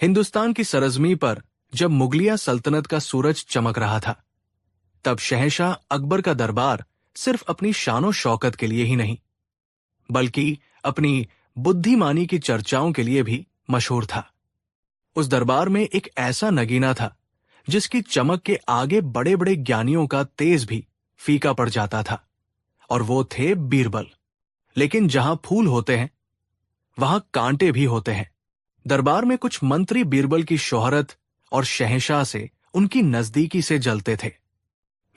हिंदुस्तान की सरजमी पर जब मुगलिया सल्तनत का सूरज चमक रहा था, तब शहंशाह अकबर का दरबार सिर्फ अपनी शानो शौकत के लिए ही नहीं, बल्कि अपनी बुद्धिमानी की चर्चाओं के लिए भी मशहूर था। उस दरबार में एक ऐसा नगीना था जिसकी चमक के आगे बड़े बड़े ज्ञानियों का तेज भी फीका पड़ जाता था, और वो थे बीरबल। लेकिन जहां फूल होते हैं वहां कांटे भी होते हैं। दरबार में कुछ मंत्री बीरबल की शोहरत और शहंशाह से उनकी नजदीकी से जलते थे।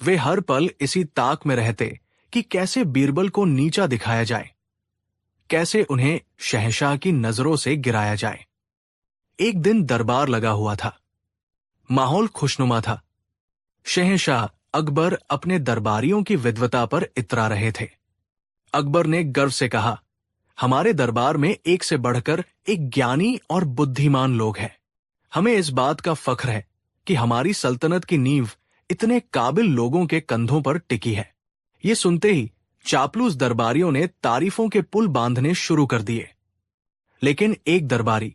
वे हर पल इसी ताक में रहते कि कैसे बीरबल को नीचा दिखाया जाए, कैसे उन्हें शहंशाह की नजरों से गिराया जाए। एक दिन दरबार लगा हुआ था, माहौल खुशनुमा था। शहंशाह अकबर अपने दरबारियों की विद्वता पर इतरा रहे थे। अकबर ने गर्व से कहा, हमारे दरबार में एक से बढ़कर एक ज्ञानी और बुद्धिमान लोग हैं। हमें इस बात का फख्र है कि हमारी सल्तनत की नींव इतने काबिल लोगों के कंधों पर टिकी है। ये सुनते ही चापलूस दरबारियों ने तारीफों के पुल बांधने शुरू कर दिए। लेकिन एक दरबारी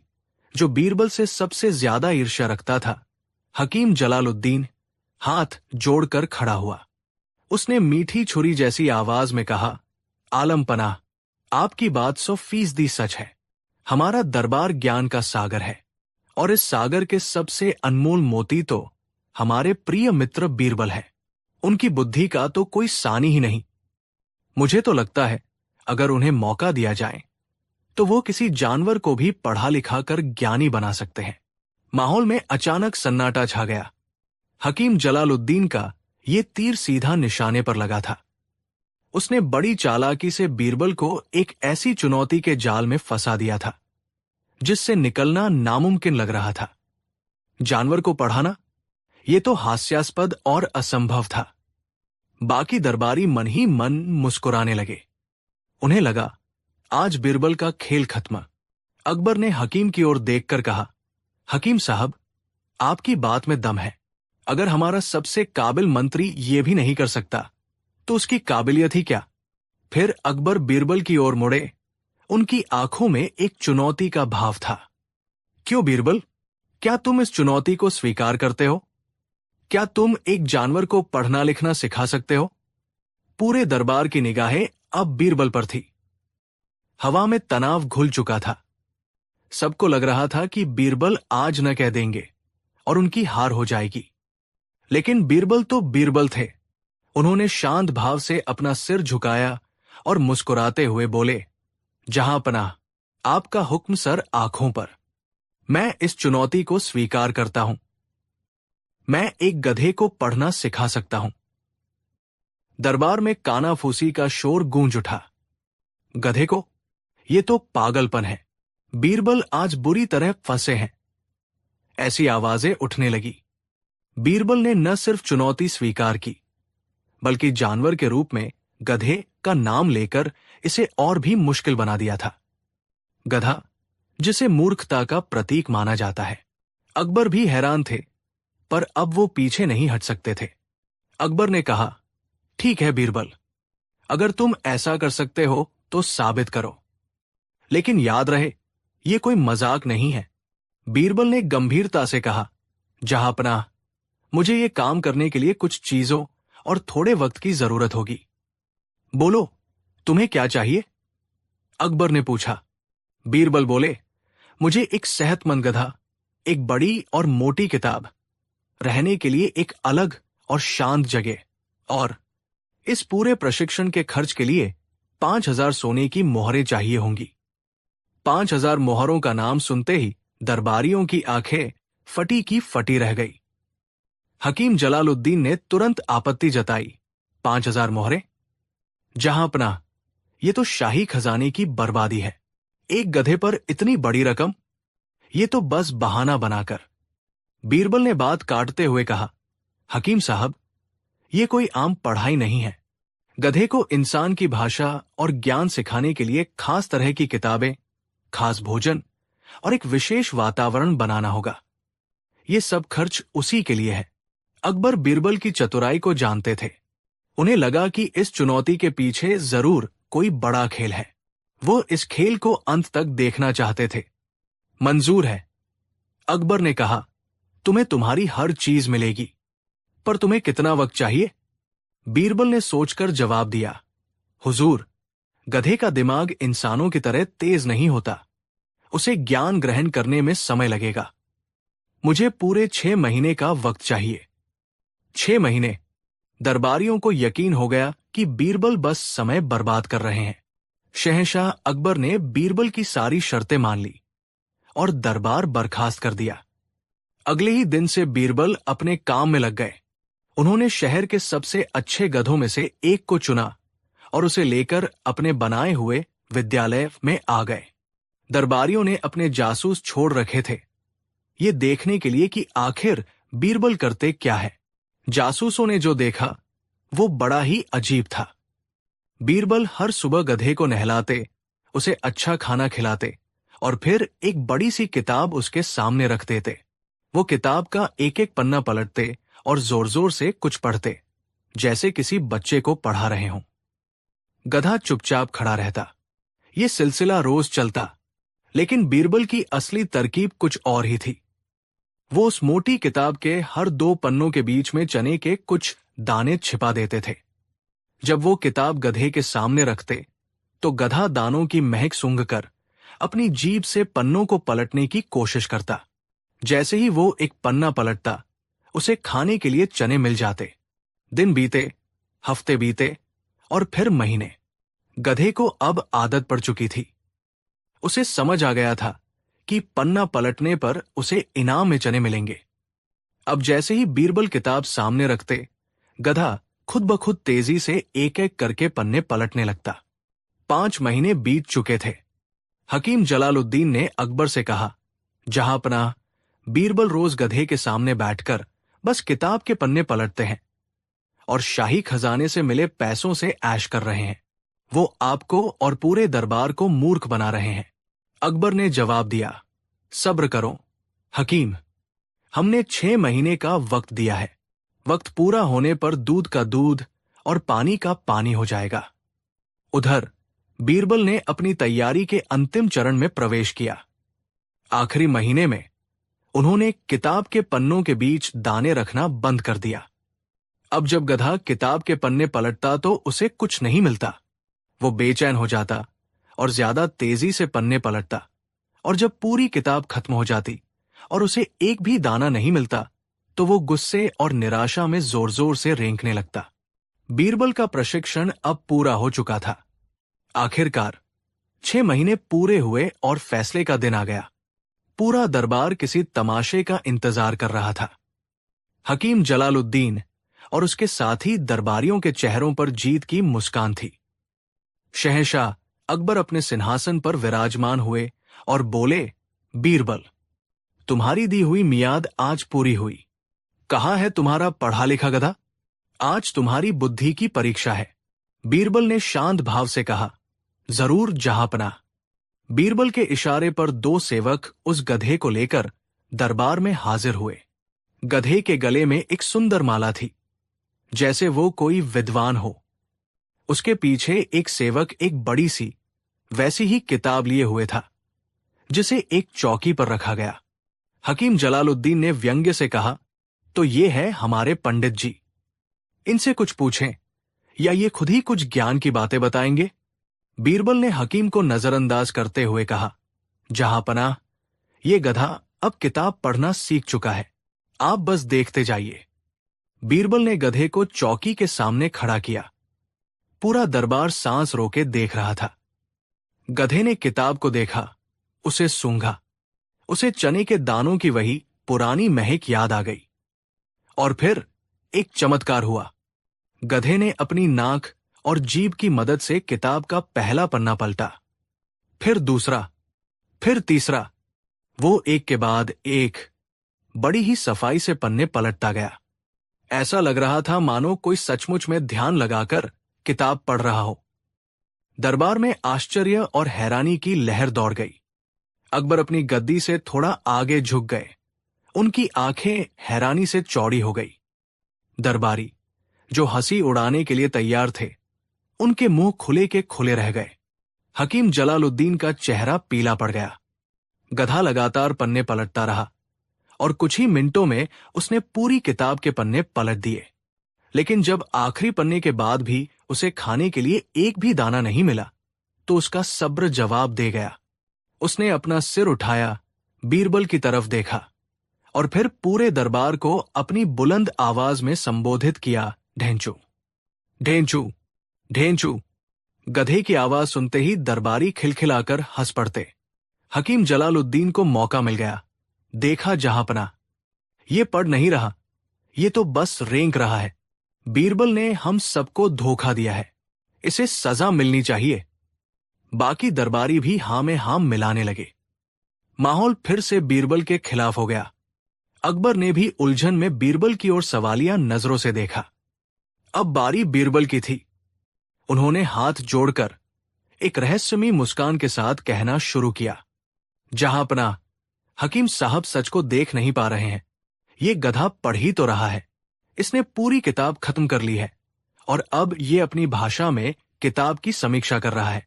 जो बीरबल से सबसे ज्यादा ईर्ष्या रखता था, हकीम जलालुद्दीन, हाथ जोड़कर खड़ा हुआ। उसने मीठी छुरी जैसी आवाज में कहा, आलम पनाह, आपकी बात 100% सच है। हमारा दरबार ज्ञान का सागर है, और इस सागर के सबसे अनमोल मोती तो हमारे प्रिय मित्र बीरबल है। उनकी बुद्धि का तो कोई सानी ही नहीं। मुझे तो लगता है अगर उन्हें मौका दिया जाए तो वो किसी जानवर को भी पढ़ा लिखा कर ज्ञानी बना सकते हैं। माहौल में अचानक सन्नाटा छा गया। हकीम जलालुद्दीन का ये तीर सीधा निशाने पर लगा था। उसने बड़ी चालाकी से बीरबल को एक ऐसी चुनौती के जाल में फंसा दिया था जिससे निकलना नामुमकिन लग रहा था। जानवर को पढ़ाना, ये तो हास्यास्पद और असंभव था। बाकी दरबारी मन ही मन मुस्कुराने लगे। उन्हें लगा आज बीरबल का खेल खत्म। अकबर ने हकीम की ओर देखकर कहा, हकीम साहब, आपकी बात में दम है। अगर हमारा सबसे काबिल मंत्री ये भी नहीं कर सकता तो उसकी काबिलियत ही क्या। फिर अकबर बीरबल की ओर मुड़े। उनकी आंखों में एक चुनौती का भाव था। क्यों बीरबल, क्या तुम इस चुनौती को स्वीकार करते हो? क्या तुम एक जानवर को पढ़ना लिखना सिखा सकते हो? पूरे दरबार की निगाहें अब बीरबल पर थी। हवा में तनाव घुल चुका था। सबको लग रहा था कि बीरबल आज न कह देंगे और उनकी हार हो जाएगी। लेकिन बीरबल तो बीरबल थे। उन्होंने शांत भाव से अपना सिर झुकाया और मुस्कुराते हुए बोले, जहां पनाह, आपका हुक्म सर आंखों पर। मैं इस चुनौती को स्वीकार करता हूं। मैं एक गधे को पढ़ना सिखा सकता हूं। दरबार में कानाफूसी का शोर गूंज उठा। गधे को? ये तो पागलपन है। बीरबल आज बुरी तरह फंसे हैं। ऐसी आवाजें उठने लगी। बीरबल ने न सिर्फ चुनौती स्वीकार की, बल्कि जानवर के रूप में गधे का नाम लेकर इसे और भी मुश्किल बना दिया था। गधा, जिसे मूर्खता का प्रतीक माना जाता है। अकबर भी हैरान थे, पर अब वो पीछे नहीं हट सकते थे। अकबर ने कहा, ठीक है बीरबल, अगर तुम ऐसा कर सकते हो तो साबित करो। लेकिन याद रहे, ये कोई मजाक नहीं है। बीरबल ने गंभीरता से कहा, जहां पनाह, मुझे ये काम करने के लिए कुछ चीजों और थोड़े वक्त की जरूरत होगी। बोलो, तुम्हें क्या चाहिए? अकबर ने पूछा। बीरबल बोले, मुझे एक सेहतमंद गधा, एक बड़ी और मोटी किताब, रहने के लिए एक अलग और शांत जगह, और इस पूरे प्रशिक्षण के खर्च के लिए 5000 सोने की मोहरें चाहिए होंगी। 5000 मोहरों का नाम सुनते ही दरबारियों की आंखें फटी की फटी रह गई। हकीम जलालुद्दीन ने तुरंत आपत्ति जताई। 5000 मोहरें? जहां पनाह, ये तो शाही खजाने की बर्बादी है। एक गधे पर इतनी बड़ी रकम, ये तो बस बहाना बनाकर। बीरबल ने बात काटते हुए कहा, हकीम साहब, ये कोई आम पढ़ाई नहीं है। गधे को इंसान की भाषा और ज्ञान सिखाने के लिए खास तरह की किताबें, खास भोजन और एक विशेष वातावरण बनाना होगा। ये सब खर्च उसी के लिए है। अकबर बीरबल की चतुराई को जानते थे। उन्हें लगा कि इस चुनौती के पीछे जरूर कोई बड़ा खेल है। वो इस खेल को अंत तक देखना चाहते थे। मंजूर है, अकबर ने कहा, तुम्हें तुम्हारी हर चीज मिलेगी, पर तुम्हें कितना वक्त चाहिए? बीरबल ने सोचकर जवाब दिया, हुजूर, गधे का दिमाग इंसानों की तरह तेज नहीं होता। उसे ज्ञान ग्रहण करने में समय लगेगा। मुझे पूरे 6 महीने का वक्त चाहिए। 6 महीने। दरबारियों को यकीन हो गया कि बीरबल बस समय बर्बाद कर रहे हैं। शहंशाह अकबर ने बीरबल की सारी शर्तें मान ली और दरबार बर्खास्त कर दिया। अगले ही दिन से बीरबल अपने काम में लग गए। उन्होंने शहर के सबसे अच्छे गधों में से एक को चुना और उसे लेकर अपने बनाए हुए विद्यालय में आ गए। दरबारियों ने अपने जासूस छोड़ रखे थे, ये देखने के लिए कि आखिर बीरबल करते क्या है। जासूसों ने जो देखा वो बड़ा ही अजीब था। बीरबल हर सुबह गधे को नहलाते, उसे अच्छा खाना खिलाते और फिर एक बड़ी सी किताब उसके सामने रख देते। वो किताब का एक एक पन्ना पलटते और जोर जोर से कुछ पढ़ते, जैसे किसी बच्चे को पढ़ा रहे हों। गधा चुपचाप खड़ा रहता। ये सिलसिला रोज चलता, लेकिन बीरबल की असली तरकीब कुछ और ही थी। वो उस मोटी किताब के हर 2 पन्नों के बीच में चने के कुछ दाने छिपा देते थे। जब वो किताब गधे के सामने रखते, तो गधा दानों की महक सूंघकर अपनी जीभ से पन्नों को पलटने की कोशिश करता। जैसे ही वो एक पन्ना पलटता, उसे खाने के लिए चने मिल जाते। दिन बीते, हफ्ते बीते और फिर महीने। गधे को अब आदत पड़ चुकी थी। उसे समझ आ गया था कि पन्ना पलटने पर उसे इनाम में चने मिलेंगे। अब जैसे ही बीरबल किताब सामने रखते, गधा खुद ब खुद तेजी से एक एक करके पन्ने पलटने लगता। 5 महीने बीत चुके थे। हकीम जलालुद्दीन ने अकबर से कहा, जहांपनाह, बीरबल रोज गधे के सामने बैठकर बस किताब के पन्ने पलटते हैं और शाही खजाने से मिले पैसों से ऐश कर रहे हैं। वो आपको और पूरे दरबार को मूर्ख बना रहे हैं। अकबर ने जवाब दिया, सब्र करो हकीम, हमने 6 महीने का वक्त दिया है। वक्त पूरा होने पर दूध का दूध और पानी का पानी हो जाएगा। उधर बीरबल ने अपनी तैयारी के अंतिम चरण में प्रवेश किया। आखिरी महीने में उन्होंने किताब के पन्नों के बीच दाने रखना बंद कर दिया। अब जब गधा किताब के पन्ने पलटता तो उसे कुछ नहीं मिलता। वो बेचैन हो जाता और ज्यादा तेजी से पन्ने पलटता, और जब पूरी किताब खत्म हो जाती और उसे एक भी दाना नहीं मिलता, तो वो गुस्से और निराशा में जोर जोर से रेंकने लगता। बीरबल का प्रशिक्षण अब पूरा हो चुका था। आखिरकार 6 महीने पूरे हुए और फैसले का दिन आ गया। पूरा दरबार किसी तमाशे का इंतजार कर रहा था। हकीम जलालुद्दीन और उसके साथी दरबारियों के चेहरों पर जीत की मुस्कान थी। शहंशाह अकबर अपने सिंहासन पर विराजमान हुए और बोले, बीरबल, तुम्हारी दी हुई मियाद आज पूरी हुई। कहाँ है तुम्हारा पढ़ा लिखा गधा? आज तुम्हारी बुद्धि की परीक्षा है। बीरबल ने शांत भाव से कहा, जरूर जहांपनाह। बीरबल के इशारे पर 2 सेवक उस गधे को लेकर दरबार में हाजिर हुए। गधे के गले में एक सुंदर माला थी, जैसे वो कोई विद्वान हो। उसके पीछे एक सेवक एक बड़ी सी वैसी ही किताब लिए हुए था, जिसे एक चौकी पर रखा गया। हकीम जलालुद्दीन ने व्यंग्य से कहा, तो ये है हमारे पंडित जी। इनसे कुछ पूछें या ये खुद ही कुछ ज्ञान की बातें बताएंगे? बीरबल ने हकीम को नजरअंदाज करते हुए कहा, जहांपनाह, ये गधा अब किताब पढ़ना सीख चुका है, आप बस देखते जाइए। बीरबल ने गधे को चौकी के सामने खड़ा किया। पूरा दरबार सांस रोके देख रहा था। गधे ने किताब को देखा, उसे सूंघा। उसे चने के दानों की वही पुरानी महक याद आ गई। और फिर एक चमत्कार हुआ। गधे ने अपनी नाक और जीभ की मदद से किताब का पहला पन्ना पलटा, फिर दूसरा, फिर तीसरा। वो एक के बाद एक बड़ी ही सफाई से पन्ने पलटता गया। ऐसा लग रहा था मानो कोई सचमुच में ध्यान लगाकर किताब पढ़ रहा हो। दरबार में आश्चर्य और हैरानी की लहर दौड़ गई। अकबर अपनी गद्दी से थोड़ा आगे झुक गए। उनकी आंखें हैरानी से चौड़ी हो गई। दरबारी, जो हंसी उड़ाने के लिए तैयार थे, उनके मुंह खुले के खुले रह गए। हकीम जलालुद्दीन का चेहरा पीला पड़ गया। गधा लगातार पन्ने पलटता रहा, और कुछ ही मिनटों में उसने पूरी किताब के पन्ने पलट दिए। लेकिन जब आखिरी पन्ने के बाद भी उसे खाने के लिए एक भी दाना नहीं मिला, तो उसका सब्र जवाब दे गया। उसने अपना सिर उठाया, बीरबल की तरफ देखा और फिर पूरे दरबार को अपनी बुलंद आवाज में संबोधित किया, ढेंचू, ढेंचू, ढेंचू। गधे की आवाज सुनते ही दरबारी खिलखिलाकर हंस पड़ते। हकीम जलालुद्दीन को मौका मिल गया। देखा जहांपना, ये पढ़ नहीं रहा, ये तो बस रेंक रहा है। बीरबल ने हम सबको धोखा दिया है, इसे सजा मिलनी चाहिए। बाकी दरबारी भी हां में हां मिलाने लगे। माहौल फिर से बीरबल के खिलाफ हो गया। अकबर ने भी उलझन में बीरबल की ओर सवालिया नजरों से देखा। अब बारी बीरबल की थी। उन्होंने हाथ जोड़कर एक रहस्यमयी मुस्कान के साथ कहना शुरू किया, जहांपना, हकीम साहब सच को देख नहीं पा रहे हैं। ये गधा पढ़ ही तो रहा है। इसने पूरी किताब खत्म कर ली है और अब ये अपनी भाषा में किताब की समीक्षा कर रहा है।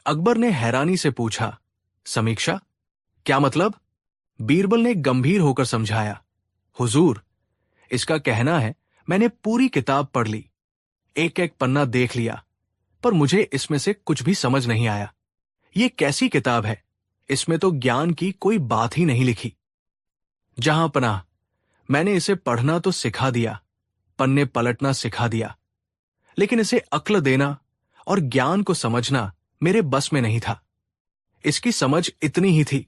अकबर ने हैरानी से पूछा, समीक्षा? क्या मतलब? बीरबल ने गंभीर होकर समझाया, हुजूर, इसका कहना है मैंने पूरी किताब पढ़ ली, एक एक पन्ना देख लिया, पर मुझे इसमें से कुछ भी समझ नहीं आया। ये कैसी किताब है? इसमें तो ज्ञान की कोई बात ही नहीं लिखी। जहांपनाह, मैंने इसे पढ़ना तो सिखा दिया, पन्ने पलटना सिखा दिया, लेकिन इसे अक्ल देना और ज्ञान को समझना मेरे बस में नहीं था। इसकी समझ इतनी ही थी।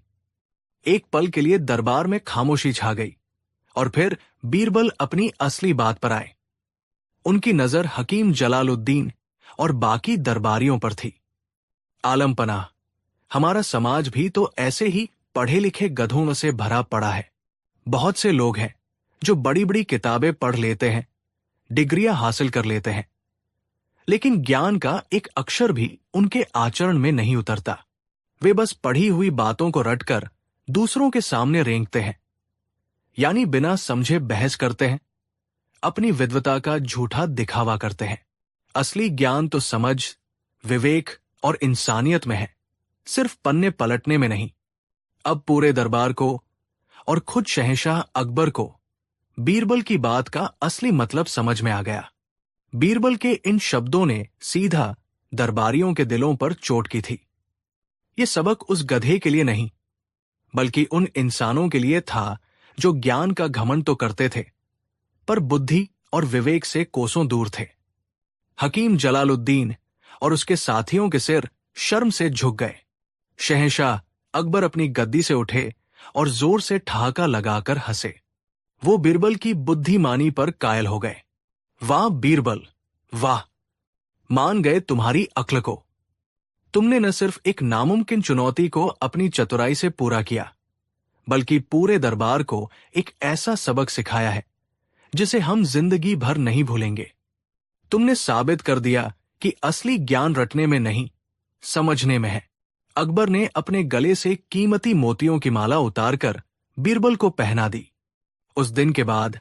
एक पल के लिए दरबार में खामोशी छा गई और फिर बीरबल अपनी असली बात पर आए। उनकी नजर हकीम जलालुद्दीन और बाकी दरबारियों पर थी। आलम पनाह, हमारा समाज भी तो ऐसे ही पढ़े लिखे गधों से भरा पड़ा है। बहुत से लोग हैं जो बड़ी बड़ी किताबें पढ़ लेते हैं, डिग्रियां हासिल कर लेते हैं, लेकिन ज्ञान का एक अक्षर भी उनके आचरण में नहीं उतरता। वे बस पढ़ी हुई बातों को रटकर दूसरों के सामने रेंगते हैं, यानी बिना समझे बहस करते हैं, अपनी विद्वता का झूठा दिखावा करते हैं। असली ज्ञान तो समझ, विवेक और इंसानियत में है, सिर्फ पन्ने पलटने में नहीं। अब पूरे दरबार को और खुद शहंशाह अकबर को बीरबल की बात का असली मतलब समझ में आ गया। बीरबल के इन शब्दों ने सीधा दरबारियों के दिलों पर चोट की थी। ये सबक उस गधे के लिए नहीं, बल्कि उन इंसानों के लिए था जो ज्ञान का घमंड तो करते थे, पर बुद्धि और विवेक से कोसों दूर थे। हकीम जलालुद्दीन और उसके साथियों के सिर शर्म से झुक गए। शहंशाह अकबर अपनी गद्दी से उठे और जोर से ठहाका लगाकर हंसे। वो बीरबल की बुद्धिमानी पर कायल हो गए। वाह बीरबल, वाह! मान गए तुम्हारी अक्ल को। तुमने न सिर्फ एक नामुमकिन चुनौती को अपनी चतुराई से पूरा किया, बल्कि पूरे दरबार को एक ऐसा सबक सिखाया है जिसे हम जिंदगी भर नहीं भूलेंगे। तुमने साबित कर दिया कि असली ज्ञान रटने में नहीं, समझने में है। अकबर ने अपने गले से कीमती मोतियों की माला उतारकर बीरबल को पहना दी। उस दिन के बाद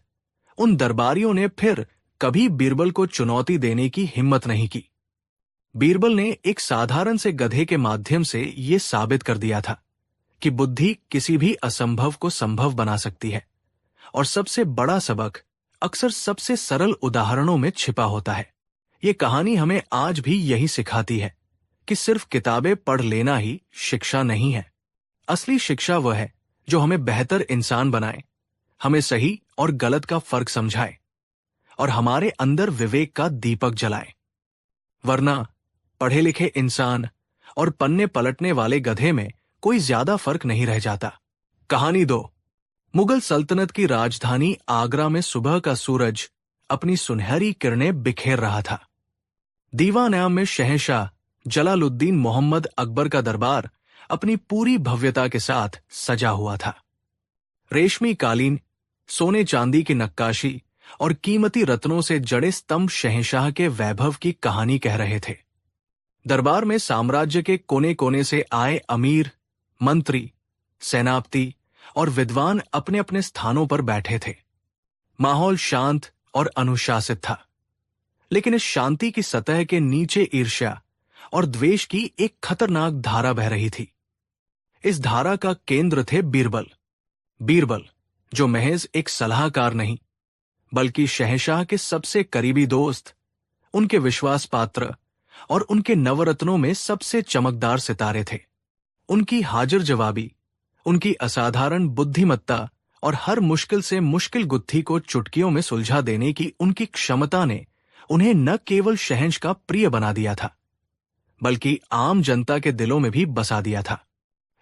उन दरबारियों ने फिर कभी बीरबल को चुनौती देने की हिम्मत नहीं की। बीरबल ने एक साधारण से गधे के माध्यम से ये साबित कर दिया था कि बुद्धि किसी भी असंभव को संभव बना सकती है, और सबसे बड़ा सबक अक्सर सबसे सरल उदाहरणों में छिपा होता है। ये कहानी हमें आज भी यही सिखाती है कि सिर्फ किताबें पढ़ लेना ही शिक्षा नहीं है। असली शिक्षा वह है जो हमें बेहतर इंसान बनाए, हमें सही और गलत का फर्क समझाए और हमारे अंदर विवेक का दीपक जलाए। वरना पढ़े लिखे इंसान और पन्ने पलटने वाले गधे में कोई ज्यादा फर्क नहीं रह जाता। कहानी 2। मुगल सल्तनत की राजधानी आगरा में सुबह का सूरज अपनी सुनहरी किरणें बिखेर रहा था। दीवान-ए-आम में शहंशाह जलालुद्दीन मोहम्मद अकबर का दरबार अपनी पूरी भव्यता के साथ सजा हुआ था। रेशमी कालीन, सोने चांदी की नक्काशी और कीमती रत्नों से जड़े स्तंभ शहंशाह के वैभव की कहानी कह रहे थे। दरबार में साम्राज्य के कोने कोने से आए अमीर, मंत्री, सेनापति और विद्वान अपने अपने स्थानों पर बैठे थे। माहौल शांत और अनुशासित था, लेकिन इस शांति की सतह के नीचे ईर्ष्या और द्वेष की एक खतरनाक धारा बह रही थी। इस धारा का केंद्र थे बीरबल। बीरबल जो महज एक सलाहकार नहीं, बल्कि शहंशाह के सबसे करीबी दोस्त, उनके विश्वास पात्र और उनके नवरत्नों में सबसे चमकदार सितारे थे। उनकी हाजिर जवाबी, उनकी असाधारण बुद्धिमत्ता और हर मुश्किल से मुश्किल गुत्थी को चुटकियों में सुलझा देने की उनकी क्षमता ने उन्हें न केवल शहंश का प्रिय बना दिया था, बल्कि आम जनता के दिलों में भी बसा दिया था।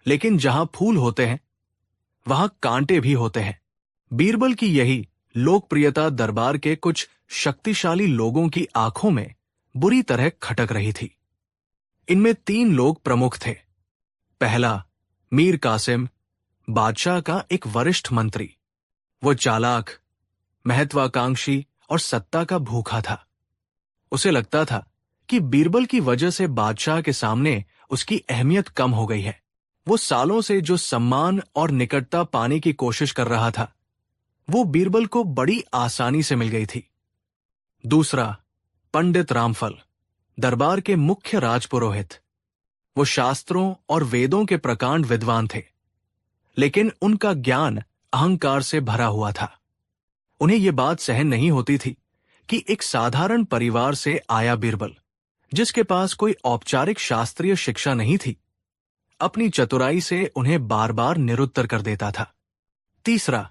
लेकिन जहां फूल होते हैं, वहां कांटे भी होते हैं। बीरबल की यही लोकप्रियता दरबार के कुछ शक्तिशाली लोगों की आंखों में बुरी तरह खटक रही थी। इनमें 3 लोग प्रमुख थे। पहला, मीर कासिम, बादशाह का एक वरिष्ठ मंत्री। वो चालाक, महत्वाकांक्षी और सत्ता का भूखा था। उसे लगता था कि बीरबल की वजह से बादशाह के सामने उसकी अहमियत कम हो गई है। वो सालों से जो सम्मान और निकटता पाने की कोशिश कर रहा था, वो बीरबल को बड़ी आसानी से मिल गई थी। दूसरा, पंडित रामफल, दरबार के मुख्य राजपुरोहित। वो शास्त्रों और वेदों के प्रकांड विद्वान थे, लेकिन उनका ज्ञान अहंकार से भरा हुआ था। उन्हें यह बात सहन नहीं होती थी कि एक साधारण परिवार से आया बीरबल, जिसके पास कोई औपचारिक शास्त्रीय शिक्षा नहीं थी, अपनी चतुराई से उन्हें बार बार निरुत्तर कर देता था। तीसरा,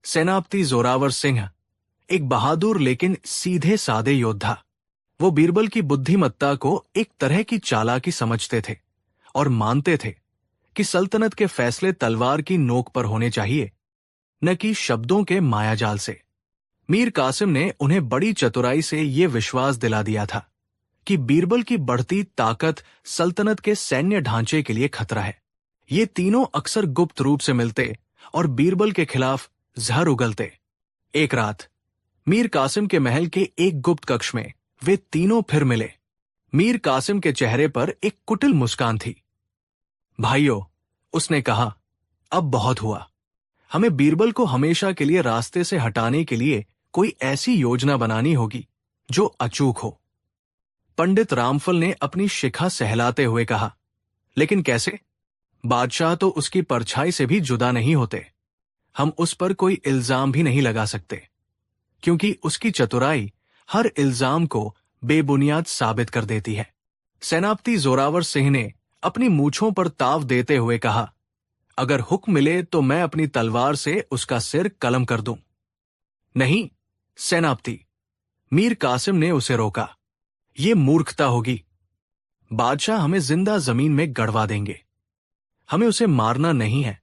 सेनापति जोरावर सिंह, एक बहादुर लेकिन सीधे सादे योद्धा। वो बीरबल की बुद्धिमत्ता को एक तरह की चालाकी समझते थे और मानते थे कि सल्तनत के फैसले तलवार की नोक पर होने चाहिए, न कि शब्दों के मायाजाल से। मीर कासिम ने उन्हें बड़ी चतुराई से ये विश्वास दिला दिया था कि बीरबल की बढ़ती ताकत सल्तनत के सैन्य ढांचे के लिए खतरा है। ये तीनों अक्सर गुप्त रूप से मिलते और बीरबल के खिलाफ जहर उगलते। एक रात मीर कासिम के महल के एक गुप्त कक्ष में वे तीनों फिर मिले। मीर कासिम के चेहरे पर एक कुटिल मुस्कान थी। भाइयों, उसने कहा, अब बहुत हुआ। हमें बीरबल को हमेशा के लिए रास्ते से हटाने के लिए कोई ऐसी योजना बनानी होगी जो अचूक हो। पंडित रामफल ने अपनी शिखा सहलाते हुए कहा, लेकिन कैसे? बादशाह तो उसकी परछाई से भी जुदा नहीं होते। हम उस पर कोई इल्जाम भी नहीं लगा सकते, क्योंकि उसकी चतुराई हर इल्जाम को बेबुनियाद साबित कर देती है। सेनापति जोरावर सिंह ने अपनी मूंछों पर ताव देते हुए कहा, अगर हुक्म मिले तो मैं अपनी तलवार से उसका सिर कलम कर दूं। नहीं सेनापति, मीर कासिम ने उसे रोका, ये मूर्खता होगी। बादशाह हमें जिंदा जमीन में गड़वा देंगे। हमें उसे मारना नहीं है,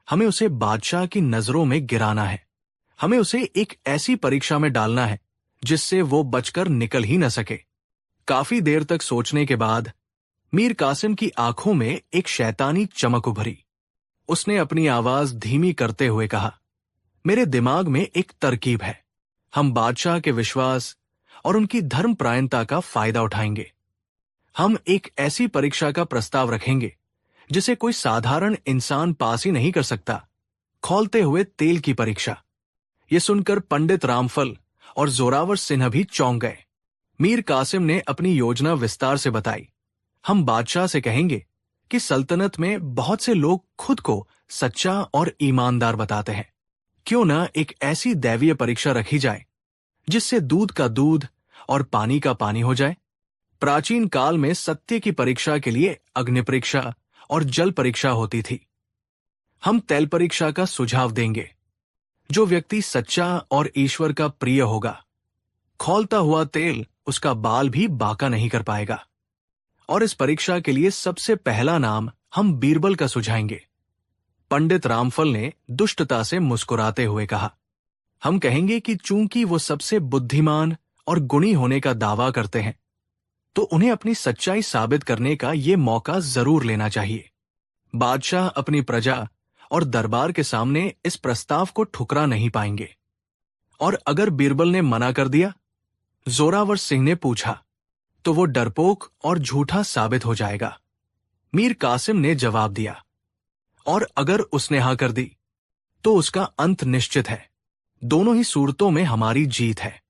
हमें उसे बादशाह की नजरों में गिराना है। हमें उसे एक ऐसी परीक्षा में डालना है जिससे वो बचकर निकल ही न सके। काफी देर तक सोचने के बाद मीर कासिम की आंखों में एक शैतानी चमक उभरी। उसने अपनी आवाज धीमी करते हुए कहा, मेरे दिमाग में एक तरकीब है। हम बादशाह के विश्वास और उनकी धर्मपरायणता का फायदा उठाएंगे। हम एक ऐसी परीक्षा का प्रस्ताव रखेंगे जिसे कोई साधारण इंसान पास ही नहीं कर सकता, खौलते हुए तेल की परीक्षा। यह सुनकर पंडित रामफल और जोरावर सिन्हा भी चौंक गए। मीर कासिम ने अपनी योजना विस्तार से बताई। हम बादशाह से कहेंगे कि सल्तनत में बहुत से लोग खुद को सच्चा और ईमानदार बताते हैं। क्यों न एक ऐसी दैवीय परीक्षा रखी जाए जिससे दूध का दूध और पानी का पानी हो जाए। प्राचीन काल में सत्य की परीक्षा के लिए अग्नि परीक्षा और जल परीक्षा होती थी। हम तेल परीक्षा का सुझाव देंगे। जो व्यक्ति सच्चा और ईश्वर का प्रिय होगा, खौलता हुआ तेल उसका बाल भी बांका नहीं कर पाएगा। और इस परीक्षा के लिए सबसे पहला नाम हम बीरबल का सुझाएंगे। पंडित रामफल ने दुष्टता से मुस्कुराते हुए कहा, हम कहेंगे कि चूंकि वो सबसे बुद्धिमान और गुणी होने का दावा करते हैं, तो उन्हें अपनी सच्चाई साबित करने का ये मौका जरूर लेना चाहिए। बादशाह अपनी प्रजा और दरबार के सामने इस प्रस्ताव को ठुकरा नहीं पाएंगे। और अगर बीरबल ने मना कर दिया, जोरावर सिंह ने पूछा, तो वो डरपोक और झूठा साबित हो जाएगा। मीर कासिम ने जवाब दिया, और अगर उसने हाँ कर दी तो उसका अंत निश्चित है। दोनों ही सूरतों में हमारी जीत है।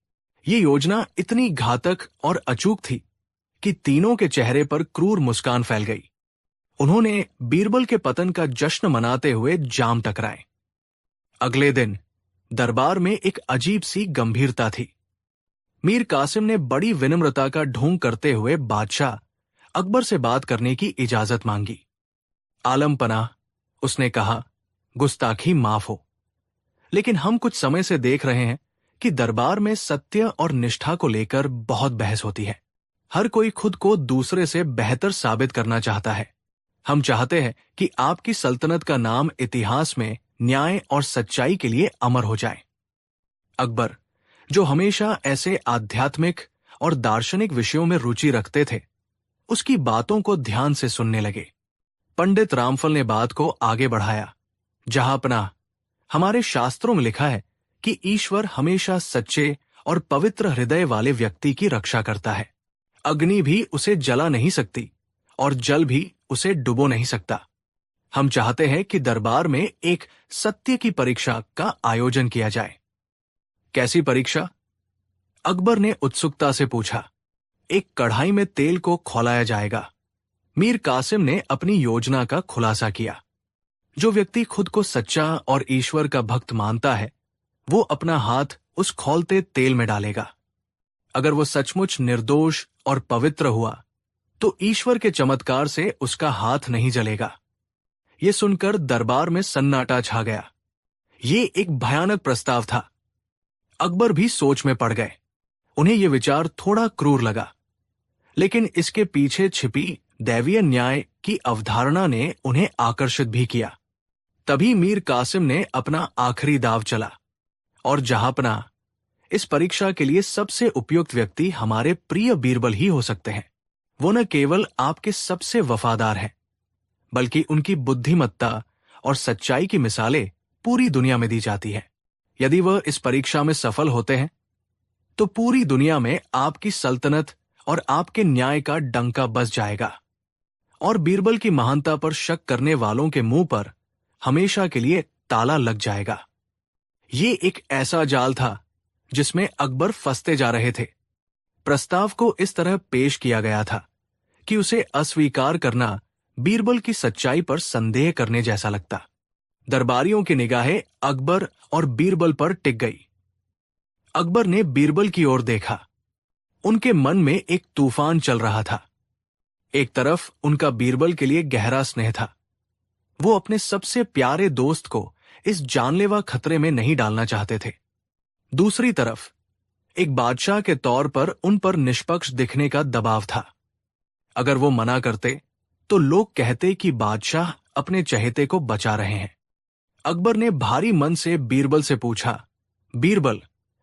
ये योजना इतनी घातक और अचूक थी कि तीनों के चेहरे पर क्रूर मुस्कान फैल गई। उन्होंने बीरबल के पतन का जश्न मनाते हुए जाम टकराए। अगले दिन दरबार में एक अजीब सी गंभीरता थी। मीर कासिम ने बड़ी विनम्रता का ढोंग करते हुए बादशाह अकबर से बात करने की इजाजत मांगी। आलम पनाह, उसने कहा, गुस्ताखी माफ हो, लेकिन हम कुछ समय से देख रहे हैं कि दरबार में सत्य और निष्ठा को लेकर बहुत बहस होती है। हर कोई खुद को दूसरे से बेहतर साबित करना चाहता है। हम चाहते हैं कि आपकी सल्तनत का नाम इतिहास में न्याय और सच्चाई के लिए अमर हो जाए। अकबर, जो हमेशा ऐसे आध्यात्मिक और दार्शनिक विषयों में रुचि रखते थे, उसकी बातों को ध्यान से सुनने लगे। पंडित रामफल ने बात को आगे बढ़ाया। जहांपनाह, हमारे शास्त्रों में लिखा है कि ईश्वर हमेशा सच्चे और पवित्र हृदय वाले व्यक्ति की रक्षा करता है। अग्नि भी उसे जला नहीं सकती और जल भी उसे डुबो नहीं सकता। हम चाहते हैं कि दरबार में एक सत्य की परीक्षा का आयोजन किया जाए। कैसी परीक्षा? अकबर ने उत्सुकता से पूछा। एक कढ़ाई में तेल को खौलाया जाएगा। मीर कासिम ने अपनी योजना का खुलासा किया। जो व्यक्ति खुद को सच्चा और ईश्वर का भक्त मानता है, वो अपना हाथ उस खौलते तेल में डालेगा। अगर वो सचमुच निर्दोष और पवित्र हुआ, तो ईश्वर के चमत्कार से उसका हाथ नहीं जलेगा। ये सुनकर दरबार में सन्नाटा छा गया। ये एक भयानक प्रस्ताव था। अकबर भी सोच में पड़ गए। उन्हें यह विचार थोड़ा क्रूर लगा, लेकिन इसके पीछे छिपी दैवीय न्याय की अवधारणा ने उन्हें आकर्षित भी किया। तभी मीर कासिम ने अपना आखिरी दाव चला। और जहांपनाह, इस परीक्षा के लिए सबसे उपयुक्त व्यक्ति हमारे प्रिय बीरबल ही हो सकते हैं। वो न केवल आपके सबसे वफादार हैं, बल्कि उनकी बुद्धिमत्ता और सच्चाई की मिसालें पूरी दुनिया में दी जाती है। यदि वह इस परीक्षा में सफल होते हैं, तो पूरी दुनिया में आपकी सल्तनत और आपके न्याय का डंका बज जाएगा, और बीरबल की महानता पर शक करने वालों के मुंह पर हमेशा के लिए ताला लग जाएगा। ये एक ऐसा जाल था जिसमें अकबर फंसते जा रहे थे। प्रस्ताव को इस तरह पेश किया गया था कि उसे अस्वीकार करना बीरबल की सच्चाई पर संदेह करने जैसा लगता। दरबारियों की निगाहें अकबर और बीरबल पर टिक गई। अकबर ने बीरबल की ओर देखा। उनके मन में एक तूफान चल रहा था। एक तरफ उनका बीरबल के लिए गहरा स्नेह था। वो अपने सबसे प्यारे दोस्त को इस जानलेवा खतरे में नहीं डालना चाहते थे। दूसरी तरफ एक बादशाह के तौर पर उन पर निष्पक्ष दिखने का दबाव था। अगर वो मना करते, तो लोग कहते कि बादशाह अपने चहेते को बचा रहे हैं। अकबर ने भारी मन से बीरबल से पूछा, बीरबल,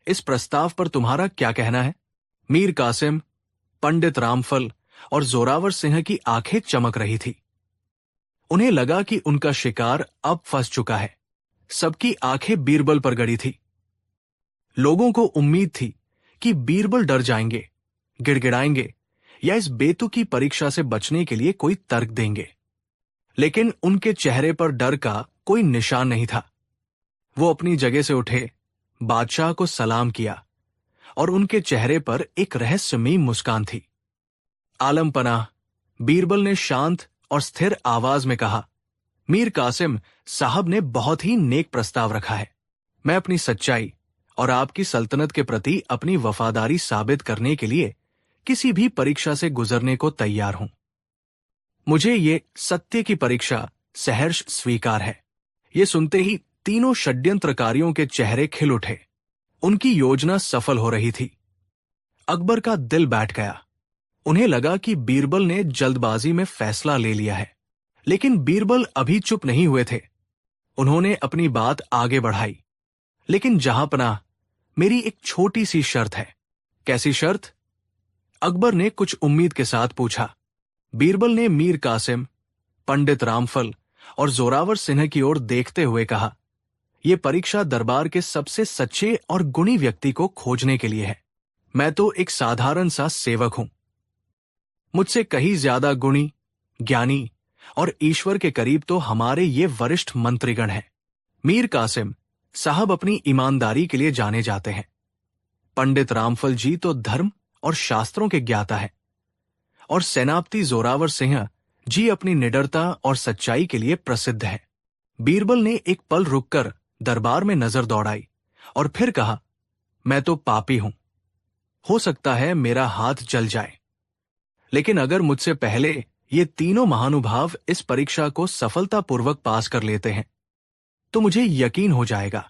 इस प्रस्ताव पर तुम्हारा क्या कहना है? मीर कासिम, पंडित रामफल और जोरावर सिंह की आंखें चमक रही थी। उन्हें लगा कि उनका शिकार अब फंस चुका है। सबकी आंखें बीरबल पर गड़ी थी। लोगों को उम्मीद थी कि बीरबल डर जाएंगे, गिड़गिड़ाएंगे या इस बेतुकी परीक्षा से बचने के लिए कोई तर्क देंगे, लेकिन उनके चेहरे पर डर का कोई निशान नहीं था। वो अपनी जगह से उठे, बादशाह को सलाम किया और उनके चेहरे पर एक रहस्यमयी मुस्कान थी। आलम पनाह, बीरबल ने शांत और स्थिर आवाज में कहा, मीर कासिम साहब ने बहुत ही नेक प्रस्ताव रखा है। मैं अपनी सच्चाई और आपकी सल्तनत के प्रति अपनी वफादारी साबित करने के लिए किसी भी परीक्षा से गुजरने को तैयार हूं। मुझे ये सत्य की परीक्षा सहर्ष स्वीकार है। ये सुनते ही तीनों षड्यंत्रकारियों के चेहरे खिल उठे। उनकी योजना सफल हो रही थी। अकबर का दिल बैठ गया। उन्हें लगा कि बीरबल ने जल्दबाजी में फैसला ले लिया है, लेकिन बीरबल अभी चुप नहीं हुए थे। उन्होंने अपनी बात आगे बढ़ाई। लेकिन जहांपनाह, मेरी एक छोटी सी शर्त है। कैसी शर्त? अकबर ने कुछ उम्मीद के साथ पूछा। बीरबल ने मीर कासिम, पंडित रामफल और जोरावर सिंह की ओर देखते हुए कहा, यह परीक्षा दरबार के सबसे सच्चे और गुणी व्यक्ति को खोजने के लिए है। मैं तो एक साधारण सा सेवक हूं। मुझसे कहीं ज्यादा गुणी, ज्ञानी और ईश्वर के करीब तो हमारे ये वरिष्ठ मंत्रीगण हैं। मीर कासिम साहब अपनी ईमानदारी के लिए जाने जाते हैं। पंडित रामफल जी तो धर्म और शास्त्रों के ज्ञाता है, और सेनापति जोरावर सिंह जी अपनी निडरता और सच्चाई के लिए प्रसिद्ध है। बीरबल ने एक पल रुककर दरबार में नजर दौड़ाई और फिर कहा, मैं तो पापी हूं, हो सकता है मेरा हाथ जल जाए, लेकिन अगर मुझसे पहले ये तीनों महानुभाव इस परीक्षा को सफलतापूर्वक पास कर लेते हैं तो मुझे यकीन हो जाएगा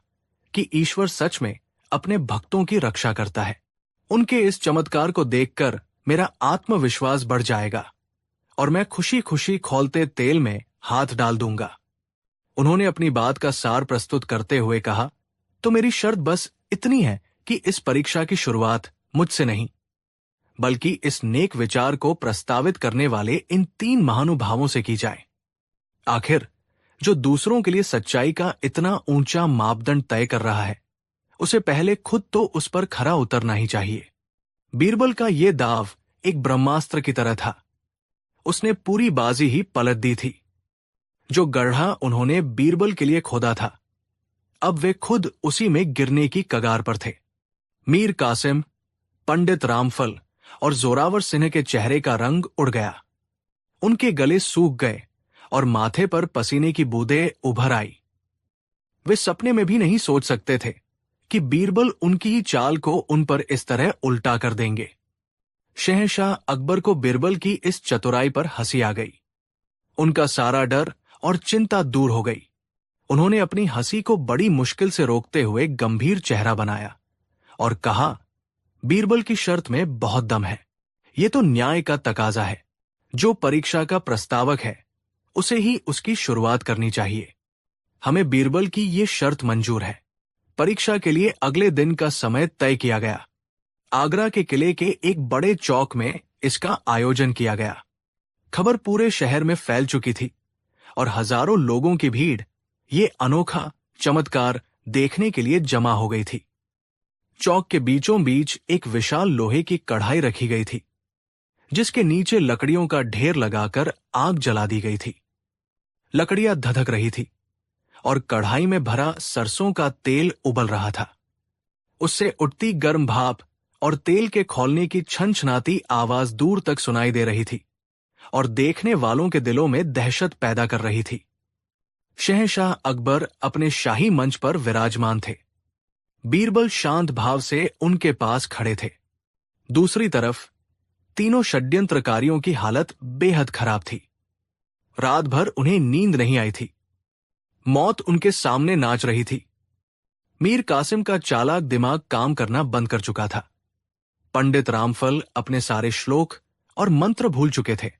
कि ईश्वर सच में अपने भक्तों की रक्षा करता है। उनके इस चमत्कार को देखकर मेरा आत्मविश्वास बढ़ जाएगा और मैं खुशी खुशी खौलते तेल में हाथ डाल दूंगा। उन्होंने अपनी बात का सार प्रस्तुत करते हुए कहा, तो मेरी शर्त बस इतनी है कि इस परीक्षा की शुरुआत मुझसे नहीं, बल्कि इस नेक विचार को प्रस्तावित करने वाले इन तीन महानुभावों से की जाए। आखिर जो दूसरों के लिए सच्चाई का इतना ऊंचा मापदंड तय कर रहा है, उसे पहले खुद तो उस पर खरा उतरना ही चाहिए। बीरबल का यह दाव एक ब्रह्मास्त्र की तरह था। उसने पूरी बाजी ही पलट दी थी। जो गड्ढा उन्होंने बीरबल के लिए खोदा था, अब वे खुद उसी में गिरने की कगार पर थे। मीर कासिम, पंडित रामफल और जोरावर सिंह के चेहरे का रंग उड़ गया। उनके गले सूख गए और माथे पर पसीने की बूंदें उभर आई। वे सपने में भी नहीं सोच सकते थे कि बीरबल उनकी ही चाल को उन पर इस तरह उल्टा कर देंगे। शहंशाह अकबर को बीरबल की इस चतुराई पर हंसी आ गई। उनका सारा डर और चिंता दूर हो गई। उन्होंने अपनी हंसी को बड़ी मुश्किल से रोकते हुए गंभीर चेहरा बनाया और कहा, बीरबल की शर्त में बहुत दम है। ये तो न्याय का तकाजा है। जो परीक्षा का प्रस्तावक है उसे ही उसकी शुरुआत करनी चाहिए। हमें बीरबल की ये शर्त मंजूर है। परीक्षा के लिए अगले दिन का समय तय किया गया। आगरा के किले के एक बड़े चौक में इसका आयोजन किया गया। खबर पूरे शहर में फैल चुकी थी और हजारों लोगों की भीड़ ये अनोखा चमत्कार देखने के लिए जमा हो गई थी। चौक के बीचों बीच एक विशाल लोहे की कढ़ाई रखी गई थी, जिसके नीचे लकड़ियों का ढेर लगाकर आग जला दी गई थी। लकड़ियां धधक रही थी और कढ़ाई में भरा सरसों का तेल उबल रहा था। उससे उठती गर्म भाप और तेल के खौलने की छनछनाती आवाज दूर तक सुनाई दे रही थी और देखने वालों के दिलों में दहशत पैदा कर रही थी। शहंशाह अकबर अपने शाही मंच पर विराजमान थे। बीरबल शांत भाव से उनके पास खड़े थे। दूसरी तरफ तीनों षड्यंत्रकारियों की हालत बेहद खराब थी। रात भर उन्हें नींद नहीं आई थी। मौत उनके सामने नाच रही थी। मीर कासिम का चालाक दिमाग काम करना बंद कर चुका था। पंडित रामफल अपने सारे श्लोक और मंत्र भूल चुके थे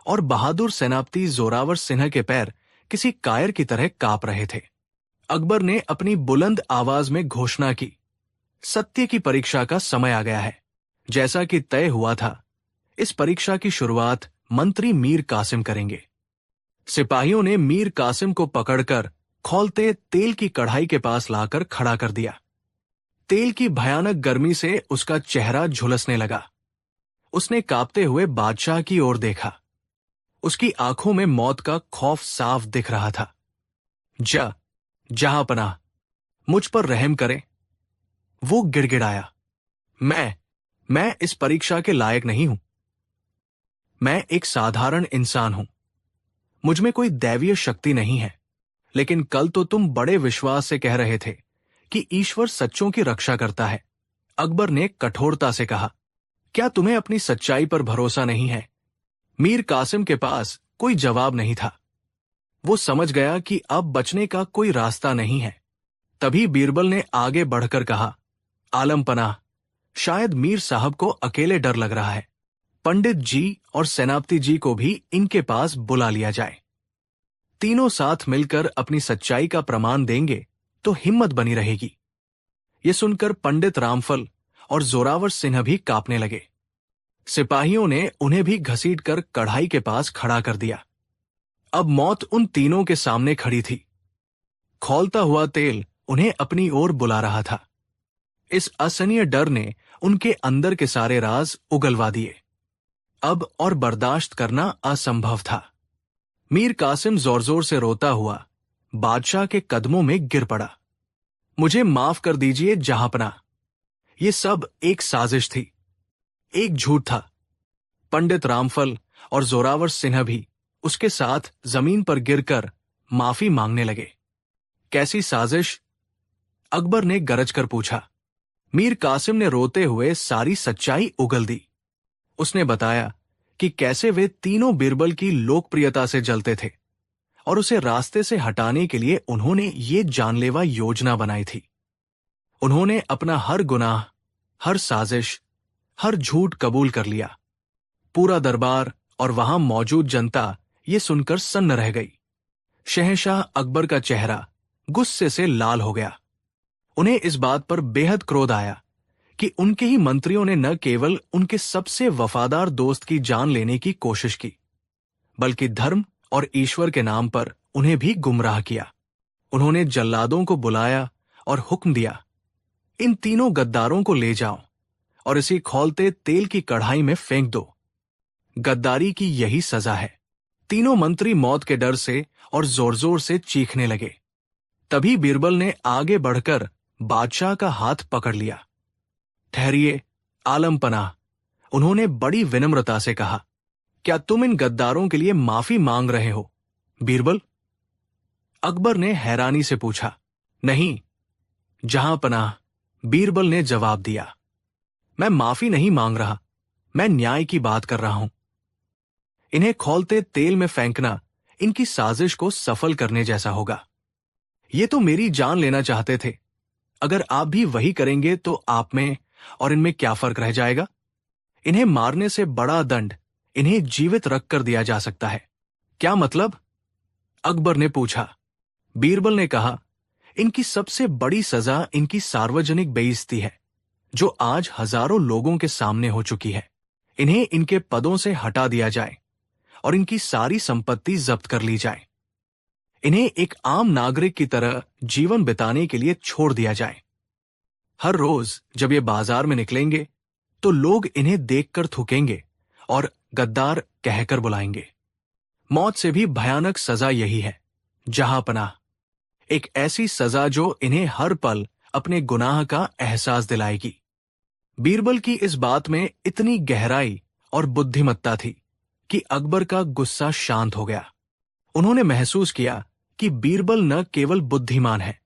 और बहादुर सेनापति जोरावर सिन्हा के पैर किसी कायर की तरह कांप रहे थे। अकबर ने अपनी बुलंद आवाज में घोषणा की, सत्य की परीक्षा का समय आ गया है। जैसा कि तय हुआ था, इस परीक्षा की शुरुआत मंत्री मीर कासिम करेंगे। सिपाहियों ने मीर कासिम को पकड़कर खौलते तेल की कढ़ाई के पास लाकर खड़ा कर दिया। तेल की भयानक गर्मी से उसका चेहरा झुलसने लगा। उसने कांपते हुए बादशाह की ओर देखा। उसकी आंखों में मौत का खौफ साफ दिख रहा था। जहां पनाह, मुझ पर रहम करे। वो गिड़गिड़ाया, मैं इस परीक्षा के लायक नहीं हूं। मैं एक साधारण इंसान हूं। मुझ में कोई दैवीय शक्ति नहीं है। लेकिन कल तो तुम बड़े विश्वास से कह रहे थे कि ईश्वर सच्चों की रक्षा करता है। अकबर ने कठोरता से कहा, क्या तुम्हें अपनी सच्चाई पर भरोसा नहीं है? मीर कासिम के पास कोई जवाब नहीं था। वो समझ गया कि अब बचने का कोई रास्ता नहीं है। तभी बीरबल ने आगे बढ़कर कहा, आलम पनाह, शायद मीर साहब को अकेले डर लग रहा है। पंडित जी और सेनापति जी को भी इनके पास बुला लिया जाए। तीनों साथ मिलकर अपनी सच्चाई का प्रमाण देंगे तो हिम्मत बनी रहेगी। ये सुनकर पंडित रामफल और जोरावर सिन्हा भी कांपने लगे। सिपाहियों ने उन्हें भी घसीटकर कढ़ाई के पास खड़ा कर दिया। अब मौत उन तीनों के सामने खड़ी थी। खौलता हुआ तेल उन्हें अपनी ओर बुला रहा था। इस असहनीय डर ने उनके अंदर के सारे राज उगलवा दिए। अब और बर्दाश्त करना असंभव था। मीर कासिम जोर जोर से रोता हुआ बादशाह के कदमों में गिर पड़ा। मुझे माफ कर दीजिए जहांपनाह, ये सब एक साजिश थी, एक झूठ था। पंडित रामफल और जोरावर सिन्हा भी उसके साथ जमीन पर गिरकर माफी मांगने लगे। कैसी साजिश? अकबर ने गरज कर पूछा। मीर कासिम ने रोते हुए सारी सच्चाई उगल दी। उसने बताया कि कैसे वे तीनों बीरबल की लोकप्रियता से जलते थे और उसे रास्ते से हटाने के लिए उन्होंने ये जानलेवा योजना बनाई थी। उन्होंने अपना हर गुनाह, हर साजिश, हर झूठ कबूल कर लिया। पूरा दरबार और वहां मौजूद जनता ये सुनकर सन्न रह गई। शहंशाह अकबर का चेहरा गुस्से से लाल हो गया। उन्हें इस बात पर बेहद क्रोध आया कि उनके ही मंत्रियों ने न केवल उनके सबसे वफादार दोस्त की जान लेने की कोशिश की, बल्कि धर्म और ईश्वर के नाम पर उन्हें भी गुमराह किया। उन्होंने जल्लादों को बुलाया और हुक्म दिया, इन तीनों गद्दारों को ले जाओ और इसी खौलते तेल की कढ़ाई में फेंक दो। गद्दारी की यही सजा है। तीनों मंत्री मौत के डर से और जोर जोर से चीखने लगे। तभी बीरबल ने आगे बढ़कर बादशाह का हाथ पकड़ लिया। ठहरिए आलम पनाह, उन्होंने बड़ी विनम्रता से कहा, क्या तुम इन गद्दारों के लिए माफी मांग रहे हो बीरबल? अकबर ने हैरानी से पूछा। नहीं जहां पनाह, बीरबल ने जवाब दिया, मैं माफी नहीं मांग रहा, मैं न्याय की बात कर रहा हूं। इन्हें खौलते तेल में फेंकना इनकी साजिश को सफल करने जैसा होगा। ये तो मेरी जान लेना चाहते थे। अगर आप भी वही करेंगे तो आप में और इनमें क्या फर्क रह जाएगा? इन्हें मारने से बड़ा दंड इन्हें जीवित रखकर दिया जा सकता है। क्या मतलब? अकबर ने पूछा। बीरबल ने कहा, इनकी सबसे बड़ी सजा इनकी सार्वजनिक बेइज्जती है, जो आज हजारों लोगों के सामने हो चुकी है। इन्हें इनके पदों से हटा दिया जाए और इनकी सारी संपत्ति जब्त कर ली जाए। इन्हें एक आम नागरिक की तरह जीवन बिताने के लिए छोड़ दिया जाए। हर रोज जब ये बाजार में निकलेंगे तो लोग इन्हें देखकर थूकेंगे और गद्दार कहकर बुलाएंगे। मौत से भी भयानक सजा यही है, जहां पनाह। एक ऐसी सजा जो इन्हें हर पल अपने गुनाह का एहसास दिलाएगी। बीरबल की इस बात में इतनी गहराई और बुद्धिमत्ता थी कि अकबर का गुस्सा शांत हो गया। उन्होंने महसूस किया कि बीरबल न केवल बुद्धिमान है,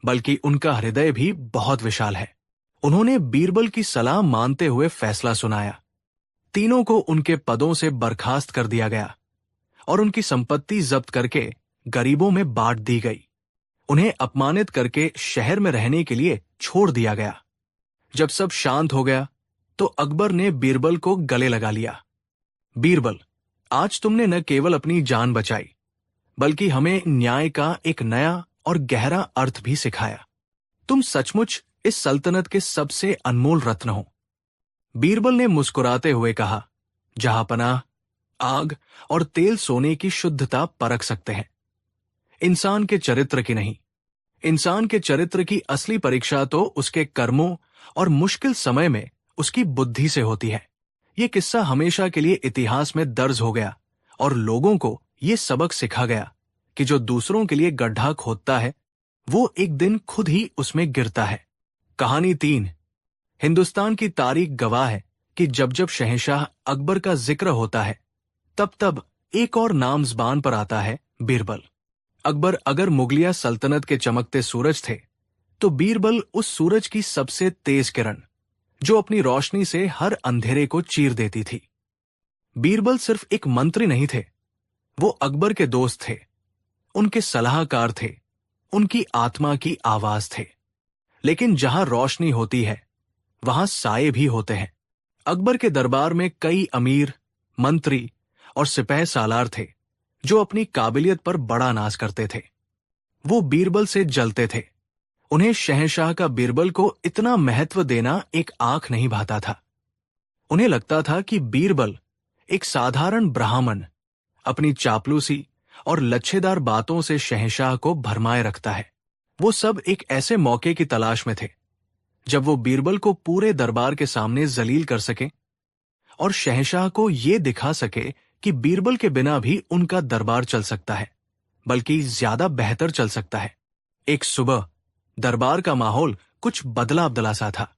बल्कि उनका हृदय भी बहुत विशाल है। उन्होंने बीरबल की सलाह मानते हुए फैसला सुनाया। तीनों को उनके पदों से बर्खास्त कर दिया गया और उनकी संपत्ति जब्त करके गरीबों में बांट दी गई। उन्हें अपमानित करके शहर में रहने के लिए छोड़ दिया गया। जब सब शांत हो गया तो अकबर ने बीरबल को गले लगा लिया। बीरबल, आज तुमने न केवल अपनी जान बचाई, बल्कि हमें न्याय का एक नया और गहरा अर्थ भी सिखाया। तुम सचमुच इस सल्तनत के सबसे अनमोल रत्न हो। बीरबल ने मुस्कुराते हुए कहा, जहां पनाह, आग और तेल सोने की शुद्धता परख सकते हैं, इंसान के चरित्र की नहीं। इंसान के चरित्र की असली परीक्षा तो उसके कर्मों और मुश्किल समय में उसकी बुद्धि से होती है। यह किस्सा हमेशा के लिए इतिहास में दर्ज हो गया और लोगों को यह सबक सिखा गया कि जो दूसरों के लिए गड्ढा खोदता है, वो एक दिन खुद ही उसमें गिरता है। कहानी 3। हिंदुस्तान की तारीख गवाह है कि जब जब शहंशाह अकबर का जिक्र होता है, तब तब एक और नाम ज़बान पर आता है, बीरबल। अकबर अगर मुगलिया सल्तनत के चमकते सूरज थे, तो बीरबल उस सूरज की सबसे तेज किरण, जो अपनी रोशनी से हर अंधेरे को चीर देती थी। बीरबल सिर्फ एक मंत्री नहीं थे, वो अकबर के दोस्त थे, उनके सलाहकार थे, उनकी आत्मा की आवाज थे। लेकिन जहां रोशनी होती है, वहां साये भी होते हैं। अकबर के दरबार में कई अमीर, मंत्री और सिपह सालार थे, जो अपनी काबिलियत पर बड़ा नाज करते थे। वो बीरबल से जलते थे। उन्हें शहंशाह का बीरबल को इतना महत्व देना एक आंख नहीं भाता था। उन्हें लगता था कि बीरबल एक साधारण ब्राह्मण अपनी चापलूसी और लच्छेदार बातों से शहंशाह को भरमाए रखता है। वो सब एक ऐसे मौके की तलाश में थे जब वो बीरबल को पूरे दरबार के सामने जलील कर सके और शहंशाह को ये दिखा सके कि बीरबल के बिना भी उनका दरबार चल सकता है, बल्कि ज्यादा बेहतर चल सकता है। एक सुबह दरबार का माहौल कुछ बदला बदला सा था।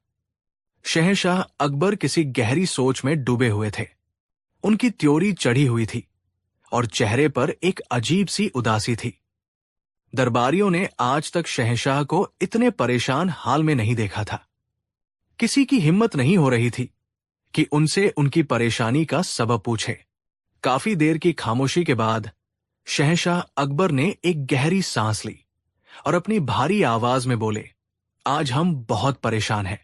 शहंशाह अकबर किसी गहरी सोच में डूबे हुए थे। उनकी त्योरी चढ़ी हुई थी और चेहरे पर एक अजीब सी उदासी थी। दरबारियों ने आज तक शहंशाह को इतने परेशान हाल में नहीं देखा था। किसी की हिम्मत नहीं हो रही थी कि उनसे उनकी परेशानी का सबब पूछे। काफी देर की खामोशी के बाद शहंशाह अकबर ने एक गहरी सांस ली और अपनी भारी आवाज में बोले, आज हम बहुत परेशान हैं।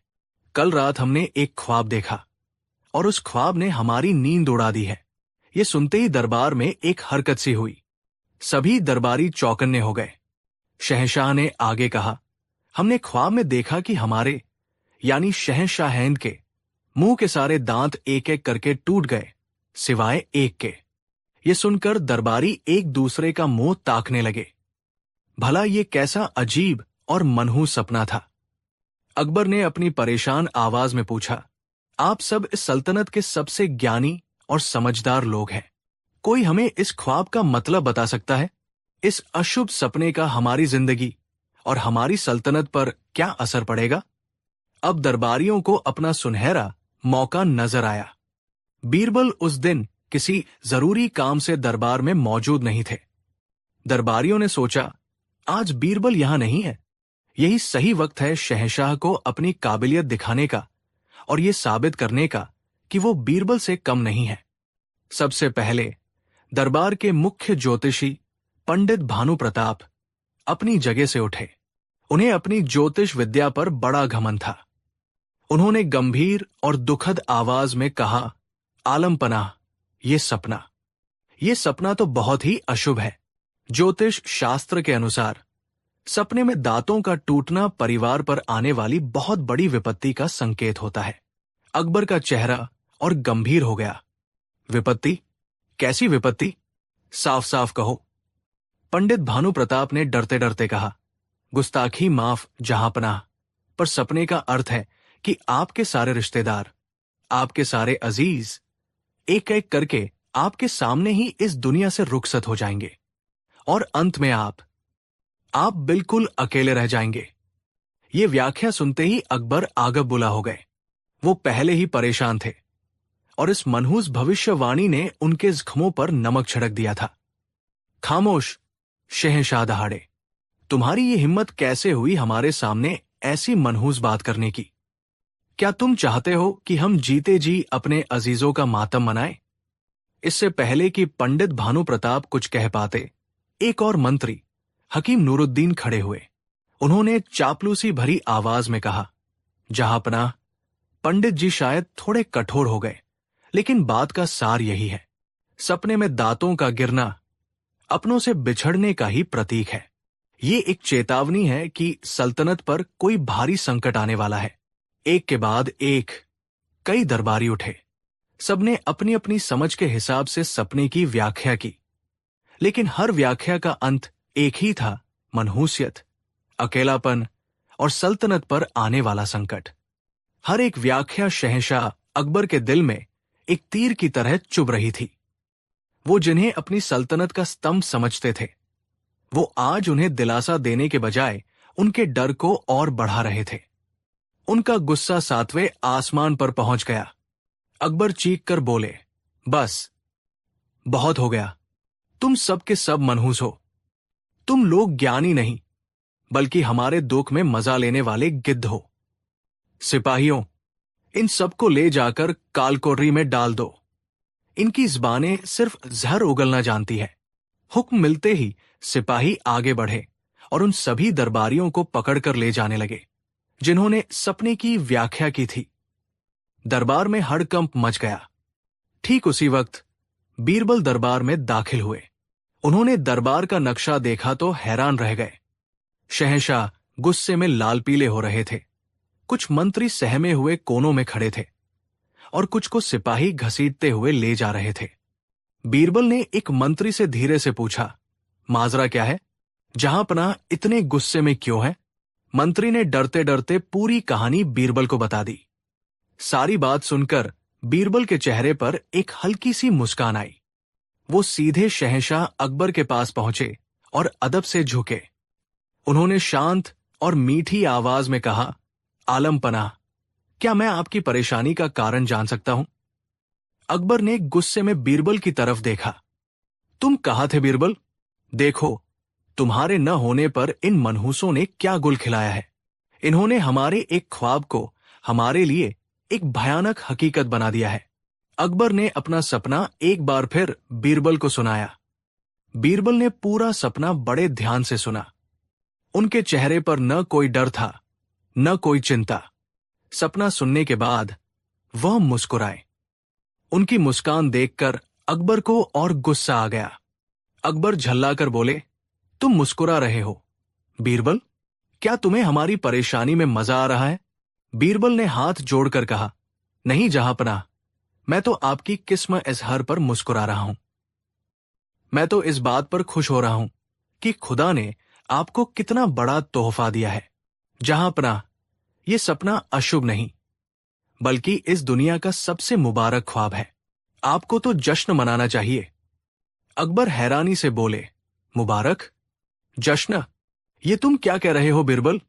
कल रात हमने एक ख्वाब देखा और उस ख्वाब ने हमारी नींद उड़ा दी है। ये सुनते ही दरबार में एक हरकत सी हुई। सभी दरबारी चौकन्ने हो गए। शहंशाह ने आगे कहा, हमने ख्वाब में देखा कि हमारे यानी शहंशाहैंद के मुंह के सारे दांत एक एक करके टूट गए सिवाय एक के। ये सुनकर दरबारी एक दूसरे का मुंह ताकने लगे। भला ये कैसा अजीब और मनहूस सपना था। अकबर ने अपनी परेशान आवाज में पूछा, आप सब इस सल्तनत के सबसे ज्ञानी और समझदार लोग हैं। कोई हमें इस ख्वाब का मतलब बता सकता है? इस अशुभ सपने का हमारी जिंदगी और हमारी सल्तनत पर क्या असर पड़ेगा? अब दरबारियों को अपना सुनहरा मौका नजर आया। बीरबल उस दिन किसी जरूरी काम से दरबार में मौजूद नहीं थे। दरबारियों ने सोचा, आज बीरबल यहां नहीं है। यही सही वक्त है शहंशाह को अपनी काबिलियत दिखाने का और यह साबित करने का कि वो बीरबल से कम नहीं है। सबसे पहले दरबार के मुख्य ज्योतिषी पंडित भानु प्रताप अपनी जगह से उठे। उन्हें अपनी ज्योतिष विद्या पर बड़ा घमंड था। उन्होंने गंभीर और दुखद आवाज में कहा, आलम पनाह, ये सपना तो बहुत ही अशुभ है। ज्योतिष शास्त्र के अनुसार सपने में दांतों का टूटना परिवार पर आने वाली बहुत बड़ी विपत्ति का संकेत होता है। अकबर का चेहरा और गंभीर हो गया। विपत्ति? कैसी विपत्ति? साफ साफ कहो। पंडित भानु प्रताप ने डरते डरते कहा, गुस्ताखी माफ जहांपनाह, पर सपने का अर्थ है कि आपके सारे रिश्तेदार, आपके सारे अजीज एक एक करके आपके सामने ही इस दुनिया से रुखसत हो जाएंगे और अंत में आप बिल्कुल अकेले रह जाएंगे। ये व्याख्या सुनते ही अकबर आगब बुला हो गए। वो पहले ही परेशान थे और इस मनहूस भविष्यवाणी ने उनके जख्मों पर नमक छिड़क दिया था। खामोश, शहंशाह दहाड़े, तुम्हारी ये हिम्मत कैसे हुई हमारे सामने ऐसी मनहूस बात करने की? क्या तुम चाहते हो कि हम जीते जी अपने अजीजों का मातम मनाएं? इससे पहले कि पंडित भानु प्रताप कुछ कह पाते, एक और मंत्री हकीम नूरुद्दीन खड़े हुए। उन्होंने चापलूसी भरी आवाज में कहा, जहांपनाह, पंडित जी शायद थोड़े कठोर हो गए, लेकिन बात का सार यही है। सपने में दांतों का गिरना अपनों से बिछड़ने का ही प्रतीक है। ये एक चेतावनी है कि सल्तनत पर कोई भारी संकट आने वाला है। एक के बाद एक कई दरबारी उठे। सबने अपनी अपनी समझ के हिसाब से सपने की व्याख्या की, लेकिन हर व्याख्या का अंत एक ही था, मनहूसियत, अकेलापन और सल्तनत पर आने वाला संकट। हर एक व्याख्या शहंशाह अकबर के दिल में एक तीर की तरह चुभ रही थी। वो जिन्हें अपनी सल्तनत का स्तंभ समझते थे, वो आज उन्हें दिलासा देने के बजाय उनके डर को और बढ़ा रहे थे। उनका गुस्सा 7वें आसमान पर पहुंच गया। अकबर चीख कर बोले, बस, बहुत हो गया। तुम सब के सब मनहूस हो। तुम लोग ज्ञानी नहीं, बल्कि हमारे दुख में मजा लेने वाले गिद्ध हो। सिपाहियों, इन सबको ले जाकर कालकोठरी में डाल दो। इनकी ज़बानें सिर्फ जहर उगलना जानती है। हुक्म मिलते ही सिपाही आगे बढ़े और उन सभी दरबारियों को पकड़कर ले जाने लगे जिन्होंने सपने की व्याख्या की थी। दरबार में हड़कंप मच गया। ठीक उसी वक्त बीरबल दरबार में दाखिल हुए। उन्होंने दरबार का नक्शा देखा तो हैरान रह गए। शहंशाह गुस्से में लाल पीले हो रहे थे। कुछ मंत्री सहमे हुए कोनों में खड़े थे और कुछ को सिपाही घसीटते हुए ले जा रहे थे। बीरबल ने एक मंत्री से धीरे से पूछा, माजरा क्या है? जहांपनाह इतने गुस्से में क्यों है? मंत्री ने डरते डरते पूरी कहानी बीरबल को बता दी। सारी बात सुनकर बीरबल के चेहरे पर एक हल्की सी मुस्कान आई। वो सीधे शहंशाह अकबर के पास पहुंचे और अदब से झुके। उन्होंने शांत और मीठी आवाज में कहा, आलम पनाह, क्या मैं आपकी परेशानी का कारण जान सकता हूं? अकबर ने गुस्से में बीरबल की तरफ देखा। तुम कहाँ थे बीरबल? देखो, तुम्हारे न होने पर इन मनहूसों ने क्या गुल खिलाया है। इन्होंने हमारे एक ख्वाब को हमारे लिए एक भयानक हकीकत बना दिया है। अकबर ने अपना सपना एक बार फिर बीरबल को सुनाया। बीरबल ने पूरा सपना बड़े ध्यान से सुना। उनके चेहरे पर न कोई डर था, न कोई चिंता। सपना सुनने के बाद वह मुस्कुराए। उनकी मुस्कान देखकर अकबर को और गुस्सा आ गया। अकबर झल्लाकर बोले, तुम मुस्कुरा रहे हो बीरबल, क्या तुम्हें हमारी परेशानी में मजा आ रहा है? बीरबल ने हाथ जोड़कर कहा, नहीं जहांपनाह, मैं तो आपकी किस्म इजहार पर मुस्कुरा रहा हूं। मैं तो इस बात पर खुश हो रहा हूं कि खुदा ने आपको कितना बड़ा तोहफा दिया है। जहांपनाह, यह सपना अशुभ नहीं, बल्कि इस दुनिया का सबसे मुबारक ख्वाब है। आपको तो जश्न मनाना चाहिए। अकबर हैरानी से बोले, मुबारक? जश्न? ये तुम क्या कह रहे हो बीरबल?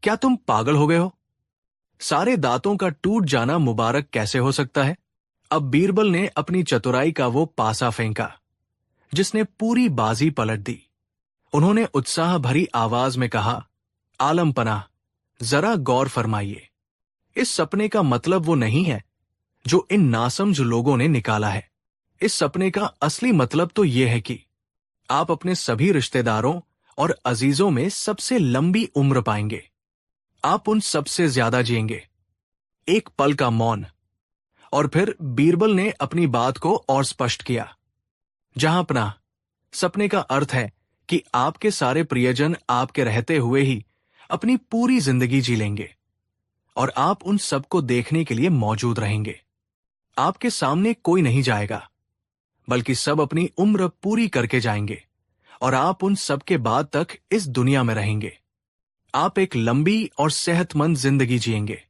क्या तुम पागल हो गए हो? सारे दांतों का टूट जाना मुबारक कैसे हो सकता है? अब बीरबल ने अपनी चतुराई का वो पासा फेंका जिसने पूरी बाजी पलट दी। उन्होंने उत्साह भरी आवाज में कहा, आलम पनाह, जरा गौर फरमाइए। इस सपने का मतलब वो नहीं है जो इन नासमझ लोगों ने निकाला है। इस सपने का असली मतलब तो ये है कि आप अपने सभी रिश्तेदारों और अजीजों में सबसे लंबी उम्र पाएंगे। आप उन सबसे ज्यादा जिएंगे। एक पल का मौन, और फिर बीरबल ने अपनी बात को और स्पष्ट किया। जहांपनाह, सपने का अर्थ है कि आपके सारे प्रियजन आपके रहते हुए ही अपनी पूरी जिंदगी जी लेंगे और आप उन सबको देखने के लिए मौजूद रहेंगे। आपके सामने कोई नहीं जाएगा, बल्कि सब अपनी उम्र पूरी करके जाएंगे और आप उन सब के बाद तक इस दुनिया में रहेंगे। आप एक लंबी और सेहतमंद जिंदगी जिएंगे।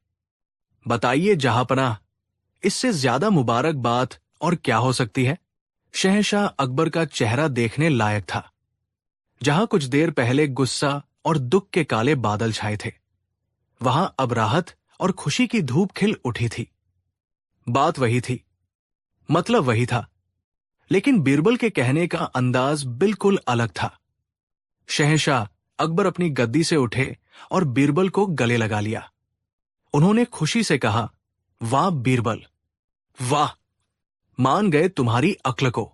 बताइए जहांपनाह, इससे ज्यादा मुबारक बात और क्या हो सकती है? शहंशाह अकबर का चेहरा देखने लायक था। जहां कुछ देर पहले गुस्सा और दुख के काले बादल छाए थे, वहां अब राहत और खुशी की धूप खिल उठी थी। बात वही थी, मतलब वही था, लेकिन बीरबल के कहने का अंदाज बिल्कुल अलग था। शहंशाह अकबर अपनी गद्दी से उठे और बीरबल को गले लगा लिया। उन्होंने खुशी से कहा, वाह बीरबल, वाह, मान गए तुम्हारी अक्ल को।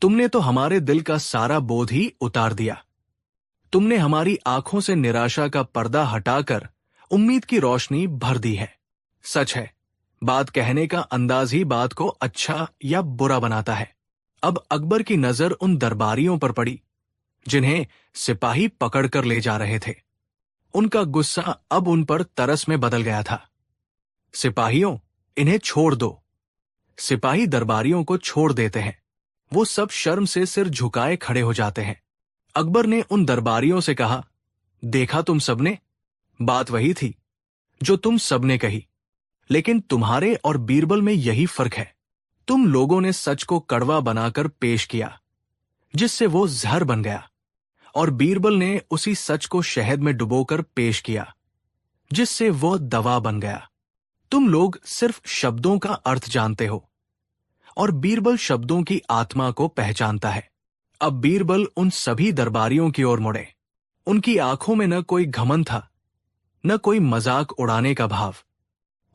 तुमने तो हमारे दिल का सारा बोझ ही उतार दिया। तुमने हमारी आंखों से निराशा का पर्दा हटाकर उम्मीद की रोशनी भर दी है। सच है, बात कहने का अंदाज ही बात को अच्छा या बुरा बनाता है। अब अकबर की नजर उन दरबारियों पर पड़ी जिन्हें सिपाही पकड़कर ले जा रहे थे। उनका गुस्सा अब उन पर तरस में बदल गया था। सिपाहियों, इन्हें छोड़ दो। सिपाही दरबारियों को छोड़ देते हैं। वो सब शर्म से सिर झुकाए खड़े हो जाते हैं। अकबर ने उन दरबारियों से कहा, देखा तुम सबने, बात वही थी जो तुम सबने कही, लेकिन तुम्हारे और बीरबल में यही फर्क है। तुम लोगों ने सच को कड़वा बनाकर पेश किया, जिससे वो जहर बन गया, और बीरबल ने उसी सच को शहद में डुबोकर पेश किया, जिससे वो दवा बन गया। तुम लोग सिर्फ शब्दों का अर्थ जानते हो, और बीरबल शब्दों की आत्मा को पहचानता है। अब बीरबल उन सभी दरबारियों की ओर मुड़े। उनकी आंखों में न कोई घमंड था, न कोई मजाक उड़ाने का भाव।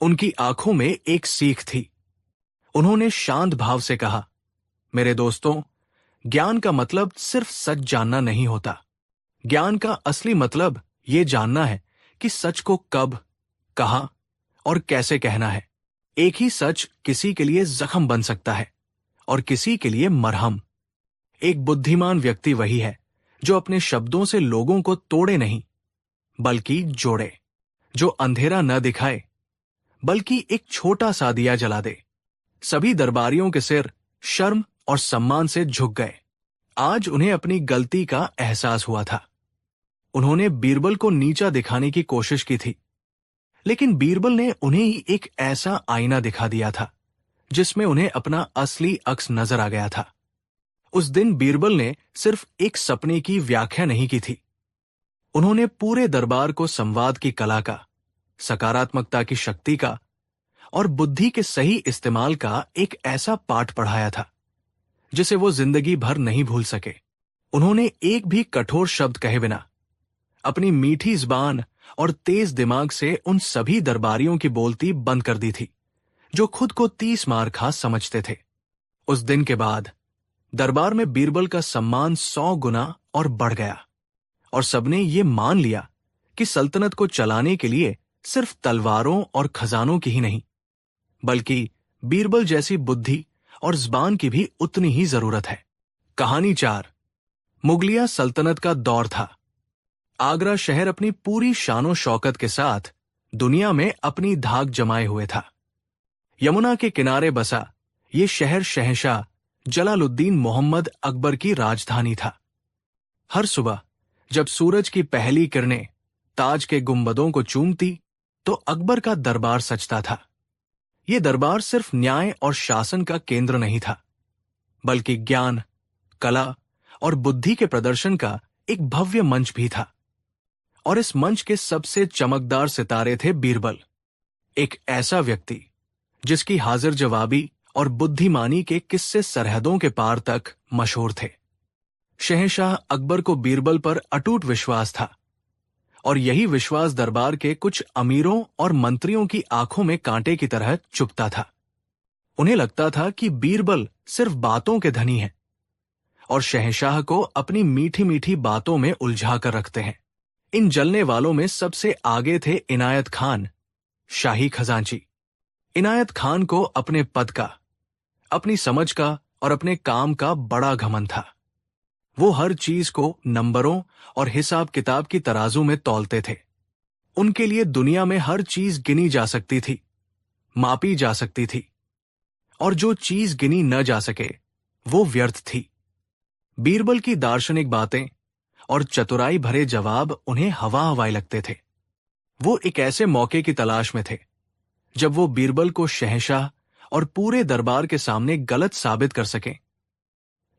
उनकी आंखों में एक सीख थी। उन्होंने शांत भाव से कहा, मेरे दोस्तों, ज्ञान का मतलब सिर्फ सच जानना नहीं होता। ज्ञान का असली मतलब ये जानना है कि सच को कब, कहां और कैसे कहना है। एक ही सच किसी के लिए जख्म बन सकता है और किसी के लिए मरहम। एक बुद्धिमान व्यक्ति वही है जो अपने शब्दों से लोगों को तोड़े नहीं, बल्कि जोड़े। जो अंधेरा न दिखाए, बल्कि एक छोटा सा दिया जला दे। सभी दरबारियों के सिर शर्म और सम्मान से झुक गए। आज उन्हें अपनी गलती का एहसास हुआ था। उन्होंने बीरबल को नीचा दिखाने की कोशिश की थी, लेकिन बीरबल ने उन्हें ही एक ऐसा आईना दिखा दिया था जिसमें उन्हें अपना असली अक्स नजर आ गया था। उस दिन बीरबल ने सिर्फ एक सपने की व्याख्या नहीं की थी, उन्होंने पूरे दरबार को संवाद की कला का, सकारात्मकता की शक्ति का और बुद्धि के सही इस्तेमाल का एक ऐसा पाठ पढ़ाया था जिसे वो जिंदगी भर नहीं भूल सके। उन्होंने एक भी कठोर शब्द कहे बिना अपनी मीठी जुबान और तेज दिमाग से उन सभी दरबारियों की बोलती बंद कर दी थी जो खुद को 30 मार खा समझते थे। उस दिन के बाद दरबार में बीरबल का सम्मान 100 गुना और बढ़ गया और सबने ये मान लिया कि सल्तनत को चलाने के लिए सिर्फ तलवारों और खजानों की ही नहीं, बल्कि बीरबल जैसी बुद्धि और जुबान की भी उतनी ही जरूरत है। कहानी 4। मुगलिया सल्तनत का दौर था। आगरा शहर अपनी पूरी शानो शौकत के साथ दुनिया में अपनी धाक जमाए हुए था। यमुना के किनारे बसा ये शहर शहंशाह जलालुद्दीन मोहम्मद अकबर की राजधानी था। हर सुबह जब सूरज की पहली किरणें ताज के गुंबदों को चूमती तो अकबर का दरबार सजता था। ये दरबार सिर्फ न्याय और शासन का केंद्र नहीं था, बल्कि ज्ञान, कला और बुद्धि के प्रदर्शन का एक भव्य मंच भी था। और इस मंच के सबसे चमकदार सितारे थे बीरबल, एक ऐसा व्यक्ति जिसकी हाजिर जवाबी और बुद्धिमानी के किस्से सरहदों के पार तक मशहूर थे। शहंशाह अकबर को बीरबल पर अटूट विश्वास था और यही विश्वास दरबार के कुछ अमीरों और मंत्रियों की आंखों में कांटे की तरह चुभता था। उन्हें लगता था कि बीरबल सिर्फ बातों के धनी हैं और शहंशाह को अपनी मीठी मीठी बातों में उलझा कर रखते हैं। इन जलने वालों में सबसे आगे थे इनायत खान, शाही खजांची। इनायत खान को अपने पद का, अपनी समझ का और अपने काम का बड़ा घमंड था। वो हर चीज को नंबरों और हिसाब किताब की तराजू में तौलते थे। उनके लिए दुनिया में हर चीज गिनी जा सकती थी, मापी जा सकती थी, और जो चीज गिनी न जा सके वो व्यर्थ थी। बीरबल की दार्शनिक बातें और चतुराई भरे जवाब उन्हें हवा हवाई लगते थे। वो एक ऐसे मौके की तलाश में थे जब वो बीरबल को शहंशाह और पूरे दरबार के सामने गलत साबित कर सकें,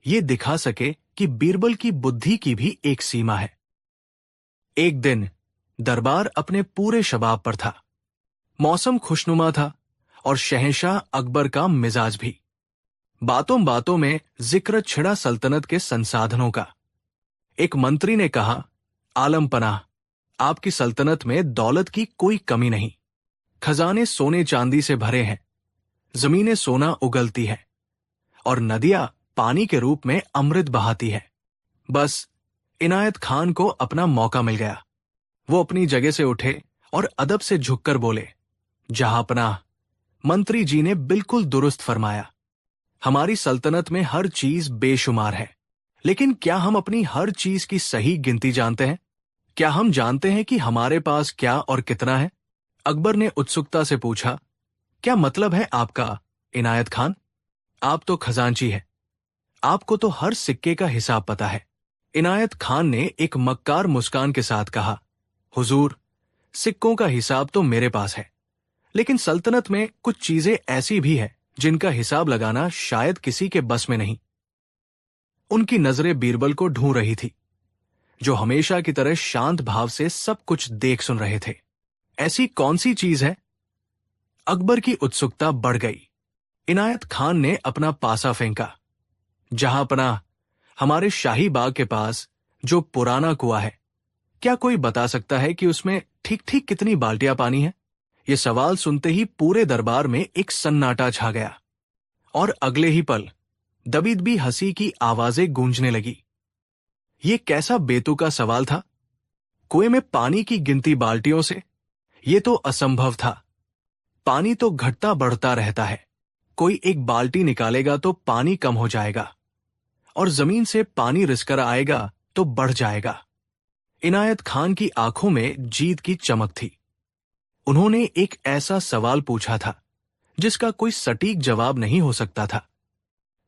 ये दिखा सके कि बीरबल की बुद्धि की भी एक सीमा है। एक दिन दरबार अपने पूरे शबाब पर था। मौसम खुशनुमा था और शहंशाह अकबर का मिजाज भी। बातों बातों में जिक्र छिड़ा सल्तनत के संसाधनों का। एक मंत्री ने कहा, आलम पनाह, आपकी सल्तनत में दौलत की कोई कमी नहीं। खजाने सोने चांदी से भरे हैं, जमीनें सोना उगलती है और नदियां पानी के रूप में अमृत बहाती है। बस इनायत खान को अपना मौका मिल गया। वो अपनी जगह से उठे और अदब से झुककर बोले, जहांपनाह, मंत्री जी ने बिल्कुल दुरुस्त फरमाया। हमारी सल्तनत में हर चीज बेशुमार है, लेकिन क्या हम अपनी हर चीज की सही गिनती जानते हैं? क्या हम जानते हैं कि हमारे पास क्या और कितना है? अकबर ने उत्सुकता से पूछा, क्या मतलब है आपका, इनायत खान? आप तो खजांची है, आपको तो हर सिक्के का हिसाब पता है। इनायत खान ने एक मक्कार मुस्कान के साथ कहा, हुजूर, सिक्कों का हिसाब तो मेरे पास है, लेकिन सल्तनत में कुछ चीजें ऐसी भी है जिनका हिसाब लगाना शायद किसी के बस में नहीं। उनकी नजरें बीरबल को ढूंढ रही थी, जो हमेशा की तरह शांत भाव से सब कुछ देख सुन रहे थे। ऐसी कौन सी चीज है? अकबर की उत्सुकता बढ़ गई। इनायत खान ने अपना पासा फेंका, जहांपनाह, हमारे शाही बाग के पास जो पुराना कुआं है, क्या कोई बता सकता है कि उसमें ठीक ठीक कितनी बाल्टियां पानी है? ये सवाल सुनते ही पूरे दरबार में एक सन्नाटा छा गया और अगले ही पल दबीदबी हंसी की आवाजें गूंजने लगी। ये कैसा बेतुका सवाल था? कुएं में पानी की गिनती बाल्टियों से? ये तो असंभव था। पानी तो घटता बढ़ता रहता है। कोई एक बाल्टी निकालेगा तो पानी कम हो जाएगा और जमीन से पानी रिसकर आएगा तो बढ़ जाएगा। इनायत खान की आंखों में जीत की चमक थी। उन्होंने एक ऐसा सवाल पूछा था जिसका कोई सटीक जवाब नहीं हो सकता था।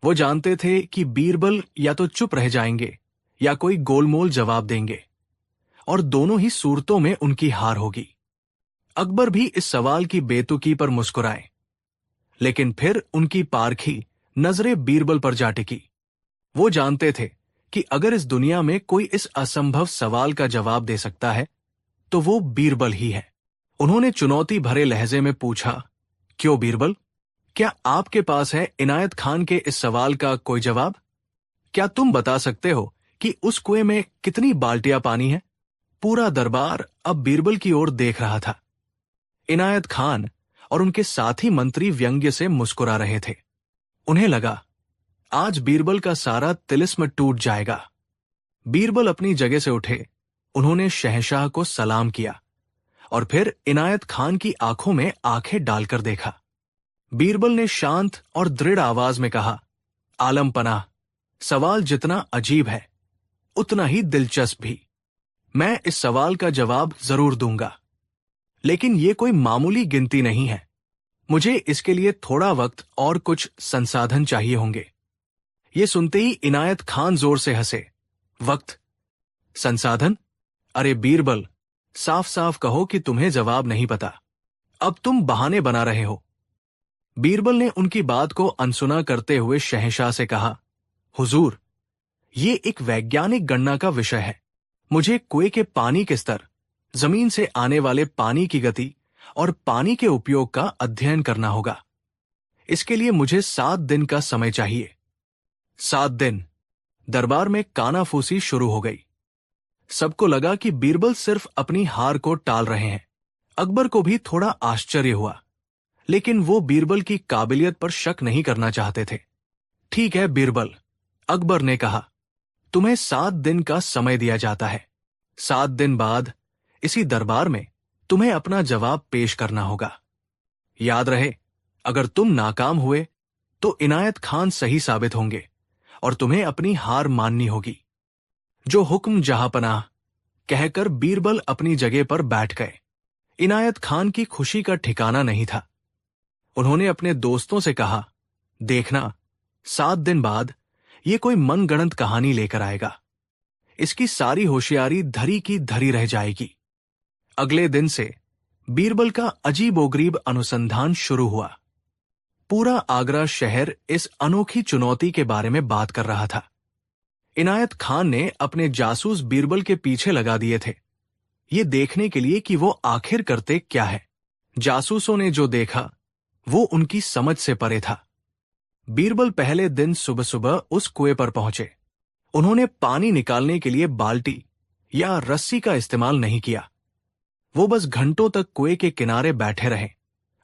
वो जानते थे कि बीरबल या तो चुप रह जाएंगे या कोई गोलमोल जवाब देंगे, और दोनों ही सूरतों में उनकी हार होगी। अकबर भी इस सवाल की बेतुकी पर मुस्कुराए, लेकिन फिर उनकी पारखी नजरें बीरबल पर जा टिकी। वो जानते थे कि अगर इस दुनिया में कोई इस असंभव सवाल का जवाब दे सकता है तो वो बीरबल ही है। उन्होंने चुनौती भरे लहजे में पूछा, क्यों बीरबल, क्या आपके पास है इनायत खान के इस सवाल का कोई जवाब? क्या तुम बता सकते हो कि उस कुएं में कितनी बाल्टियां पानी है। पूरा दरबार अब बीरबल की ओर देख रहा था। इनायत खान और उनके साथी मंत्री व्यंग्य से मुस्कुरा रहे थे। उन्हें लगा आज बीरबल का सारा तिलिस्म टूट जाएगा। बीरबल अपनी जगह से उठे। उन्होंने शहंशाह को सलाम किया और फिर इनायत खान की आंखों में आंखें डालकर देखा। बीरबल ने शांत और दृढ़ आवाज में कहा, आलम पनाह, सवाल जितना अजीब है उतना ही दिलचस्प भी। मैं इस सवाल का जवाब जरूर दूंगा, लेकिन यह कोई मामूली गिनती नहीं है। मुझे इसके लिए थोड़ा वक्त और कुछ संसाधन चाहिए होंगे। ये सुनते ही इनायत खान जोर से हंसे। वक्त? संसाधन? अरे बीरबल, साफ साफ कहो कि तुम्हें जवाब नहीं पता। अब तुम बहाने बना रहे हो। बीरबल ने उनकी बात को अनसुना करते हुए शहंशाह से कहा, हुजूर, ये एक वैज्ञानिक गणना का विषय है। मुझे कुएं के पानी के स्तर, जमीन से आने वाले पानी की गति और पानी के उपयोग का अध्ययन करना होगा। इसके लिए मुझे 7 दिन का समय चाहिए। 7 दिन? दरबार में कानाफूसी शुरू हो गई। सबको लगा कि बीरबल सिर्फ अपनी हार को टाल रहे हैं। अकबर को भी थोड़ा आश्चर्य हुआ, लेकिन वो बीरबल की काबिलियत पर शक नहीं करना चाहते थे। ठीक है बीरबल, अकबर ने कहा, तुम्हें 7 दिन का समय दिया जाता है। 7 दिन बाद इसी दरबार में तुम्हें अपना जवाब पेश करना होगा। याद रहे, अगर तुम नाकाम हुए तो इनायत खान सही साबित होंगे और तुम्हें अपनी हार माननी होगी। जो हुक्म जहांपनाह, कहकर बीरबल अपनी जगह पर बैठ गए। इनायत खान की खुशी का ठिकाना नहीं था। उन्होंने अपने दोस्तों से कहा, देखना, 7 दिन बाद ये कोई मनगढ़ंत कहानी लेकर आएगा। इसकी सारी होशियारी धरी की धरी रह जाएगी। अगले दिन से बीरबल का अजीबोगरीब अनुसंधान शुरू हुआ। पूरा आगरा शहर इस अनोखी चुनौती के बारे में बात कर रहा था। इनायत खान ने अपने जासूस बीरबल के पीछे लगा दिए थे, ये देखने के लिए कि वो आखिर करते क्या है। जासूसों ने जो देखा वो उनकी समझ से परे था। बीरबल पहले दिन सुबह सुबह उस कुएं पर पहुंचे। उन्होंने पानी निकालने के लिए बाल्टी या रस्सी का इस्तेमाल नहीं किया। वो बस घंटों तक कुएं के किनारे बैठे रहे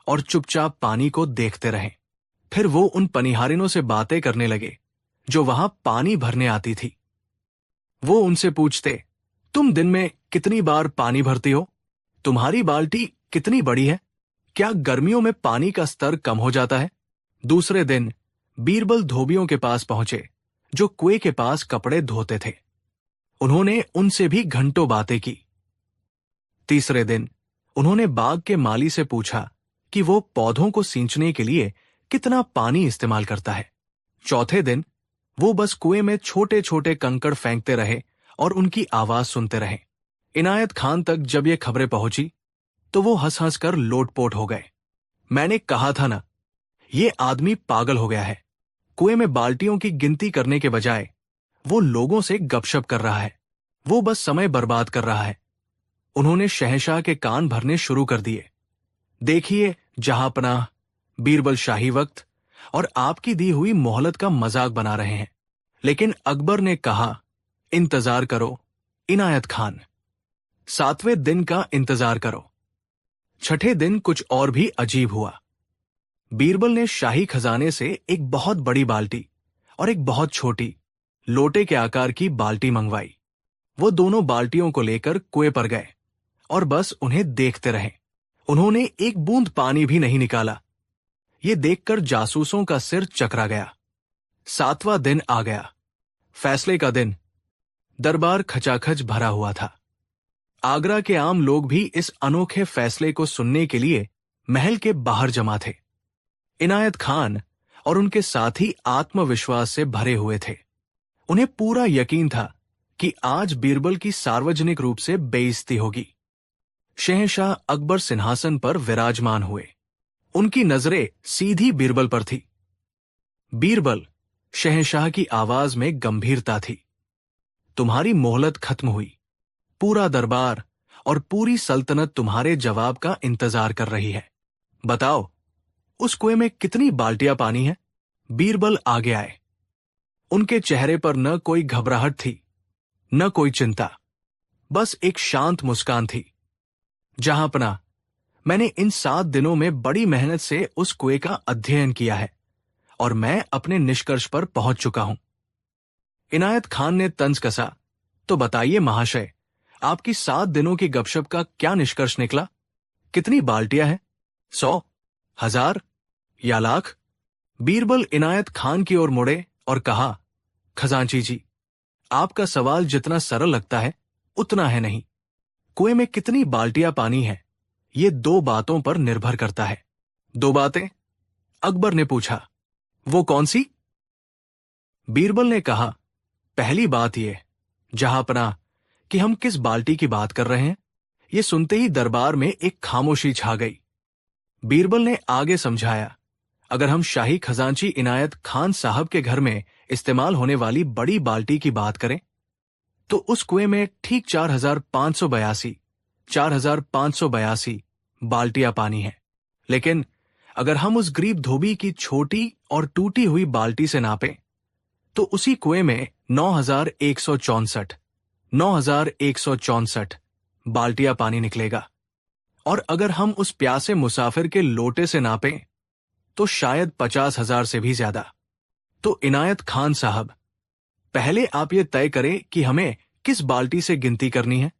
और चुपचाप पानी को देखते रहे। फिर वो उन पनिहारिनों से बातें करने लगे जो वहां पानी भरने आती थी। वो उनसे पूछते, तुम दिन में कितनी बार पानी भरती हो? तुम्हारी बाल्टी कितनी बड़ी है? क्या गर्मियों में पानी का स्तर कम हो जाता है? दूसरे दिन बीरबल धोबियों के पास पहुंचे जो कुएं के पास कपड़े धोते थे। उन्होंने उनसे भी घंटों बातें की। तीसरे दिन उन्होंने बाग के माली से पूछा कि वो पौधों को सींचने के लिए कितना पानी इस्तेमाल करता है। चौथे दिन वो बस कुएं में छोटे छोटे कंकड़ फेंकते रहे और उनकी आवाज सुनते रहे। इनायत खान तक जब ये खबरें पहुंची तो वो हंस हंस कर लोटपोट हो गए। मैंने कहा था ना, ये आदमी पागल हो गया है। कुएं में बाल्टियों की गिनती करने के बजाय वो लोगों से गपशप कर रहा है। वो बस समय बर्बाद कर रहा है। उन्होंने शहंशाह के कान भरने शुरू कर दिए। देखिए जहांपनाह, बीरबल शाही वक्त और आपकी दी हुई मोहलत का मजाक बना रहे हैं। लेकिन अकबर ने कहा, इंतजार करो इनायत खान, 7वें दिन का इंतजार करो। छठे दिन कुछ और भी अजीब हुआ। बीरबल ने शाही खजाने से एक बहुत बड़ी बाल्टी और एक बहुत छोटी लोटे के आकार की बाल्टी मंगवाई। वो दोनों बाल्टियों को लेकर कुएं पर गए और बस उन्हें देखते रहे। उन्होंने एक बूंद पानी भी नहीं निकाला। ये देखकर जासूसों का सिर चकरा गया। 7वां दिन आ गया, फैसले का दिन। दरबार खचाखच भरा हुआ था। आगरा के आम लोग भी इस अनोखे फैसले को सुनने के लिए महल के बाहर जमा थे। इनायत खान और उनके साथी आत्मविश्वास से भरे हुए थे। उन्हें पूरा यकीन था कि आज बीरबल की सार्वजनिक रूप से बेइज्जती होगी। शहंशाह अकबर सिंहासन पर विराजमान हुए। उनकी नजरें सीधी बीरबल पर थी। बीरबल, शहंशाह की आवाज में गंभीरता थी, तुम्हारी मोहलत खत्म हुई। पूरा दरबार और पूरी सल्तनत तुम्हारे जवाब का इंतजार कर रही है। बताओ, उस कुएं में कितनी बाल्टियां पानी है? बीरबल आगे आए। उनके चेहरे पर न कोई घबराहट थी न कोई चिंता, बस एक शांत मुस्कान थी। जहांपना, मैंने इन 7 दिनों में बड़ी मेहनत से उस कुएं का अध्ययन किया है और मैं अपने निष्कर्ष पर पहुंच चुका हूं। इनायत खान ने तंज कसा, तो बताइए महाशय, आपकी 7 दिनों की गपशप का क्या निष्कर्ष निकला? कितनी बाल्टियां हैं? 100, 1000 या लाख? बीरबल इनायत खान की ओर मुड़े और कहा, खजांची जी, आपका सवाल जितना सरल लगता है उतना है नहीं। कुएं में कितनी बाल्टियां पानी है, ये 2 बातों पर निर्भर करता है। 2 बातें? अकबर ने पूछा। वो कौन सी? बीरबल ने कहा, पहली बात यह, जहांपना, कि हम किस बाल्टी की बात कर रहे हैं। ये सुनते ही दरबार में एक खामोशी छा गई। बीरबल ने आगे समझाया, अगर हम शाही खजांची इनायत खान साहब के घर में इस्तेमाल होने वाली बड़ी बाल्टी की बात करें तो उस कुएं में ठीक 4,582 बाल्टियां पानी है। लेकिन अगर हम उस गरीब धोबी की छोटी और टूटी हुई बाल्टी से नापें तो उसी कुएं में 9,164 बाल्टियां पानी निकलेगा। और अगर हम उस प्यासे मुसाफिर के लोटे से नापें तो शायद 50,000 से भी ज्यादा। तो इनायत खान साहब, पहले आप ये तय करें कि हमें किस बाल्टी से गिनती करनी है।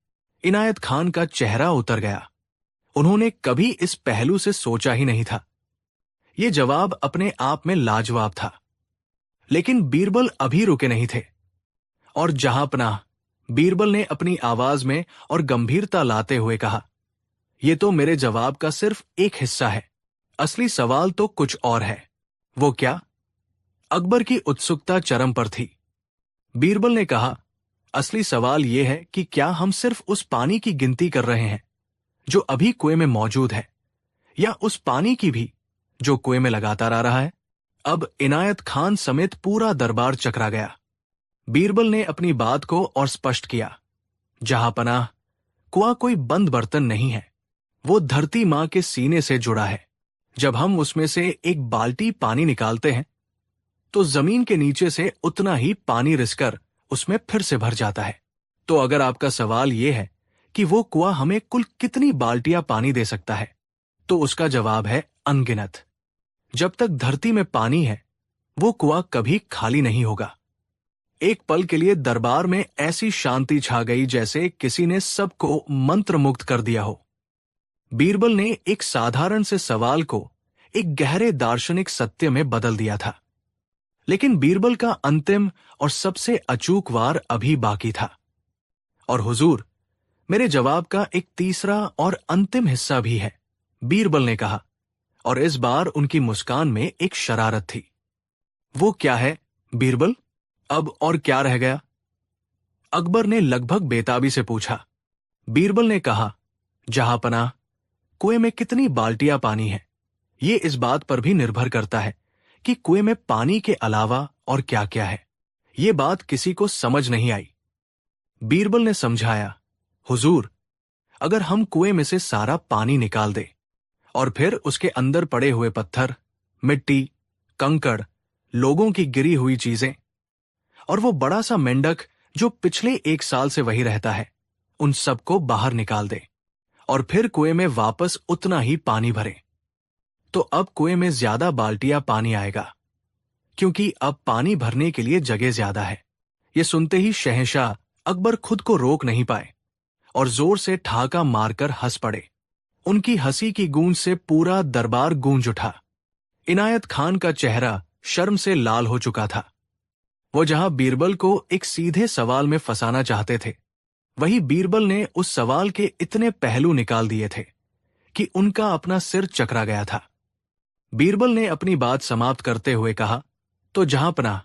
इनायत खान का चेहरा उतर गया। उन्होंने कभी इस पहलू से सोचा ही नहीं था। ये जवाब अपने आप में लाजवाब था। लेकिन बीरबल अभी रुके नहीं थे और जहांपनाह, बीरबल ने अपनी आवाज में और गंभीरता लाते हुए कहा, यह तो मेरे जवाब का सिर्फ एक हिस्सा है। असली सवाल तो कुछ और है। वो क्या? अकबर की उत्सुकता चरम पर थी। बीरबल ने कहा, असली सवाल यह है कि क्या हम सिर्फ उस पानी की गिनती कर रहे हैं जो अभी कुएं में मौजूद है, या उस पानी की भी जो कुएं में लगातार आ रहा है। अब इनायत खान समेत पूरा दरबार चकरा गया। बीरबल ने अपनी बात को और स्पष्ट किया, जहांपनाह, कुआं कोई बंद बर्तन नहीं है। वो धरती मां के सीने से जुड़ा है। जब हम उसमें से एक बाल्टी पानी निकालते हैं तो जमीन के नीचे से उतना ही पानी रिसकर उसमें फिर से भर जाता है। तो अगर आपका सवाल यह है कि वो कुआं हमें कुल कितनी बाल्टियां पानी दे सकता है, तो उसका जवाब है अनगिनत। जब तक धरती में पानी है वो कुआं कभी खाली नहीं होगा। एक पल के लिए दरबार में ऐसी शांति छा गई जैसे किसी ने सबको मंत्रमुग्ध कर दिया हो। बीरबल ने एक साधारण से सवाल को एक गहरे दार्शनिक सत्य में बदल दिया था। लेकिन बीरबल का अंतिम और सबसे अचूक वार अभी बाकी था। और हुजूर, मेरे जवाब का एक तीसरा और अंतिम हिस्सा भी है, बीरबल ने कहा, और इस बार उनकी मुस्कान में एक शरारत थी। वो क्या है बीरबल? अब और क्या रह गया? अकबर ने लगभग बेताबी से पूछा। बीरबल ने कहा, जहांपनाह, कुएं में कितनी बाल्टियां पानी है, ये इस बात पर भी निर्भर करता है कि कुएं में पानी के अलावा और क्या क्या है। ये बात किसी को समझ नहीं आई। बीरबल ने समझाया, हुजूर, अगर हम कुएं में से सारा पानी निकाल दें और फिर उसके अंदर पड़े हुए पत्थर, मिट्टी, कंकड़, लोगों की गिरी हुई चीजें और वो बड़ा सा मेंढक जो पिछले 1 साल से वही रहता है, उन सबको बाहर निकाल दे और फिर कुएं में वापस उतना ही पानी भरे, तो अब कुएं में ज्यादा बाल्टियां पानी आएगा, क्योंकि अब पानी भरने के लिए जगह ज्यादा है। ये सुनते ही शहंशाह अकबर खुद को रोक नहीं पाए और जोर से ठहाका मारकर हंस पड़े। उनकी हंसी की गूंज से पूरा दरबार गूंज उठा। इनायत खान का चेहरा शर्म से लाल हो चुका था। वो जहां बीरबल को एक सीधे सवाल में फंसाना चाहते थे, वही बीरबल ने उस सवाल के इतने पहलू निकाल दिए थे कि उनका अपना सिर चकरा गया था। बीरबल ने अपनी बात समाप्त करते हुए कहा, तो जहांपनाह,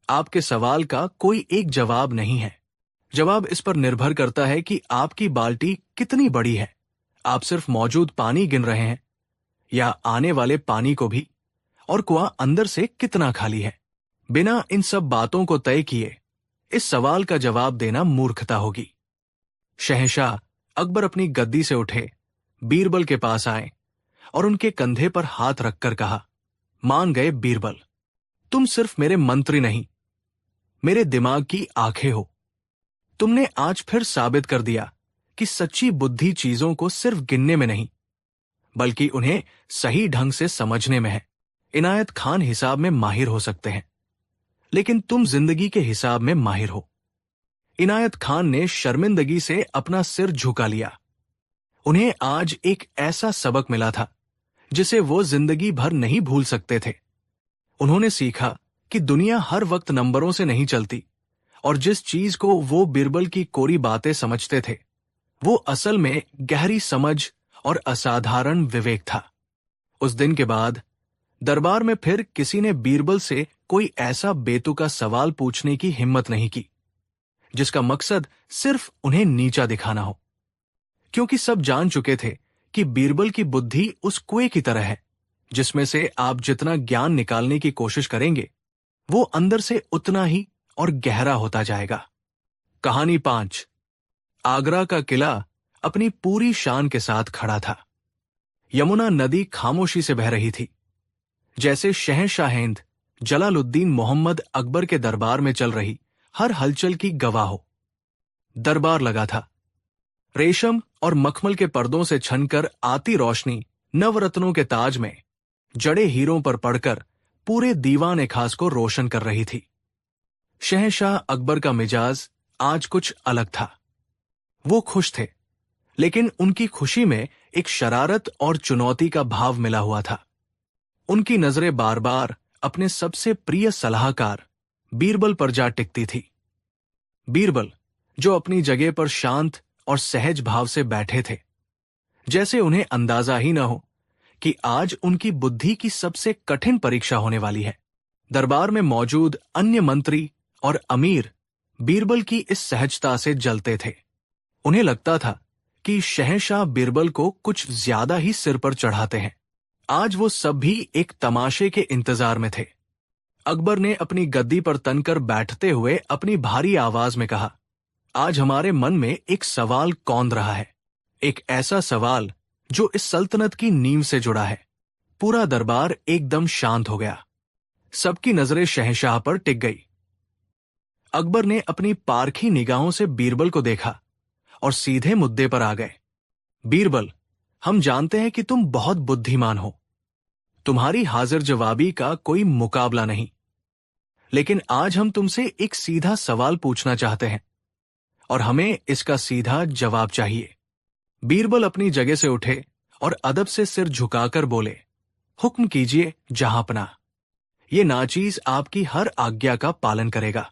आपके सवाल का कोई एक जवाब नहीं है। जवाब इस पर निर्भर करता है कि आपकी बाल्टी कितनी बड़ी है। आप सिर्फ मौजूद पानी गिन रहे हैं या आने वाले पानी को भी, और कुआं अंदर से कितना खाली है। बिना इन सब बातों को तय किए इस सवाल का जवाब देना मूर्खता होगी। शहंशाह अकबर अपनी गद्दी से उठे, बीरबल के पास आए और उनके कंधे पर हाथ रखकर कहा, मान गए बीरबल, तुम सिर्फ मेरे मंत्री नहीं, मेरे दिमाग की आंखें हो। तुमने आज फिर साबित कर दिया कि सच्ची बुद्धि चीजों को सिर्फ गिनने में नहीं, बल्कि उन्हें सही ढंग से समझने में है। इनायत खान हिसाब में माहिर हो सकते हैं, लेकिन तुम जिंदगी के हिसाब में माहिर हो। इनायत खान ने शर्मिंदगी से अपना सिर झुका लिया। उन्हें आज एक ऐसा सबक मिला था जिसे वो जिंदगी भर नहीं भूल सकते थे। उन्होंने सीखा कि दुनिया हर वक्त नंबरों से नहीं चलती, और जिस चीज को वो बीरबल की कोरी बातें समझते थे, वो असल में गहरी समझ और असाधारण विवेक था। उस दिन के बाद दरबार में फिर किसी ने बीरबल से कोई ऐसा बेतुका सवाल पूछने की हिम्मत नहीं की जिसका मकसद सिर्फ उन्हें नीचा दिखाना हो, क्योंकि सब जान चुके थे कि बीरबल की बुद्धि उस कुएं की तरह है जिसमें से आप जितना ज्ञान निकालने की कोशिश करेंगे, वो अंदर से उतना ही और गहरा होता जाएगा। कहानी 5। आगरा का किला अपनी पूरी शान के साथ खड़ा था। यमुना नदी खामोशी से बह रही थी, जैसे शहंशाहेंद जलालुद्दीन मोहम्मद अकबर के दरबार में चल रही हर हलचल की गवाह हो। दरबार लगा था। रेशम और मखमल के पर्दों से छनकर आती रोशनी नवरत्नों के ताज में जड़े हीरों पर पड़कर पूरे दीवान खास को रोशन कर रही थी। शहंशाह अकबर का मिजाज आज कुछ अलग था। वो खुश थे, लेकिन उनकी खुशी में एक शरारत और चुनौती का भाव मिला हुआ था। उनकी नजरें बार बार अपने सबसे प्रिय सलाहकार बीरबल पर जा टिकती थी। बीरबल, जो अपनी जगह पर शांत और सहज भाव से बैठे थे, जैसे उन्हें अंदाजा ही न हो कि आज उनकी बुद्धि की सबसे कठिन परीक्षा होने वाली है। दरबार में मौजूद अन्य मंत्री और अमीर बीरबल की इस सहजता से जलते थे। उन्हें लगता था कि शहंशाह बीरबल को कुछ ज्यादा ही सिर पर चढ़ाते हैं। आज वो सब भी एक तमाशे के इंतजार में थे। अकबर ने अपनी गद्दी पर तनकर बैठते हुए अपनी भारी आवाज में कहा, आज हमारे मन में एक सवाल कौंध रहा है, एक ऐसा सवाल जो इस सल्तनत की नींव से जुड़ा है। पूरा दरबार एकदम शांत हो गया। सबकी नजरें शहंशाह पर टिक गई। अकबर ने अपनी पारखी निगाहों से बीरबल को देखा और सीधे मुद्दे पर आ गए। बीरबल, हम जानते हैं कि तुम बहुत बुद्धिमान हो। तुम्हारी हाजिर जवाबी का कोई मुकाबला नहीं, लेकिन आज हम तुमसे एक सीधा सवाल पूछना चाहते हैं और हमें इसका सीधा जवाब चाहिए। बीरबल अपनी जगह से उठे और अदब से सिर झुकाकर बोले, हुक्म कीजिए जहांपना। ये नाचीज आपकी हर आज्ञा का पालन करेगा।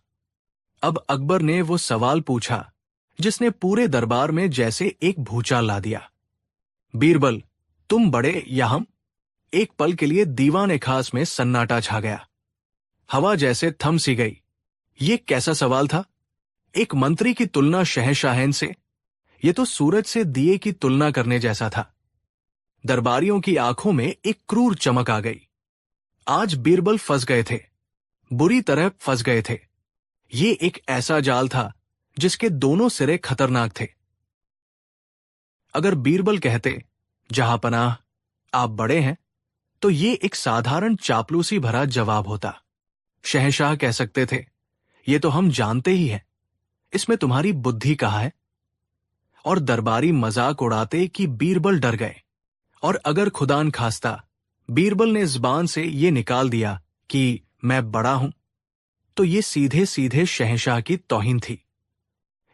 अब अकबर ने वो सवाल पूछा जिसने पूरे दरबार में जैसे एक भूचाल ला दिया। बीरबल, तुम बड़े या हम? एक पल के लिए दीवान खास में सन्नाटा छा गया। हवा जैसे थम सी गई। ये कैसा सवाल था? एक मंत्री की तुलना शहंशाहन से? ये तो सूरज से दिए की तुलना करने जैसा था। दरबारियों की आंखों में एक क्रूर चमक आ गई। आज बीरबल फंस गए थे, बुरी तरह फंस गए थे। ये एक ऐसा जाल था जिसके दोनों सिरे खतरनाक थे। अगर बीरबल कहते, जहांपनाह, आप बड़े हैं, तो ये एक साधारण चापलूसी भरा जवाब होता। शहंशाह कह सकते थे, ये तो हम जानते ही हैं, इसमें तुम्हारी बुद्धि कहाँ है? और दरबारी मजाक उड़ाते कि बीरबल डर गए। और अगर खुदान खास्ता बीरबल ने जुबान से ये निकाल दिया कि मैं बड़ा हूं, तो ये सीधे सीधे शहंशाह की तौहीन थी।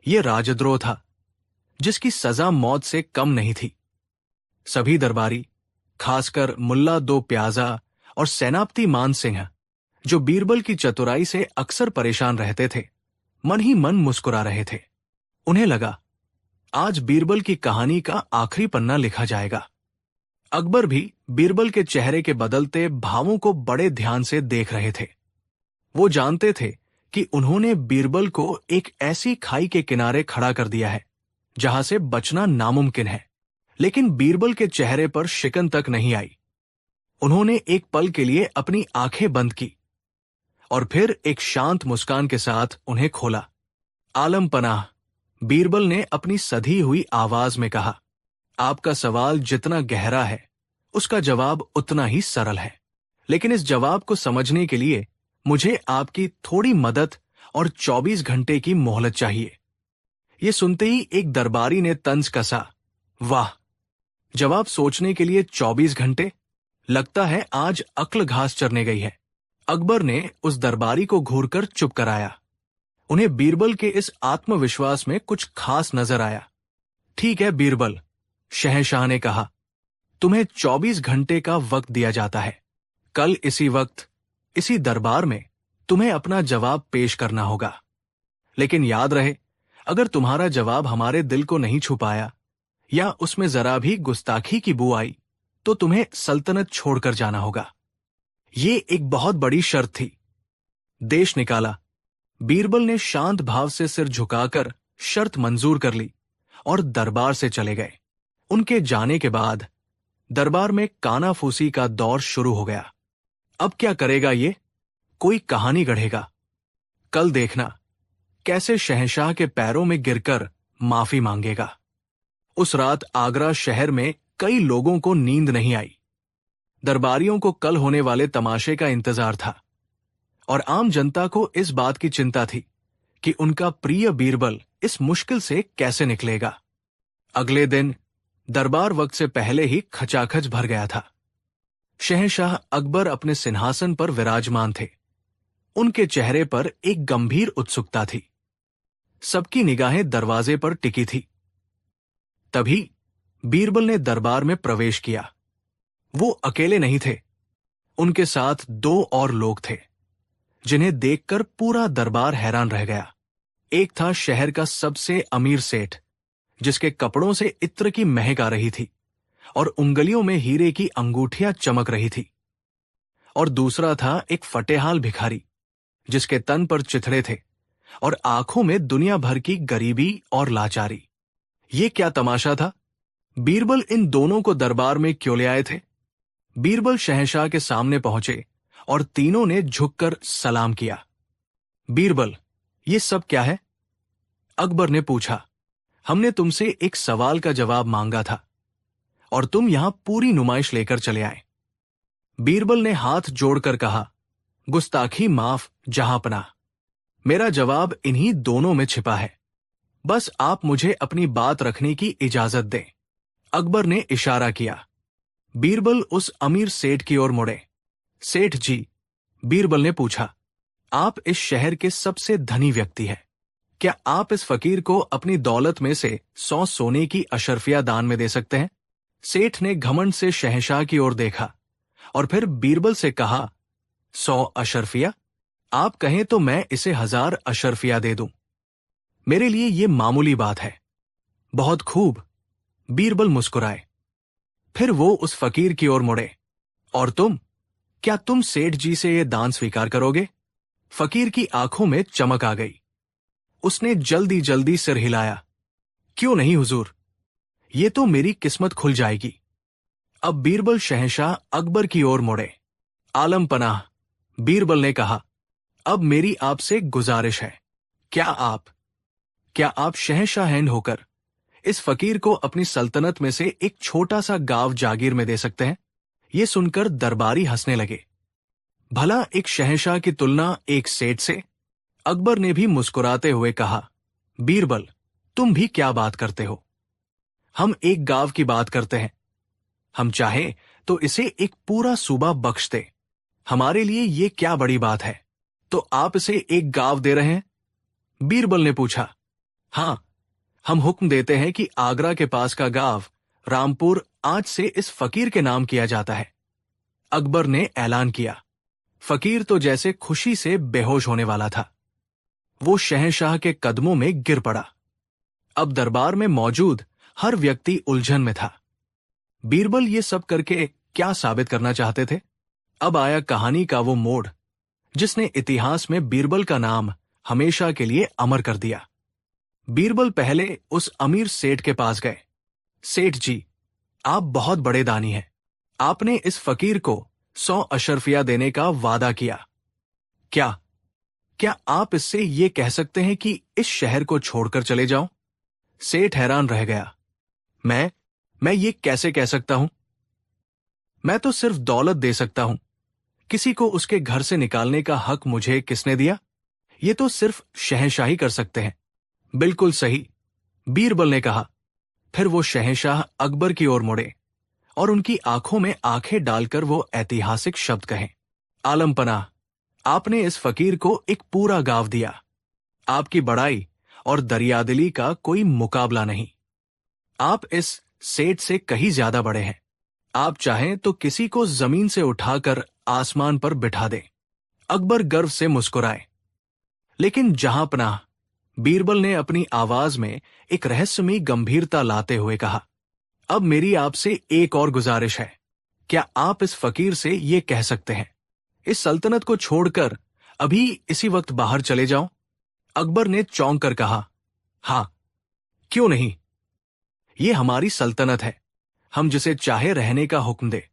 ये राजद्रोह था जिसकी सजा मौत से कम नहीं थी। सभी दरबारी, खासकर मुल्ला दो प्याजा और सेनापति मान सिंह, जो बीरबल की चतुराई से अक्सर परेशान रहते थे, मन ही मन मुस्कुरा रहे थे। उन्हें लगा, आज बीरबल की कहानी का आखिरी पन्ना लिखा जाएगा। अकबर भी बीरबल के चेहरे के बदलते भावों को बड़े ध्यान से देख रहे थे। वो जानते थे कि उन्होंने बीरबल को एक ऐसी खाई के किनारे खड़ा कर दिया है जहां से बचना नामुमकिन है। लेकिन बीरबल के चेहरे पर शिकन तक नहीं आई। उन्होंने एक पल के लिए अपनी आंखें बंद की और फिर एक शांत मुस्कान के साथ उन्हें खोला। आलम पनाह, बीरबल ने अपनी सधी हुई आवाज में कहा, आपका सवाल जितना गहरा है, उसका जवाब उतना ही सरल है। लेकिन इस जवाब को समझने के लिए मुझे आपकी थोड़ी मदद और 24 घंटे की मोहलत चाहिए। ये सुनते ही एक दरबारी ने तंज कसा, वाह, जवाब सोचने के लिए 24 घंटे? लगता है आज अक्ल घास चरने गई है। अकबर ने उस दरबारी को घूरकर चुप कराया। उन्हें बीरबल के इस आत्मविश्वास में कुछ खास नजर आया। ठीक है बीरबल, शहंशाह ने कहा, तुम्हें 24 घंटे का वक्त दिया जाता है। कल इसी वक्त, इसी दरबार में तुम्हें अपना जवाब पेश करना होगा। लेकिन याद रहे, अगर तुम्हारा जवाब हमारे दिल को नहीं छुपाया या उसमें जरा भी गुस्ताखी की बू आई, तो तुम्हें सल्तनत छोड़कर जाना होगा। ये एक बहुत बड़ी शर्त थी। देश निकाला। बीरबल ने शांत भाव से सिर झुकाकर शर्त मंजूर कर ली और दरबार से चले गए। उनके जाने के बाद दरबार में कानाफूसी का दौर शुरू हो गया। अब क्या करेगा ये? कोई कहानी गढ़ेगा। कल देखना कैसे शहंशाह के पैरों में गिरकर माफी मांगेगा। उस रात आगरा शहर में कई लोगों को नींद नहीं आई। दरबारियों को कल होने वाले तमाशे का इंतजार था और आम जनता को इस बात की चिंता थी कि उनका प्रिय बीरबल इस मुश्किल से कैसे निकलेगा। अगले दिन दरबार वक्त से पहले ही खचाखच भर गया था। शहंशाह अकबर अपने सिंहासन पर विराजमान थे। उनके चेहरे पर एक गंभीर उत्सुकता थी। सबकी निगाहें दरवाजे पर टिकी थी। तभी बीरबल ने दरबार में प्रवेश किया। वो अकेले नहीं थे, उनके साथ 2 और लोग थे जिन्हें देखकर पूरा दरबार हैरान रह गया। एक था शहर का सबसे अमीर सेठ, जिसके कपड़ों से इत्र की महक आ रही थी और उंगलियों में हीरे की अंगूठियां चमक रही थी। और दूसरा था एक फटेहाल भिखारी, जिसके तन पर चिथड़े थे और आंखों में दुनिया भर की गरीबी और लाचारी। ये क्या तमाशा था? बीरबल इन दोनों को दरबार में क्यों ले आए थे? बीरबल शहंशाह के सामने पहुंचे और तीनों ने झुककर सलाम किया। बीरबल, ये सब क्या है? अकबर ने पूछा। हमने तुमसे एक सवाल का जवाब मांगा था और तुम यहां पूरी नुमाइश लेकर चले आए। बीरबल ने हाथ जोड़कर कहा, गुस्ताखी माफ जहांपनाह। मेरा जवाब इन्हीं दोनों में छिपा है। बस आप मुझे अपनी बात रखने की इजाजत दें। अकबर ने इशारा किया। बीरबल उस अमीर सेठ की ओर मुड़े। सेठ जी, बीरबल ने पूछा, आप इस शहर के सबसे धनी व्यक्ति हैं। क्या आप इस फकीर को अपनी दौलत में से 100 सोने की अशर्फिया दान में दे सकते हैं? सेठ ने घमंड से शहंशाह की ओर देखा और फिर बीरबल से कहा, 100 अशर्फिया? आप कहें तो मैं इसे 1000 अशर्फिया दे दूं। मेरे लिए यह मामूली बात है। बहुत खूब, बीरबल मुस्कुराए। फिर वो उस फकीर की ओर मुड़े। और तुम, क्या तुम सेठ जी से यह दान स्वीकार करोगे? फकीर की आंखों में चमक आ गई। उसने जल्दी जल्दी सिर हिलाया। क्यों नहीं हुजूर, ये तो मेरी किस्मत खुल जाएगी। अब बीरबल शहंशाह अकबर की ओर मुड़े। आलम पनाह, बीरबल ने कहा, अब मेरी आपसे गुजारिश है। क्या आप शहंशाह हैंड होकर इस फकीर को अपनी सल्तनत में से एक छोटा सा गांव जागीर में दे सकते हैं? ये सुनकर दरबारी हंसने लगे। भला एक शहंशाह की तुलना एक सेठ से? अकबर ने भी मुस्कुराते हुए कहा, बीरबल, तुम भी क्या बात करते हो? हम एक गांव की बात करते हैं। हम चाहें तो इसे एक पूरा सूबा बख्श दे। हमारे लिए ये क्या बड़ी बात है? तो आप इसे एक गांव दे रहे हैं? बीरबल ने पूछा। हां, हम हुक्म देते हैं कि आगरा के पास का गांव रामपुर आज से इस फकीर के नाम किया जाता है। अकबर ने ऐलान किया। फकीर तो जैसे खुशी से बेहोश होने वाला था। वो शहंशाह के कदमों में गिर पड़ा। अब दरबार में मौजूद हर व्यक्ति उलझन में था। बीरबल ये सब करके क्या साबित करना चाहते थे? अब आया कहानी का वो मोड़ जिसने इतिहास में बीरबल का नाम हमेशा के लिए अमर कर दिया। बीरबल पहले उस अमीर सेठ के पास गए। सेठ जी, आप बहुत बड़े दानी हैं। आपने इस फकीर को 100 अशर्फिया देने का वादा किया। क्या आप इससे ये कह सकते हैं कि इस शहर को छोड़कर चले जाऊं? सेठ हैरान रह गया। मैं ये कैसे कह सकता हूं? मैं तो सिर्फ दौलत दे सकता हूं। किसी को उसके घर से निकालने का हक मुझे किसने दिया? ये तो सिर्फ शहंशाही कर सकते हैं। बिल्कुल सही, बीरबल ने कहा। फिर वो शहंशाह अकबर की ओर मुड़े और उनकी आंखों में आंखें डालकर वो ऐतिहासिक शब्द कहे, आलम पनाह, आपने इस फकीर को एक पूरा गाँव दिया। आपकी बड़ाई और दरियादिली का कोई मुकाबला नहीं। आप इस सेठ से कहीं ज्यादा बड़े हैं। आप चाहें तो किसी को जमीन से उठाकर आसमान पर बिठा दें। अकबर गर्व से मुस्कुराए। लेकिन जहांपनाह, बीरबल ने अपनी आवाज में एक रहस्यमयी गंभीरता लाते हुए कहा, अब मेरी आपसे एक और गुजारिश है। क्या आप इस फकीर से ये कह सकते हैं, इस सल्तनत को छोड़कर अभी इसी वक्त बाहर चले जाओ? अकबर ने चौंक कर कहा, हां, क्यों नहीं? ये हमारी सल्तनत है। हम जिसे चाहे रहने का हुक्म दे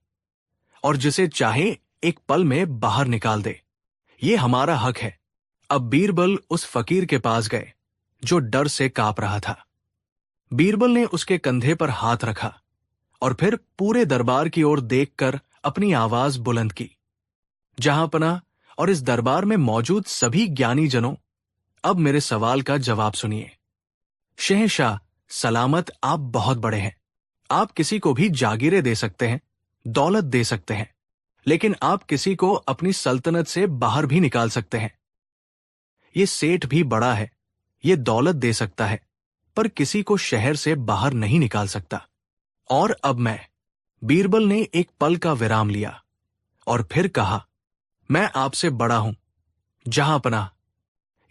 और जिसे चाहे एक पल में बाहर निकाल दे। ये हमारा हक है। अब बीरबल उस फकीर के पास गए जो डर से कांप रहा था। बीरबल ने उसके कंधे पर हाथ रखा और फिर पूरे दरबार की ओर देखकर अपनी आवाज बुलंद की, जहांपनाह और इस दरबार में मौजूद सभी ज्ञानी जनों, अब मेरे सवाल का जवाब सुनिए। शहंशाह सलामत, आप बहुत बड़े हैं। आप किसी को भी जागीरें दे सकते हैं, दौलत दे सकते हैं, लेकिन आप किसी को अपनी सल्तनत से बाहर भी निकाल सकते हैं। ये सेठ भी बड़ा है, ये दौलत दे सकता है, पर किसी को शहर से बाहर नहीं निकाल सकता। और अब मैं, बीरबल ने एक पल का विराम लिया और फिर कहा, मैं आपसे बड़ा हूं, जहांपनाह।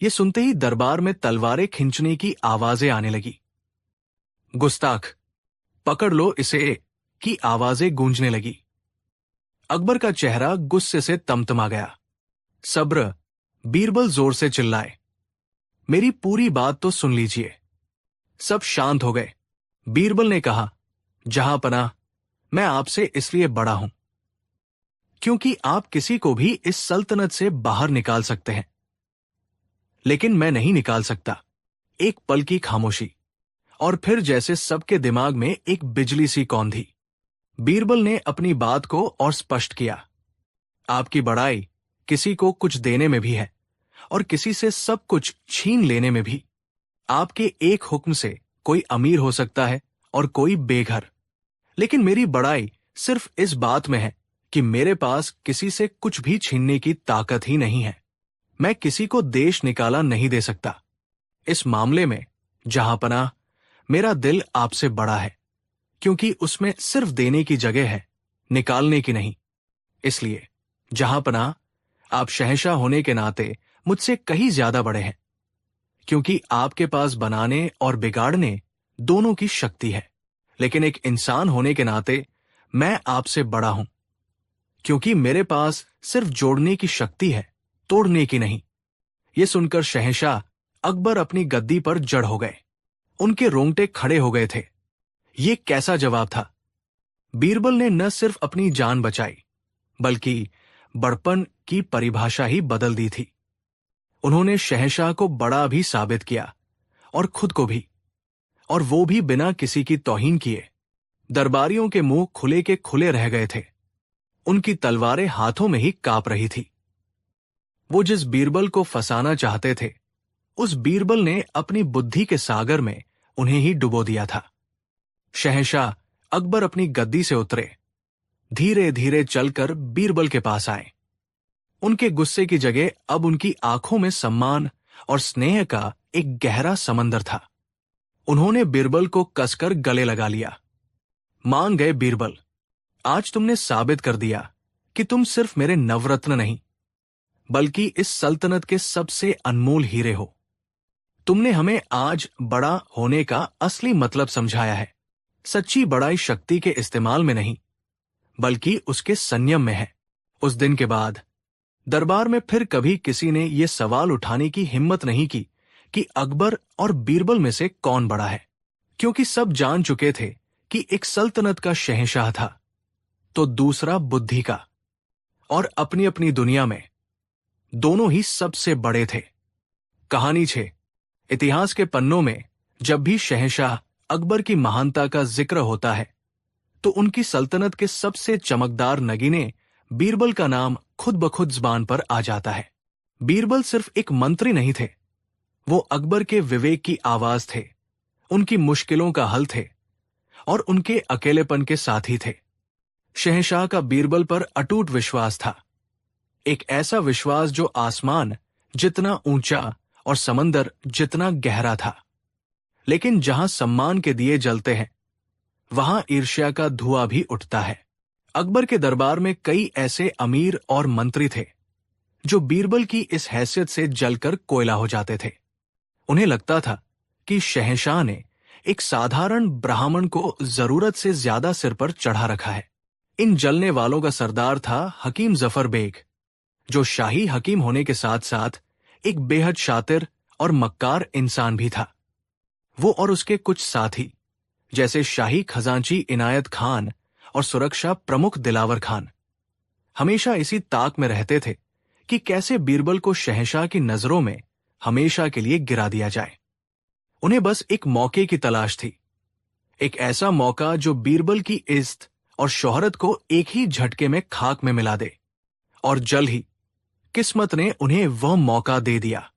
ये सुनते ही दरबार में तलवारें खींचने की आवाजें आने लगी। गुस्ताख, पकड़ लो इसे की आवाजें गूंजने लगी। अकबर का चेहरा गुस्से से तमतमा गया। सब्र, बीरबल जोर से चिल्लाए, मेरी पूरी बात तो सुन लीजिए। सब शांत हो गए। बीरबल ने कहा, जहांपनाह, मैं आपसे इसलिए बड़ा हूं क्योंकि आप किसी को भी इस सल्तनत से बाहर निकाल सकते हैं, लेकिन मैं नहीं निकाल सकता। एक पल की खामोशी, और फिर जैसे सबके दिमाग में एक बिजली सी कौंधी। बीरबल ने अपनी बात को और स्पष्ट किया, आपकी बड़ाई किसी को कुछ देने में भी है और किसी से सब कुछ छीन लेने में भी। आपके एक हुक्म से कोई अमीर हो सकता है और कोई बेघर, लेकिन मेरी बड़ाई सिर्फ इस बात में है कि मेरे पास किसी से कुछ भी छीनने की ताकत ही नहीं है। मैं किसी को देश निकाला नहीं दे सकता। इस मामले में जहांपनाह, मेरा दिल आपसे बड़ा है, क्योंकि उसमें सिर्फ देने की जगह है, निकालने की नहीं। इसलिए जहांपनाह, आप शहंशाह होने के नाते मुझसे कहीं ज्यादा बड़े हैं, क्योंकि आपके पास बनाने और बिगाड़ने दोनों की शक्ति है। लेकिन एक इंसान होने के नाते मैं आपसे बड़ा हूं, क्योंकि मेरे पास सिर्फ जोड़ने की शक्ति है, तोड़ने की नहीं। यह सुनकर शहंशाह अकबर अपनी गद्दी पर जड़ हो गए। उनके रोंगटे खड़े हो गए थे। ये कैसा जवाब था? बीरबल ने न सिर्फ अपनी जान बचाई, बल्कि बड़पन की परिभाषा ही बदल दी थी। उन्होंने शहंशाह को बड़ा भी साबित किया और खुद को भी, और वो भी बिना किसी की तौहीन किए। दरबारियों के मुंह खुले के खुले रह गए थे। उनकी तलवारें हाथों में ही कांप रही थी। वो जिस बीरबल को फंसाना चाहते थे, उस बीरबल ने अपनी बुद्धि के सागर में उन्हें ही डुबो दिया था। शहंशाह अकबर अपनी गद्दी से उतरे, धीरे धीरे चलकर बीरबल के पास आए। उनके गुस्से की जगह अब उनकी आंखों में सम्मान और स्नेह का एक गहरा समंदर था। उन्होंने बीरबल को कसकर गले लगा लिया। मान गए बीरबल, आज तुमने साबित कर दिया कि तुम सिर्फ मेरे नवरत्न नहीं, बल्कि इस सल्तनत के सबसे अनमोल हीरे हो। तुमने हमें आज बड़ा होने का असली मतलब समझाया है। सच्ची बड़ाई शक्ति के इस्तेमाल में नहीं, बल्कि उसके संयम में है। उस दिन के बाद दरबार में फिर कभी किसी ने यह सवाल उठाने की हिम्मत नहीं की कि अकबर और बीरबल में से कौन बड़ा है, क्योंकि सब जान चुके थे कि एक सल्तनत का शहंशाह था तो दूसरा बुद्धि का, और अपनी अपनी दुनिया में दोनों ही सबसे बड़े थे। कहानी 6। इतिहास के पन्नों में जब भी शहंशाह अकबर की महानता का जिक्र होता है, तो उनकी सल्तनत के सबसे चमकदार नगीने बीरबल का नाम खुद ब खुद जुबान पर आ जाता है। बीरबल सिर्फ एक मंत्री नहीं थे, वो अकबर के विवेक की आवाज थे, उनकी मुश्किलों का हल थे और उनके अकेलेपन के साथी थे। शहंशाह का बीरबल पर अटूट विश्वास था, एक ऐसा विश्वास जो आसमान जितना ऊंचा और समंदर जितना गहरा था। लेकिन जहां सम्मान के दिए जलते हैं, वहां ईर्ष्या का धुआं भी उठता है। अकबर के दरबार में कई ऐसे अमीर और मंत्री थे जो बीरबल की इस हैसियत से जलकर कोयला हो जाते थे। उन्हें लगता था कि शहंशाह ने एक साधारण ब्राह्मण को जरूरत से ज्यादा सिर पर चढ़ा रखा है। इन जलने वालों का सरदार था हकीम जफर बेग, जो शाही हकीम होने के साथ साथ एक बेहद शातिर और मक्कार इंसान भी था। वो और उसके कुछ साथी, जैसे शाही खजांची इनायत खान और सुरक्षा प्रमुख दिलावर खान, हमेशा इसी ताक में रहते थे कि कैसे बीरबल को शहंशाह की नजरों में हमेशा के लिए गिरा दिया जाए। उन्हें बस एक मौके की तलाश थी, एक ऐसा मौका जो बीरबल की इज्जत और शोहरत को एक ही झटके में खाक में मिला दे। और जल ही किस्मत ने उन्हें वह मौका दे दिया।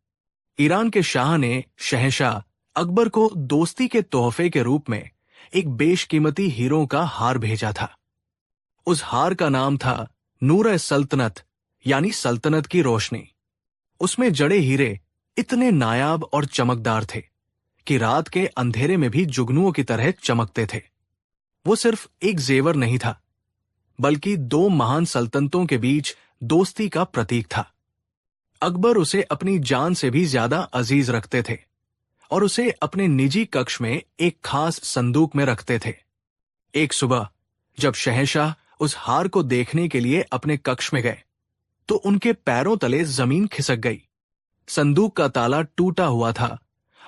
ईरान के शाह ने शहंशाह अकबर को दोस्ती के तोहफे के रूप में एक बेशकीमती हीरों का हार भेजा था। उस हार का नाम था नूर-ए-सल्तनत, यानी सल्तनत की रोशनी। उसमें जड़े हीरे इतने नायाब और चमकदार थे कि रात के अंधेरे में भी जुगनुओं की तरह चमकते थे। वो सिर्फ एक जेवर नहीं था, बल्कि दो महान सल्तनतों के बीच दोस्ती का प्रतीक था। अकबर उसे अपनी जान से भी ज्यादा अजीज रखते थे और उसे अपने निजी कक्ष में एक खास संदूक में रखते थे। एक सुबह जब शहंशाह उस हार को देखने के लिए अपने कक्ष में गए, तो उनके पैरों तले जमीन खिसक गई। संदूक का ताला टूटा हुआ था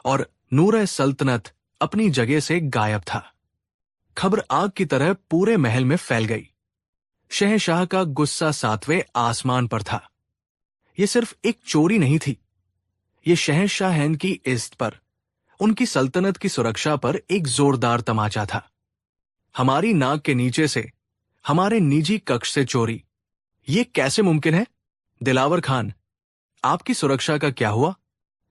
और नूर-ए-सल्तनत अपनी जगह से गायब था। खबर आग की तरह पूरे महल में फैल गई। शहंशाह का गुस्सा सातवें आसमान पर था। यह सिर्फ एक चोरी नहीं थी, ये शहंशाहन की इज्जत पर, उनकी सल्तनत की सुरक्षा पर एक जोरदार तमाचा था। हमारी नाक के नीचे से, हमारे निजी कक्ष से चोरी, ये कैसे मुमकिन है? दिलावर खान, आपकी सुरक्षा का क्या हुआ?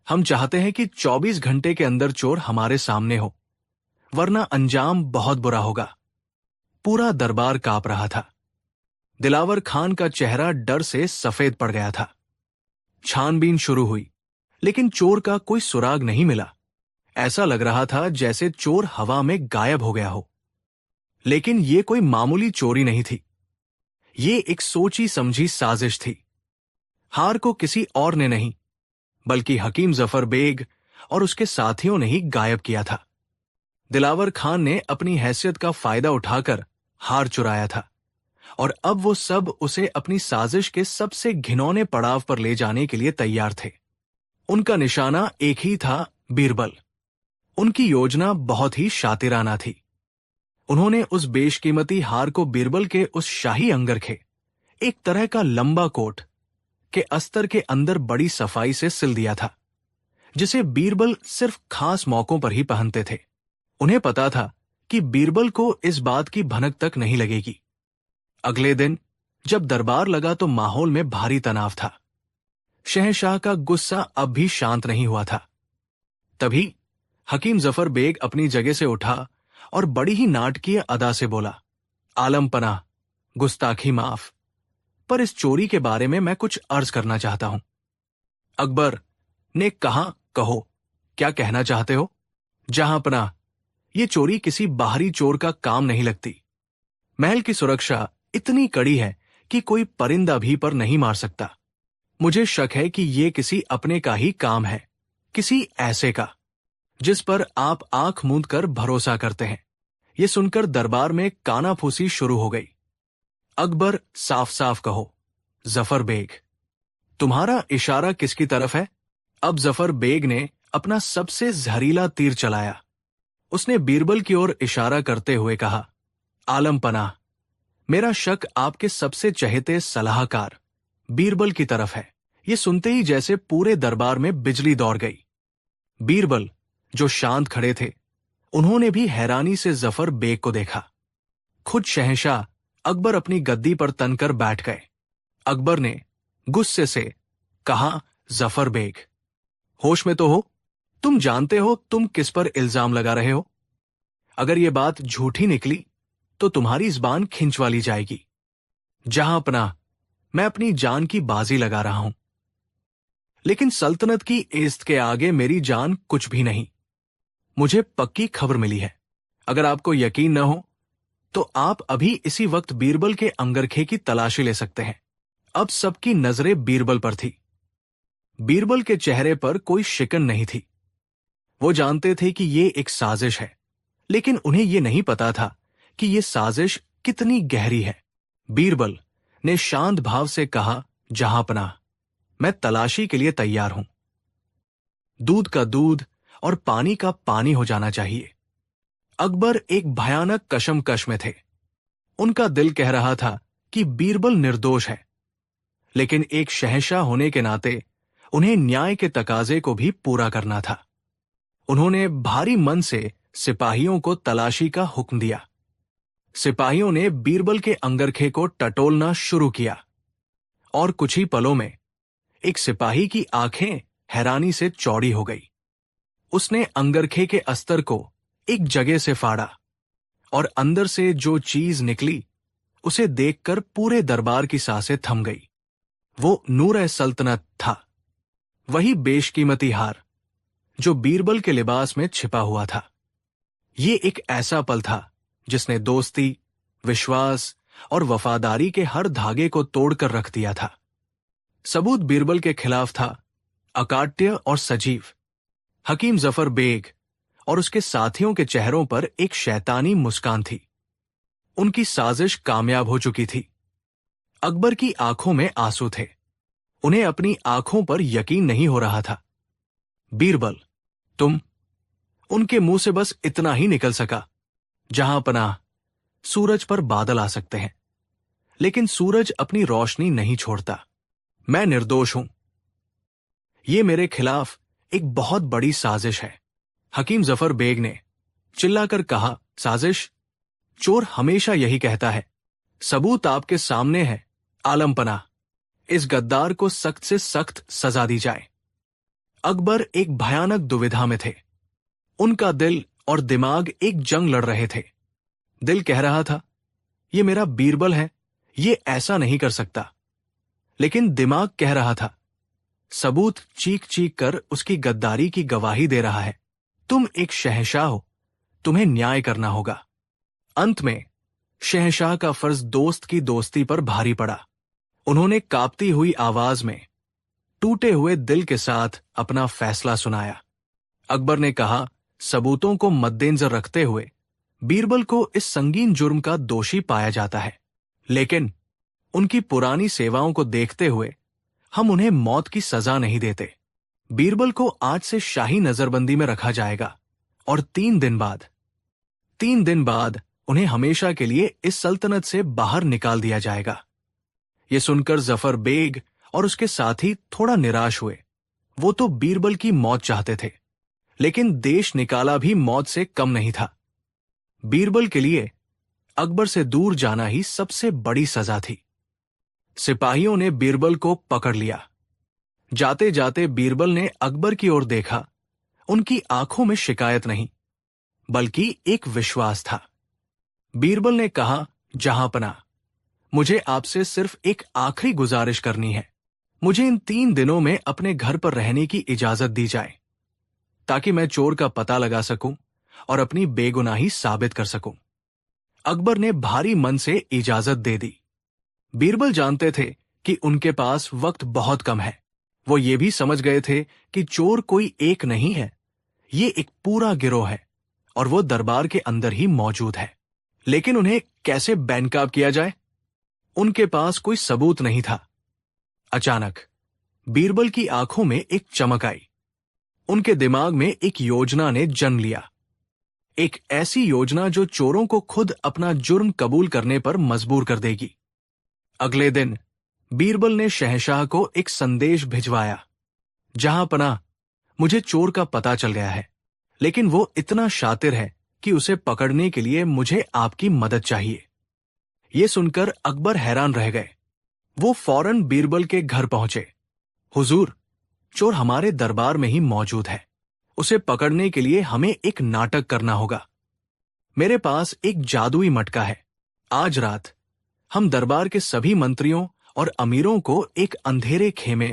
हम चाहते हैं कि 24 घंटे के अंदर चोर हमारे सामने हो, वरना अंजाम बहुत बुरा होगा। पूरा दरबार कांप रहा था। दिलावर खान का चेहरा डर से सफेद पड़ गया था। छानबीन शुरू हुई, लेकिन चोर का कोई सुराग नहीं मिला। ऐसा लग रहा था जैसे चोर हवा में गायब हो गया हो। लेकिन ये कोई मामूली चोरी नहीं थी, ये एक सोची समझी साजिश थी। हार को किसी और ने नहीं, बल्कि हकीम जफर बेग और उसके साथियों ने ही गायब किया था। दिलावर खान ने अपनी हैसियत का फायदा उठाकर हार चुराया था और अब वो सब उसे अपनी साजिश के सबसे घिनौने पड़ाव पर ले जाने के लिए तैयार थे। उनका निशाना एक ही था, बीरबल। उनकी योजना बहुत ही शातिराना थी। उन्होंने उस बेशकीमती हार को बीरबल के उस शाही अंगरखे, एक तरह का लंबा कोट, के अस्तर के अंदर बड़ी सफाई से सिल दिया था, जिसे बीरबल सिर्फ खास मौकों पर ही पहनते थे। उन्हें पता था कि बीरबल को इस बात की भनक तक नहीं लगेगी। अगले दिन जब दरबार लगा तो माहौल में भारी तनाव था। शहंशाह का गुस्सा अब भी शांत नहीं हुआ था। तभी हकीम जफर बेग अपनी जगह से उठा और बड़ी ही नाटकीय अदा से बोला, आलम पनाह, गुस्ताखी माफ, पर इस चोरी के बारे में मैं कुछ अर्ज करना चाहता हूं। अकबर ने कहा, कहो, क्या कहना चाहते हो? जहां पनाह, ये चोरी किसी बाहरी चोर का काम नहीं लगती। महल की सुरक्षा इतनी कड़ी है कि कोई परिंदा भी पर नहीं मार सकता। मुझे शक है कि ये किसी अपने का ही काम है, किसी ऐसे का जिस पर आप आंख मूंद कर भरोसा करते हैं। ये सुनकर दरबार में कानाफूसी शुरू हो गई। अकबर, साफ साफ कहो, जफर बेग, तुम्हारा इशारा किसकी तरफ है? अब जफर बेग ने अपना सबसे जहरीला तीर चलाया। उसने बीरबल की ओर इशारा करते हुए कहा, आलम पनाह, मेरा शक आपके सबसे चहेते सलाहकार बीरबल की तरफ है। ये सुनते ही जैसे पूरे दरबार में बिजली दौड़ गई। बीरबल, जो शांत खड़े थे, उन्होंने भी हैरानी से जफर बेग को देखा। खुद शहंशाह अकबर अपनी गद्दी पर तनकर बैठ गए। अकबर ने गुस्से से कहा, जफर बेग, होश में तो हो? तुम जानते हो तुम किस पर इल्जाम लगा रहे हो? अगर ये बात झूठी निकली तो तुम्हारी जुबान खिंचवा ली जाएगी। जहां अपना, मैं अपनी जान की बाजी लगा रहा हूं, लेकिन सल्तनत की इज्जत के आगे मेरी जान कुछ भी नहीं। मुझे पक्की खबर मिली है। अगर आपको यकीन न हो तो आप अभी इसी वक्त बीरबल के अंगरखे की तलाशी ले सकते हैं। अब सबकी नजरें बीरबल पर थी। बीरबल के चेहरे पर कोई शिकन नहीं थी। वो जानते थे कि ये एक साजिश है, लेकिन उन्हें ये नहीं पता था कि ये साजिश कितनी गहरी है। बीरबल ने शांत भाव से कहा, जहांपनाह, मैं तलाशी के लिए तैयार हूं। दूध का दूध और पानी का पानी हो जाना चाहिए। अकबर एक भयानक कशमकश में थे। उनका दिल कह रहा था कि बीरबल निर्दोष है, लेकिन एक शहंशाह होने के नाते उन्हें न्याय के तकाजे को भी पूरा करना था। उन्होंने भारी मन से सिपाहियों को तलाशी का हुक्म दिया। सिपाहियों ने बीरबल के अंगरखे को टटोलना शुरू किया और कुछ ही पलों में एक सिपाही की आंखें हैरानी से चौड़ी हो गई। उसने अंगरखे के अस्तर को एक जगह से फाड़ा और अंदर से जो चीज निकली उसे देखकर पूरे दरबार की सांसें थम गई। वो नूर-ए-सल्तनत था, वही बेशकीमती हार जो बीरबल के लिबास में छिपा हुआ था। ये एक ऐसा पल था जिसने दोस्ती, विश्वास और वफादारी के हर धागे को तोड़कर रख दिया था। सबूत बीरबल के खिलाफ था। अकाट्य और सजीव, हकीम जफर बेग और उसके साथियों के चेहरों पर एक शैतानी मुस्कान थी। उनकी साजिश कामयाब हो चुकी थी। अकबर की आंखों में आंसू थे। उन्हें अपनी आंखों पर यकीन नहीं हो रहा था। बीरबल, तुम, उनके मुंह से बस इतना ही निकल सका, जहांपनाह, सूरज पर बादल आ सकते हैं, लेकिन सूरज अपनी रोशनी नहीं छोड़ता। मैं निर्दोष हूं। यह मेरे खिलाफ एक बहुत बड़ी साजिश है। हकीम जफर बेग ने चिल्लाकर कहा, साजिश? चोर हमेशा यही कहता है। सबूत आपके सामने है। आलमपनाह, इस गद्दार को सख्त से सख्त सजा दी जाए। अकबर एक भयानक दुविधा में थे। उनका दिल और दिमाग एक जंग लड़ रहे थे। दिल कह रहा था, ये मेरा बीरबल है, ये ऐसा नहीं कर सकता। लेकिन दिमाग कह रहा था, सबूत चीख चीख कर उसकी गद्दारी की गवाही दे रहा है। तुम एक शहंशाह हो, तुम्हें न्याय करना होगा। अंत में शहंशाह का फर्ज दोस्त की दोस्ती पर भारी पड़ा। उन्होंने कांपती हुई आवाज में, टूटे हुए दिल के साथ अपना फैसला सुनाया। अकबर ने कहा, सबूतों को मद्देनजर रखते हुए बीरबल को इस संगीन जुर्म का दोषी पाया जाता है, लेकिन उनकी पुरानी सेवाओं को देखते हुए हम उन्हें मौत की सजा नहीं देते। बीरबल को आज से शाही नजरबंदी में रखा जाएगा और 3 दिन बाद उन्हें हमेशा के लिए इस सल्तनत से बाहर निकाल दिया जाएगा। ये सुनकर जफर बेग और उसके साथी थोड़ा निराश हुए। वो तो बीरबल की मौत चाहते थे, लेकिन देश निकाला भी मौत से कम नहीं था। बीरबल के लिए अकबर से दूर जाना ही सबसे बड़ी सजा थी। सिपाहियों ने बीरबल को पकड़ लिया। जाते जाते बीरबल ने अकबर की ओर देखा। उनकी आंखों में शिकायत नहीं, बल्कि एक विश्वास था। बीरबल ने कहा, जहांपनाह, मुझे आपसे सिर्फ एक आखिरी गुजारिश करनी है। मुझे इन 3 दिनों में अपने घर पर रहने की इजाजत दी जाए, ताकि मैं चोर का पता लगा सकूं और अपनी बेगुनाही साबित कर सकूं। अकबर ने भारी मन से इजाजत दे दी। बीरबल जानते थे कि उनके पास वक्त बहुत कम है। वो ये भी समझ गए थे कि चोर कोई एक नहीं है, ये एक पूरा गिरोह है और वो दरबार के अंदर ही मौजूद है। लेकिन उन्हें कैसे बेनकाब किया जाए? उनके पास कोई सबूत नहीं था। अचानक बीरबल की आंखों में एक चमक आई। उनके दिमाग में एक योजना ने जन्म लिया। एक ऐसी योजना जो चोरों को खुद अपना जुर्म कबूल करने पर मजबूर कर देगी। अगले दिन बीरबल ने शहंशाह को एक संदेश भिजवाया, जहांपनाह, मुझे चोर का पता चल गया है, लेकिन वो इतना शातिर है कि उसे पकड़ने के लिए मुझे आपकी मदद चाहिए। ये सुनकर अकबर हैरान रह गए। वो फौरन बीरबल के घर पहुंचे। हुजूर, चोर हमारे दरबार में ही मौजूद है। उसे पकड़ने के लिए हमें एक नाटक करना होगा। मेरे पास एक जादुई मटका है। आज रात हम दरबार के सभी मंत्रियों और अमीरों को एक अंधेरे खेमे,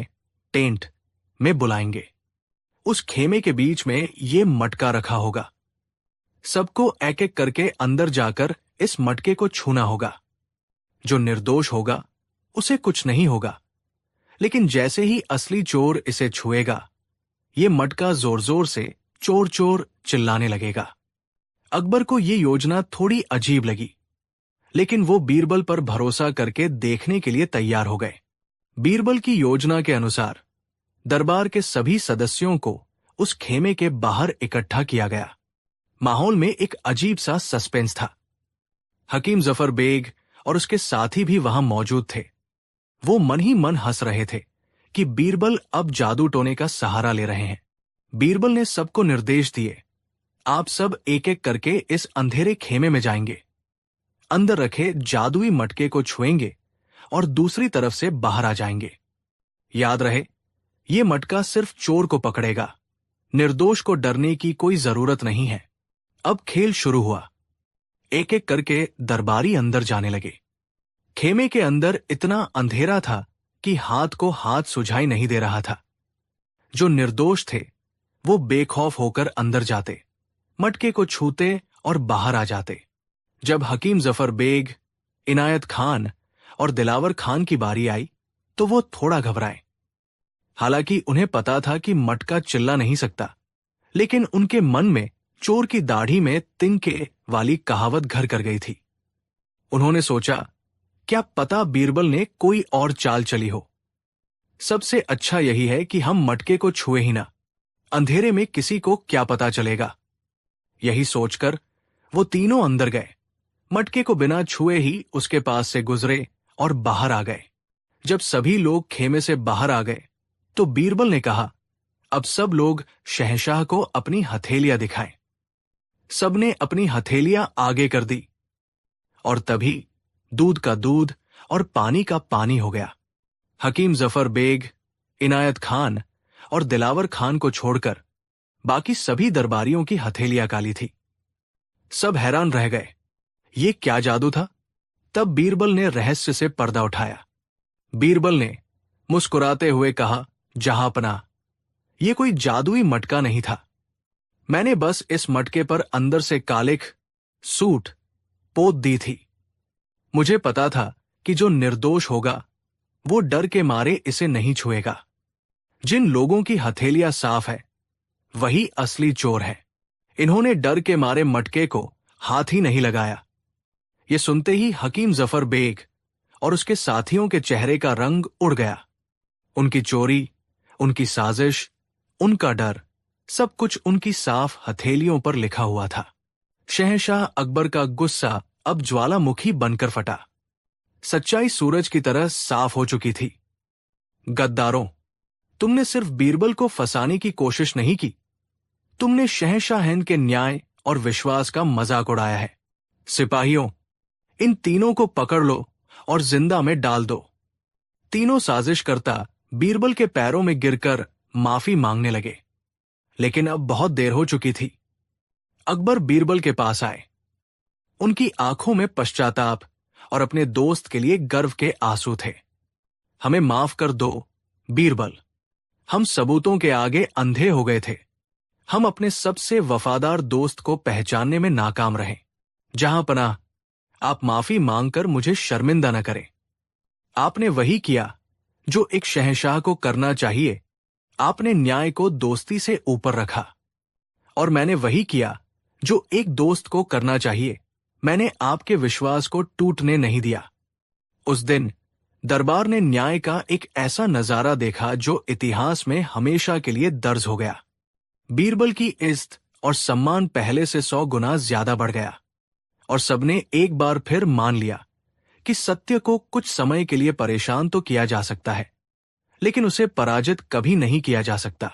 टेंट में बुलाएंगे। उस खेमे के बीच में ये मटका रखा होगा। सबको एक एक करके अंदर जाकर इस मटके को छूना होगा। जो निर्दोष होगा उसे कुछ नहीं होगा, लेकिन जैसे ही असली चोर इसे छुएगा, ये मटका जोर जोर से चोर चोर चिल्लाने लगेगा। अकबर को ये योजना थोड़ी अजीब लगी, लेकिन वो बीरबल पर भरोसा करके देखने के लिए तैयार हो गए। बीरबल की योजना के अनुसार दरबार के सभी सदस्यों को उस खेमे के बाहर इकट्ठा किया गया। माहौल में एक अजीब सा सस्पेंस था। हकीम जफर बेग और उसके साथी भी वहां मौजूद थे। वो मन ही मन हंस रहे थे कि बीरबल अब जादू टोने का सहारा ले रहे हैं। बीरबल ने सबको निर्देश दिए, आप सब एक एक करके इस अंधेरे खेमे में जाएंगे, अंदर रखे जादुई मटके को छुएंगे और दूसरी तरफ से बाहर आ जाएंगे। याद रहे, ये मटका सिर्फ चोर को पकड़ेगा, निर्दोष को डरने की कोई जरूरत नहीं है। अब खेल शुरू हुआ। एक एक करके दरबारी अंदर जाने लगे। खेमे के अंदर इतना अंधेरा था कि हाथ को हाथ सुझाई नहीं दे रहा था। जो निर्दोष थे वो बेखौफ होकर अंदर जाते, मटके को छूते और बाहर आ जाते। जब हकीम जफर बेग, इनायत खान और दिलावर खान की बारी आई तो वो थोड़ा घबराए। हालांकि उन्हें पता था कि मटका चिल्ला नहीं सकता, लेकिन उनके मन में चोर की दाढ़ी में तिनके वाली कहावत घर कर गई थी। उन्होंने सोचा, क्या पता बीरबल ने कोई और चाल चली हो। सबसे अच्छा यही है कि हम मटके को छुए ही ना, अंधेरे में किसी को क्या पता चलेगा। यही सोचकर वो तीनों अंदर गए, मटके को बिना छुए ही उसके पास से गुजरे और बाहर आ गए। जब सभी लोग खेमे से बाहर आ गए तो बीरबल ने कहा, अब सब लोग शहंशाह को अपनी हथेलियां दिखाएं। सबने अपनी हथेलियां आगे कर दी और तभी दूध का दूध और पानी का पानी हो गया। हकीम जफर बेग, इनायत खान और दिलावर खान को छोड़कर बाकी सभी दरबारियों की हथेलियां काली थी। सब हैरान रह गए, ये क्या जादू था। तब बीरबल ने रहस्य से पर्दा उठाया। बीरबल ने मुस्कुराते हुए कहा, जहांपनाह, ये कोई जादुई मटका नहीं था। मैंने बस इस मटके पर अंदर से कालिख, सूट पोत दी थी। मुझे पता था कि जो निर्दोष होगा वो डर के मारे इसे नहीं छुएगा। जिन लोगों की हथेलियां साफ है वही असली चोर है। इन्होंने डर के मारे मटके को हाथ ही नहीं लगाया। ये सुनते ही हकीम जफर बेग और उसके साथियों के चेहरे का रंग उड़ गया। उनकी चोरी, उनकी साजिश, उनका डर, सब कुछ उनकी साफ हथेलियों पर लिखा हुआ था। शहंशाह अकबर का गुस्सा अब ज्वालामुखी बनकर फटा। सच्चाई सूरज की तरह साफ हो चुकी थी। गद्दारों, तुमने सिर्फ बीरबल को फंसाने की कोशिश नहीं की, तुमने शहंशाह हिंद के न्याय और विश्वास का मजाक उड़ाया है। सिपाहियों, इन तीनों को पकड़ लो और जिंदा में डाल दो। तीनों साजिशकर्ता बीरबल के पैरों में गिरकर माफी मांगने लगे, लेकिन अब बहुत देर हो चुकी थी। अकबर बीरबल के पास आए। उनकी आंखों में पश्चाताप और अपने दोस्त के लिए गर्व के आंसू थे। हमें माफ कर दो बीरबल, हम सबूतों के आगे अंधे हो गए थे। हम अपने सबसे वफादार दोस्त को पहचानने में नाकाम रहे। जहांपनाह, आप माफी मांगकर मुझे शर्मिंदा न करें। आपने वही किया जो एक शहंशाह को करना चाहिए। आपने न्याय को दोस्ती से ऊपर रखा, और मैंने वही किया जो एक दोस्त को करना चाहिए। मैंने आपके विश्वास को टूटने नहीं दिया। उस दिन दरबार ने न्याय का एक ऐसा नजारा देखा जो इतिहास में हमेशा के लिए दर्ज हो गया। बीरबल की इज्जत और सम्मान पहले से 100 गुना ज्यादा बढ़ गया, और सबने एक बार फिर मान लिया कि सत्य को कुछ समय के लिए परेशान तो किया जा सकता है, लेकिन उसे पराजित कभी नहीं किया जा सकता।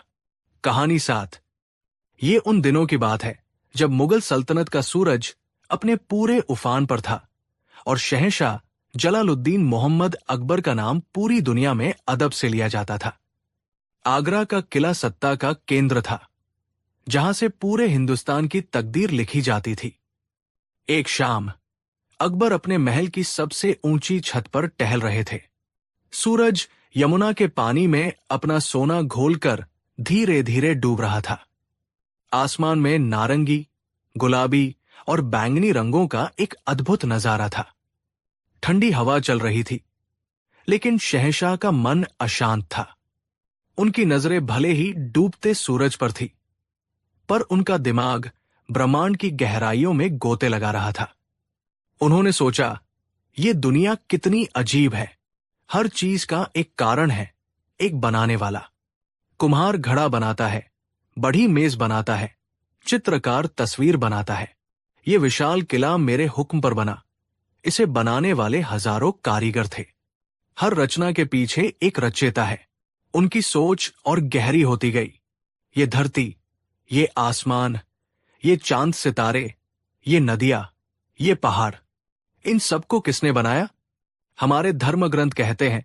कहानी 7। ये उन दिनों की बात है जब मुगल सल्तनत का सूरज अपने पूरे उफान पर था और शहंशाह जलालुद्दीन मोहम्मद अकबर का नाम पूरी दुनिया में अदब से लिया जाता था। आगरा का किला सत्ता का केंद्र था। जहां से पूरे हिंदुस्तान की तकदीर लिखी जाती थी। एक शाम अकबर अपने महल की सबसे ऊंची छत पर टहल रहे थे। सूरज यमुना के पानी में अपना सोना घोलकर धीरे धीरे डूब रहा था। आसमान में नारंगी, गुलाबी और बैंगनी रंगों का एक अद्भुत नजारा था। ठंडी हवा चल रही थी, लेकिन शहंशाह का मन अशांत था। उनकी नजरें भले ही डूबते सूरज पर थी, पर उनका दिमाग ब्रह्मांड की गहराइयों में गोते लगा रहा था। उन्होंने सोचा, ये दुनिया कितनी अजीब है। हर चीज का एक कारण है, एक बनाने वाला। कुम्हार घड़ा बनाता है, बड़ी मेज बनाता है, चित्रकार तस्वीर बनाता है। ये विशाल किला मेरे हुक्म पर बना। इसे बनाने वाले हजारों कारीगर थे। हर रचना के पीछे एक रचयिता है। उनकी सोच और गहरी होती गई। ये धरती, ये आसमान, ये चांद सितारे, ये नदियां, ये पहाड़, इन सबको किसने बनाया? हमारे धर्म ग्रंथ कहते हैं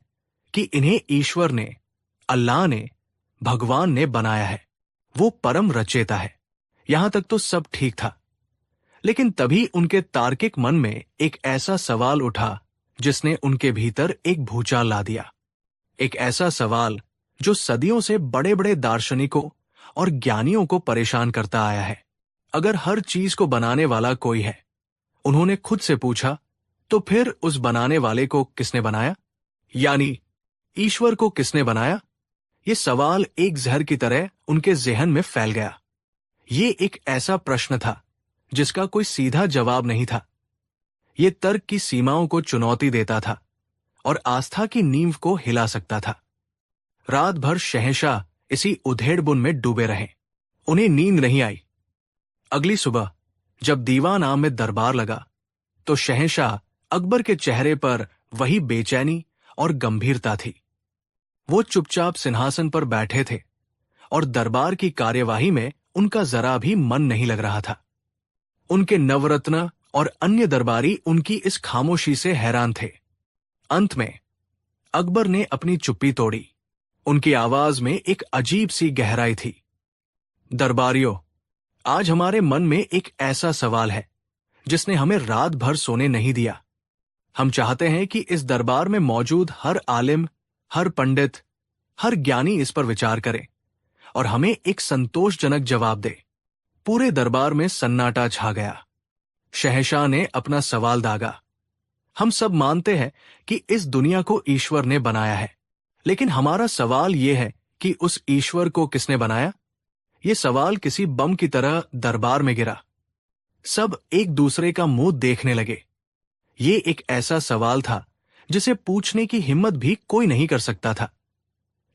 कि इन्हें ईश्वर ने, अल्लाह ने, भगवान ने बनाया है। वो परम रचयिता है। यहां तक तो सब ठीक था, लेकिन तभी उनके तार्किक मन में एक ऐसा सवाल उठा जिसने उनके भीतर एक भूचाल ला दिया। एक ऐसा सवाल जो सदियों से बड़े बड़े दार्शनिकों और ज्ञानियों को परेशान करता आया है। अगर हर चीज को बनाने वाला कोई है, उन्होंने खुद से पूछा, तो फिर उस बनाने वाले को किसने बनाया? यानी ईश्वर को किसने बनाया? ये सवाल एक जहर की तरह उनके जेहन में फैल गया। ये एक ऐसा प्रश्न था जिसका कोई सीधा जवाब नहीं था। ये तर्क की सीमाओं को चुनौती देता था और आस्था की नींव को हिला सकता था। रात भर शहंशाह इसी उधेड़बुन में डूबे रहे। उन्हें नींद नहीं आई। अगली सुबह जब दीवान आम में दरबार लगा, तो शहंशाह अकबर के चेहरे पर वही बेचैनी और गंभीरता थी। वो चुपचाप सिंहासन पर बैठे थे और दरबार की कार्यवाही में उनका जरा भी मन नहीं लग रहा था। उनके नवरत्न और अन्य दरबारी उनकी इस खामोशी से हैरान थे। अंत में अकबर ने अपनी चुप्पी तोड़ी। उनकी आवाज में एक अजीब सी गहराई थी। दरबारियों, आज हमारे मन में एक ऐसा सवाल है जिसने हमें रात भर सोने नहीं दिया। हम चाहते हैं कि इस दरबार में मौजूद हर आलिम, हर पंडित, हर ज्ञानी इस पर विचार करे और हमें एक संतोषजनक जवाब दे। पूरे दरबार में सन्नाटा छा गया। शहंशाह ने अपना सवाल दागा। हम सब मानते हैं कि इस दुनिया को ईश्वर ने बनाया है, लेकिन हमारा सवाल यह है कि उस ईश्वर को किसने बनाया? यह सवाल किसी बम की तरह दरबार में गिरा। सब एक दूसरे का मुंह देखने लगे। ये एक ऐसा सवाल था जिसे पूछने की हिम्मत भी कोई नहीं कर सकता था,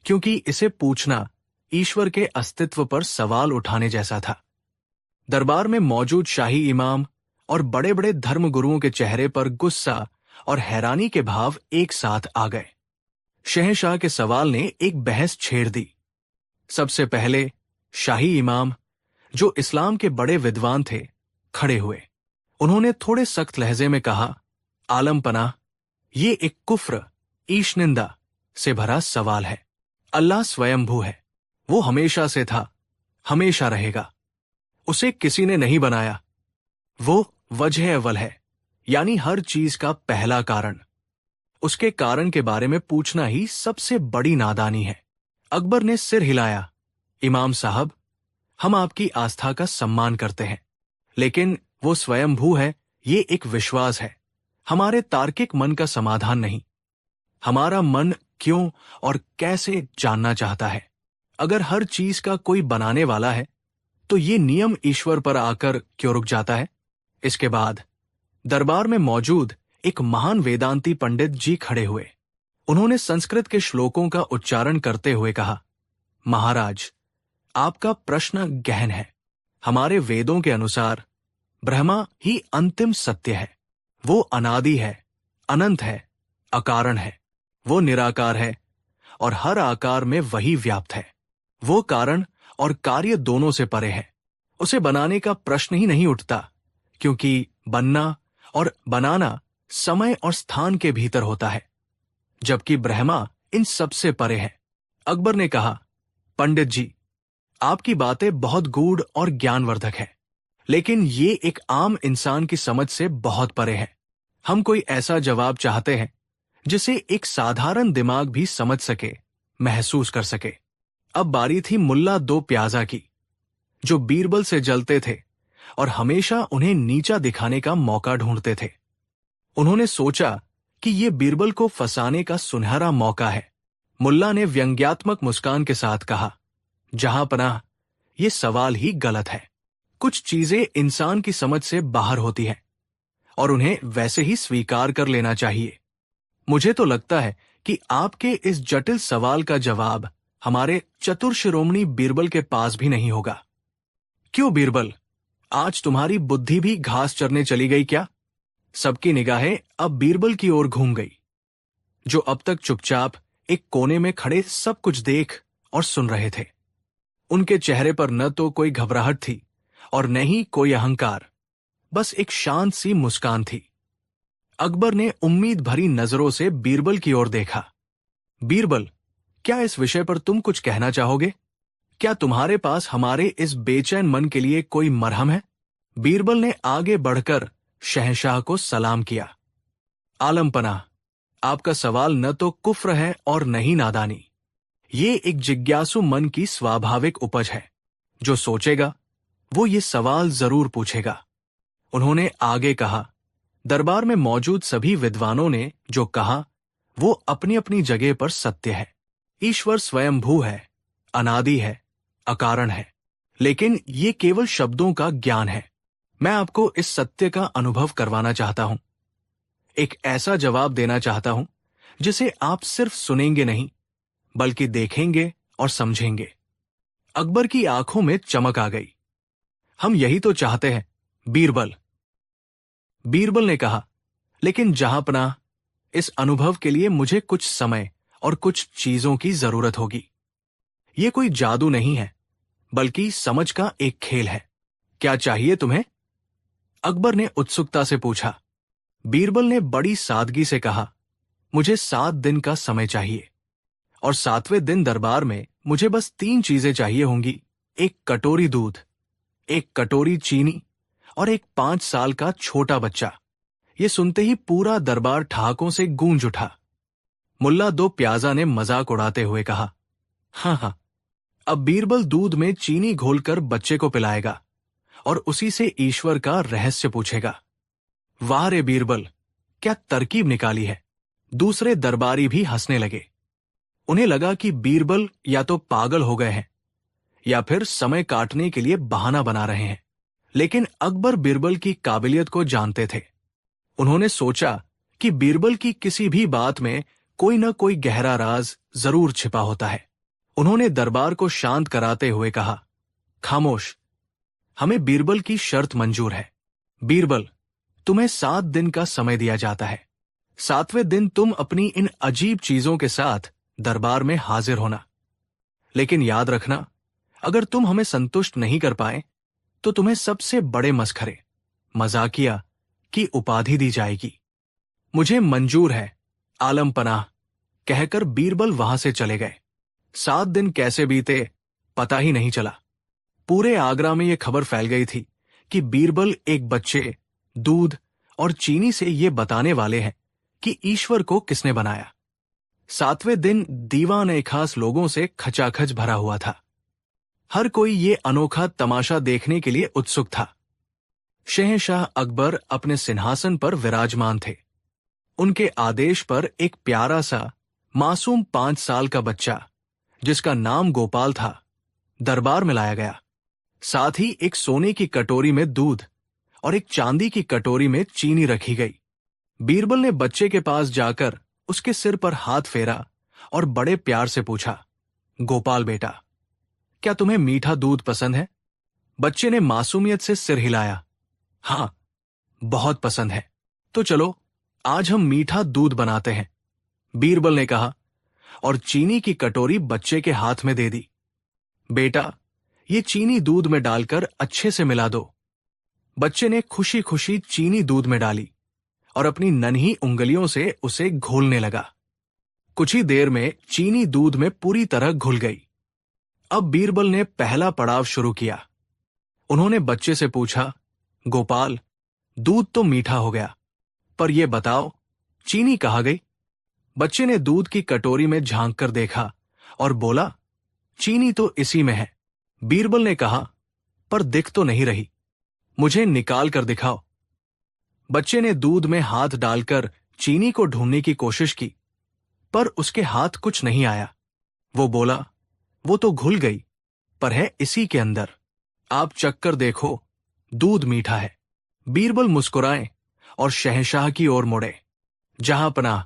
क्योंकि इसे पूछना ईश्वर के अस्तित्व पर सवाल उठाने जैसा था। दरबार में मौजूद शाही इमाम और बड़े बड़े धर्मगुरुओं के चेहरे पर गुस्सा और हैरानी के भाव एक साथ आ गए। शहंशाह के सवाल ने एक बहस छेड़ दी। सबसे पहले शाही इमाम, जो इस्लाम के बड़े विद्वान थे, खड़े हुए। उन्होंने थोड़े सख्त लहजे में कहा, आलम पनाह, ये एक कुफ्र, ईशनिंदा से भरा सवाल है। अल्लाह स्वयंभू है। वो हमेशा से था, हमेशा रहेगा। उसे किसी ने नहीं बनाया। वो वजह अव्वल है, यानी हर चीज का पहला कारण। उसके कारण के बारे में पूछना ही सबसे बड़ी नादानी है। अकबर ने सिर हिलाया। इमाम साहब, हम आपकी आस्था का सम्मान करते हैं, लेकिन वो स्वयंभू है, ये एक विश्वास है, हमारे तार्किक मन का समाधान नहीं। हमारा मन क्यों और कैसे जानना चाहता है। अगर हर चीज का कोई बनाने वाला है, तो ये नियम ईश्वर पर आकर क्यों रुक जाता है? इसके बाद दरबार में मौजूद एक महान वेदांती पंडित जी खड़े हुए। उन्होंने संस्कृत के श्लोकों का उच्चारण करते हुए कहा, महाराज, आपका प्रश्न गहन है। हमारे वेदों के अनुसार ब्रह्मा ही अंतिम सत्य है। वो अनादि है, अनंत है, अकारण है। वो निराकार है और हर आकार में वही व्याप्त है। वो कारण और कार्य दोनों से परे है। उसे बनाने का प्रश्न ही नहीं उठता, क्योंकि बनना और बनाना समय और स्थान के भीतर होता है, जबकि ब्रह्मा इन सबसे परे है। अकबर ने कहा, पंडित जी, आपकी बातें बहुत गूढ़ और ज्ञानवर्धक है, लेकिन ये एक आम इंसान की समझ से बहुत परे है। हम कोई ऐसा जवाब चाहते हैं जिसे एक साधारण दिमाग भी समझ सके, महसूस कर सके। अब बारी थी मुल्ला दो प्याजा की, जो बीरबल से जलते थे और हमेशा उन्हें नीचा दिखाने का मौका ढूंढते थे। उन्होंने सोचा कि ये बीरबल को फंसाने का सुनहरा मौका है। मुल्ला ने व्यंग्यात्मक मुस्कान के साथ कहा, जहां पनाह, ये सवाल ही गलत है। कुछ चीजें इंसान की समझ से बाहर होती हैं और उन्हें वैसे ही स्वीकार कर लेना चाहिए। मुझे तो लगता है कि आपके इस जटिल सवाल का जवाब हमारे चतुर शिरोमणि बीरबल के पास भी नहीं होगा। क्यों बीरबल, आज तुम्हारी बुद्धि भी घास चरने चली गई क्या? सबकी निगाहें अब बीरबल की ओर घूम गई, जो अब तक चुपचाप एक कोने में खड़े सब कुछ देख और सुन रहे थे। उनके चेहरे पर न तो कोई घबराहट थी और न ही कोई अहंकार, बस एक शांत सी मुस्कान थी। अकबर ने उम्मीद भरी नजरों से बीरबल की ओर देखा। बीरबल, क्या इस विषय पर तुम कुछ कहना चाहोगे? क्या तुम्हारे पास हमारे इस बेचैन मन के लिए कोई मरहम है? बीरबल ने आगे बढ़कर शहंशाह को सलाम किया। आलम पनाह, आपका सवाल न तो कुफ्र है और न ही नादानी। ये एक जिज्ञासु मन की स्वाभाविक उपज है। जो सोचेगा वो ये सवाल जरूर पूछेगा। उन्होंने आगे कहा, दरबार में मौजूद सभी विद्वानों ने जो कहा वो अपनी अपनी जगह पर सत्य है। ईश्वर स्वयंभू है, अनादि है, अकारण है, लेकिन ये केवल शब्दों का ज्ञान है। मैं आपको इस सत्य का अनुभव करवाना चाहता हूं, एक ऐसा जवाब देना चाहता हूं जिसे आप सिर्फ सुनेंगे नहीं बल्कि देखेंगे और समझेंगे। अकबर की आंखों में चमक आ गई। हम यही तो चाहते हैं बीरबल। बीरबल ने कहा, लेकिन जहांपनाह, इस अनुभव के लिए मुझे कुछ समय और कुछ चीजों की जरूरत होगी। ये कोई जादू नहीं है, बल्कि समझ का एक खेल है। क्या चाहिए तुम्हें? अकबर ने उत्सुकता से पूछा। बीरबल ने बड़ी सादगी से कहा, मुझे 7 दिन का समय चाहिए और 7वें दिन दरबार में मुझे बस 3 चीजें चाहिए होंगी। एक कटोरी दूध, एक कटोरी चीनी और एक 5 साल का छोटा बच्चा। ये सुनते ही पूरा दरबार ठहाकों से गूंज उठा। मुल्ला दो प्याजा ने मजाक उड़ाते हुए कहा, हाँ, अब बीरबल दूध में चीनी घोलकर बच्चे को पिलाएगा और उसी से ईश्वर का रहस्य पूछेगा। वाह रे बीरबल, क्या तरकीब निकाली है। दूसरे दरबारी भी हंसने लगे। उन्हें लगा कि बीरबल या तो पागल हो गए हैं या फिर समय काटने के लिए बहाना बना रहे हैं। लेकिन अकबर बीरबल की काबिलियत को जानते थे। उन्होंने सोचा कि बीरबल की किसी भी बात में कोई न कोई गहरा राज जरूर छिपा होता है। उन्होंने दरबार को शांत कराते हुए कहा, खामोश, हमें बीरबल की शर्त मंजूर है। बीरबल, तुम्हें 7 दिन का समय दिया जाता है। 7वें दिन तुम अपनी इन अजीब चीजों के साथ दरबार में हाजिर होना। लेकिन याद रखना, अगर तुम हमें संतुष्ट नहीं कर पाए तो तुम्हें सबसे बड़े मसखरे, मजाकिया की उपाधि दी जाएगी। मुझे मंजूर है आलम पनाह, कहकर बीरबल वहां से चले गए। 7 दिन कैसे बीते पता ही नहीं चला। पूरे आगरा में यह खबर फैल गई थी कि बीरबल एक बच्चे, दूध और चीनी से ये बताने वाले हैं कि ईश्वर को किसने बनाया। 7वें दिन दीवान ए खास लोगों से खचाखच भरा हुआ था। हर कोई ये अनोखा तमाशा देखने के लिए उत्सुक था। शहंशाह अकबर अपने सिंहासन पर विराजमान थे। उनके आदेश पर एक प्यारा सा मासूम 5 साल का बच्चा, जिसका नाम गोपाल था, दरबार में लाया गया। साथ ही एक सोने की कटोरी में दूध और एक चांदी की कटोरी में चीनी रखी गई। बीरबल ने बच्चे के पास जाकर उसके सिर पर हाथ फेरा और बड़े प्यार से पूछा, गोपाल बेटा, क्या तुम्हें मीठा दूध पसंद है? बच्चे ने मासूमियत से सिर हिलाया। हाँ, बहुत पसंद है। तो चलो आज हम मीठा दूध बनाते हैं, बीरबल ने कहा और चीनी की कटोरी बच्चे के हाथ में दे दी। बेटा, ये चीनी दूध में डालकर अच्छे से मिला दो। बच्चे ने खुशी खुशी चीनी दूध में डाली और अपनी नन्ही उंगलियों से उसे घोलने लगा। कुछ ही देर में चीनी दूध में पूरी तरह घुल गई। अब बीरबल ने पहला पड़ाव शुरू किया। उन्होंने बच्चे से पूछा, गोपाल, दूध तो मीठा हो गया, पर यह बताओ चीनी कहाँ गई? बच्चे ने दूध की कटोरी में झांक कर देखा और बोला, चीनी तो इसी में है। बीरबल ने कहा, पर दिख तो नहीं रही, मुझे निकाल कर दिखाओ। बच्चे ने दूध में हाथ डालकर चीनी को ढूंढने की कोशिश की, पर उसके हाथ कुछ नहीं आया। वो बोला, वो तो घुल गई, पर है इसी के अंदर। आप चख कर देखो, दूध मीठा है। बीरबल मुस्कुराए और शहंशाह की ओर मुड़े। जहां पनाह,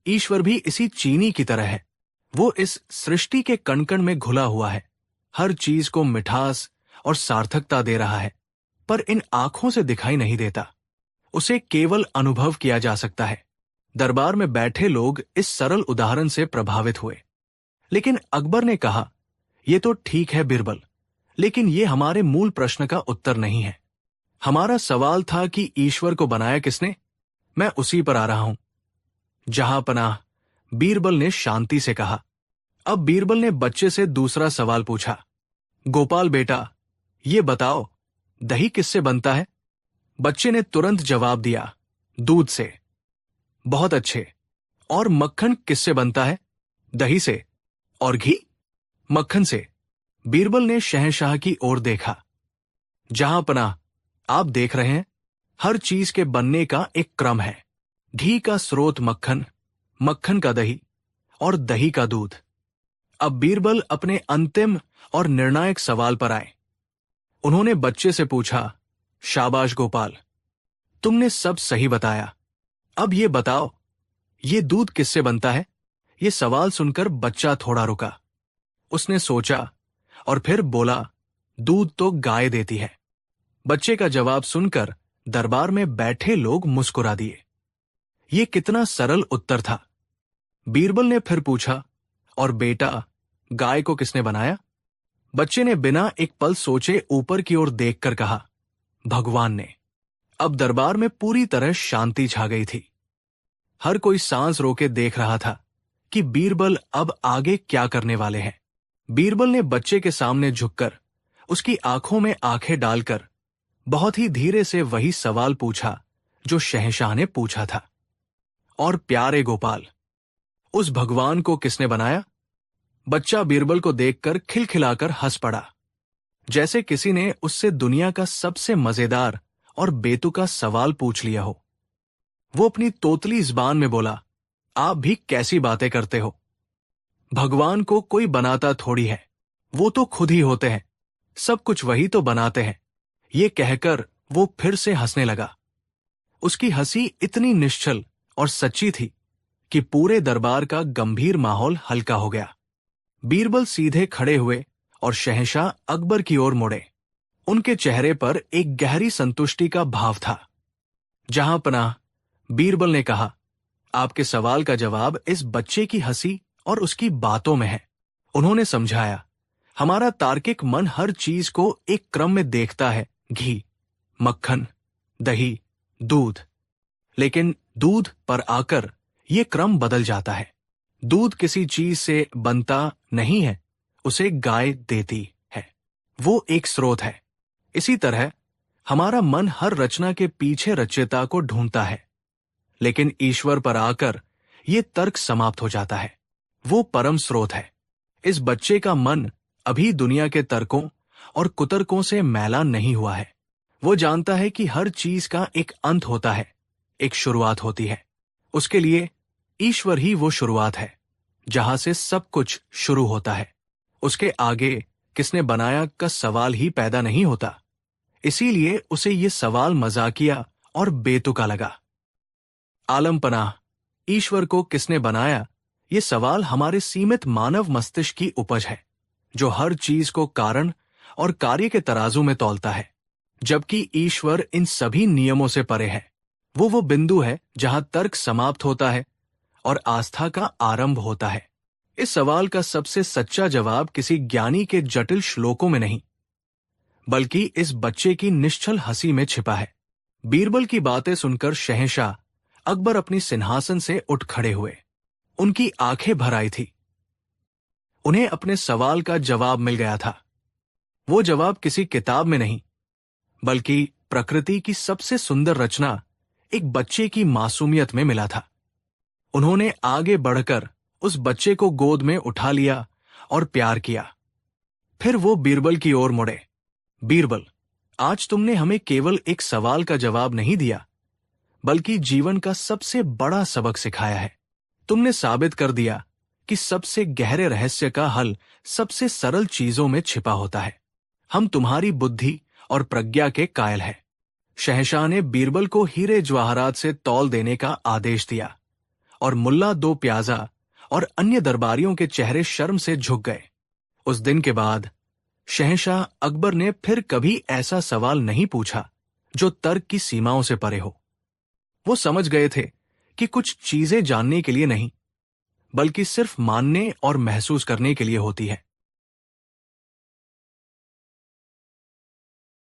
ईश्वर भी इसी चीनी की तरह है। वो इस सृष्टि के कण कण में घुला हुआ है, हर चीज को मिठास और सार्थकता दे रहा है, पर इन आंखों से दिखाई नहीं देता। उसे केवल अनुभव किया जा सकता है। दरबार में बैठे लोग इस सरल उदाहरण से प्रभावित हुए। लेकिन अकबर ने कहा, यह तो ठीक है बीरबल, लेकिन यह हमारे मूल प्रश्न का उत्तर नहीं है। हमारा सवाल था कि ईश्वर को बनाया किसने? मैं उसी पर आ रहा हूं। जहां पनाह, बीरबल ने शांति से कहा। अब बीरबल ने बच्चे से दूसरा सवाल पूछा, गोपाल बेटा, ये बताओ, दही किससे बनता है? बच्चे ने तुरंत जवाब दिया, दूध से। बहुत अच्छे। और मक्खन किससे बनता है? दही से। और घी? मक्खन से। बीरबल ने शहंशाह की ओर देखा। जहां पनाह, आप देख रहे हैं, हर चीज के बनने का एक क्रम है। घी का स्रोत मक्खन, मक्खन का दही और दही का दूध। अब बीरबल अपने अंतिम और निर्णायक सवाल पर आए। उन्होंने बच्चे से पूछा, शाबाश गोपाल, तुमने सब सही बताया। अब ये बताओ, ये दूध किससे बनता है? ये सवाल सुनकर बच्चा थोड़ा रुका। उसने सोचा और फिर बोला, दूध तो गाय देती है। बच्चे का जवाब सुनकर दरबार में बैठे लोग मुस्कुरा दिए। ये कितना सरल उत्तर था। बीरबल ने फिर पूछा, और बेटा, गाय को किसने बनाया? बच्चे ने बिना एक पल सोचे ऊपर की ओर देखकर कहा, भगवान ने। अब दरबार में पूरी तरह शांति छा गई थी। हर कोई सांस रोके देख रहा था कि बीरबल अब आगे क्या करने वाले हैं। बीरबल ने बच्चे के सामने झुककर, उसकी आंखों में आंखें डालकर बहुत ही धीरे से वही सवाल पूछा जो शहंशाह ने पूछा था, और प्यारे गोपाल, उस भगवान को किसने बनाया? बच्चा बीरबल को देखकर खिलखिलाकर हंस पड़ा, जैसे किसी ने उससे दुनिया का सबसे मजेदार और बेतुका सवाल पूछ लिया हो। वो अपनी तोतली ज़बान में बोला, आप भी कैसी बातें करते हो? भगवान को कोई बनाता थोड़ी है, वो तो खुद ही होते हैं, सब कुछ वही तो बनाते हैं। ये कहकर वो फिर से हंसने लगा। उसकी हंसी इतनी निश्चल और सच्ची थी कि पूरे दरबार का गंभीर माहौल हल्का हो गया। बीरबल सीधे खड़े हुए और शहंशाह अकबर की ओर मुड़े। उनके चेहरे पर एक गहरी संतुष्टि का भाव था। जहां पनाह, बीरबल ने कहा, आपके सवाल का जवाब इस बच्चे की हंसी और उसकी बातों में है। उन्होंने समझाया, हमारा तार्किक मन हर चीज को एक क्रम में देखता है, घी, मक्खन, दही, दूध। लेकिन दूध पर आकर ये क्रम बदल जाता है। दूध किसी चीज से बनता नहीं है, उसे गाय देती है। वो एक स्रोत है। इसी तरह हमारा मन हर रचना के पीछे रचयिता को ढूंढता है, लेकिन ईश्वर पर आकर ये तर्क समाप्त हो जाता है। वो परम स्रोत है। इस बच्चे का मन अभी दुनिया के तर्कों और कुतर्कों से मैला नहीं हुआ है। वो जानता है कि हर चीज का एक अंत होता है, एक शुरुआत होती है। उसके लिए ईश्वर ही वो शुरुआत है, जहां से सब कुछ शुरू होता है। उसके आगे किसने बनाया का सवाल ही पैदा नहीं होता। इसीलिए उसे ये सवाल मजाकिया और बेतुका लगा। आलम पनाह, ईश्वर को किसने बनाया, ये सवाल हमारे सीमित मानव मस्तिष्क की उपज है, जो हर चीज को कारण और कार्य के तराजू में तौलता है, जबकि ईश्वर इन सभी नियमों से परे है। वो बिंदु है जहां तर्क समाप्त होता है और आस्था का आरंभ होता है। इस सवाल का सबसे सच्चा जवाब किसी ज्ञानी के जटिल श्लोकों में नहीं, बल्कि इस बच्चे की निश्चल हंसी में छिपा है। बीरबल की बातें सुनकर शहंशाह अकबर अपनी सिंहासन से उठ खड़े हुए। उनकी आंखें भर आई थी। उन्हें अपने सवाल का जवाब मिल गया था। वो जवाब किसी किताब में नहीं, बल्कि प्रकृति की सबसे सुंदर रचना, एक बच्चे की मासूमियत में मिला था। उन्होंने आगे बढ़कर उस बच्चे को गोद में उठा लिया और प्यार किया। फिर वो बीरबल की ओर मुड़े। बीरबल, आज तुमने हमें केवल एक सवाल का जवाब नहीं दिया, बल्कि जीवन का सबसे बड़ा सबक सिखाया है। तुमने साबित कर दिया कि सबसे गहरे रहस्य का हल सबसे सरल चीजों में छिपा होता है। हम तुम्हारी बुद्धि और प्रज्ञा के कायल हैं। शहंशाह ने बीरबल को हीरे जवाहरात से तौल देने का आदेश दिया और मुल्ला दो प्याजा और अन्य दरबारियों के चेहरे शर्म से झुक गए। उस दिन के बाद शहंशाह अकबर ने फिर कभी ऐसा सवाल नहीं पूछा जो तर्क की सीमाओं से परे हो। वो समझ गए थे कि कुछ चीजें जानने के लिए नहीं, बल्कि सिर्फ मानने और महसूस करने के लिए होती है।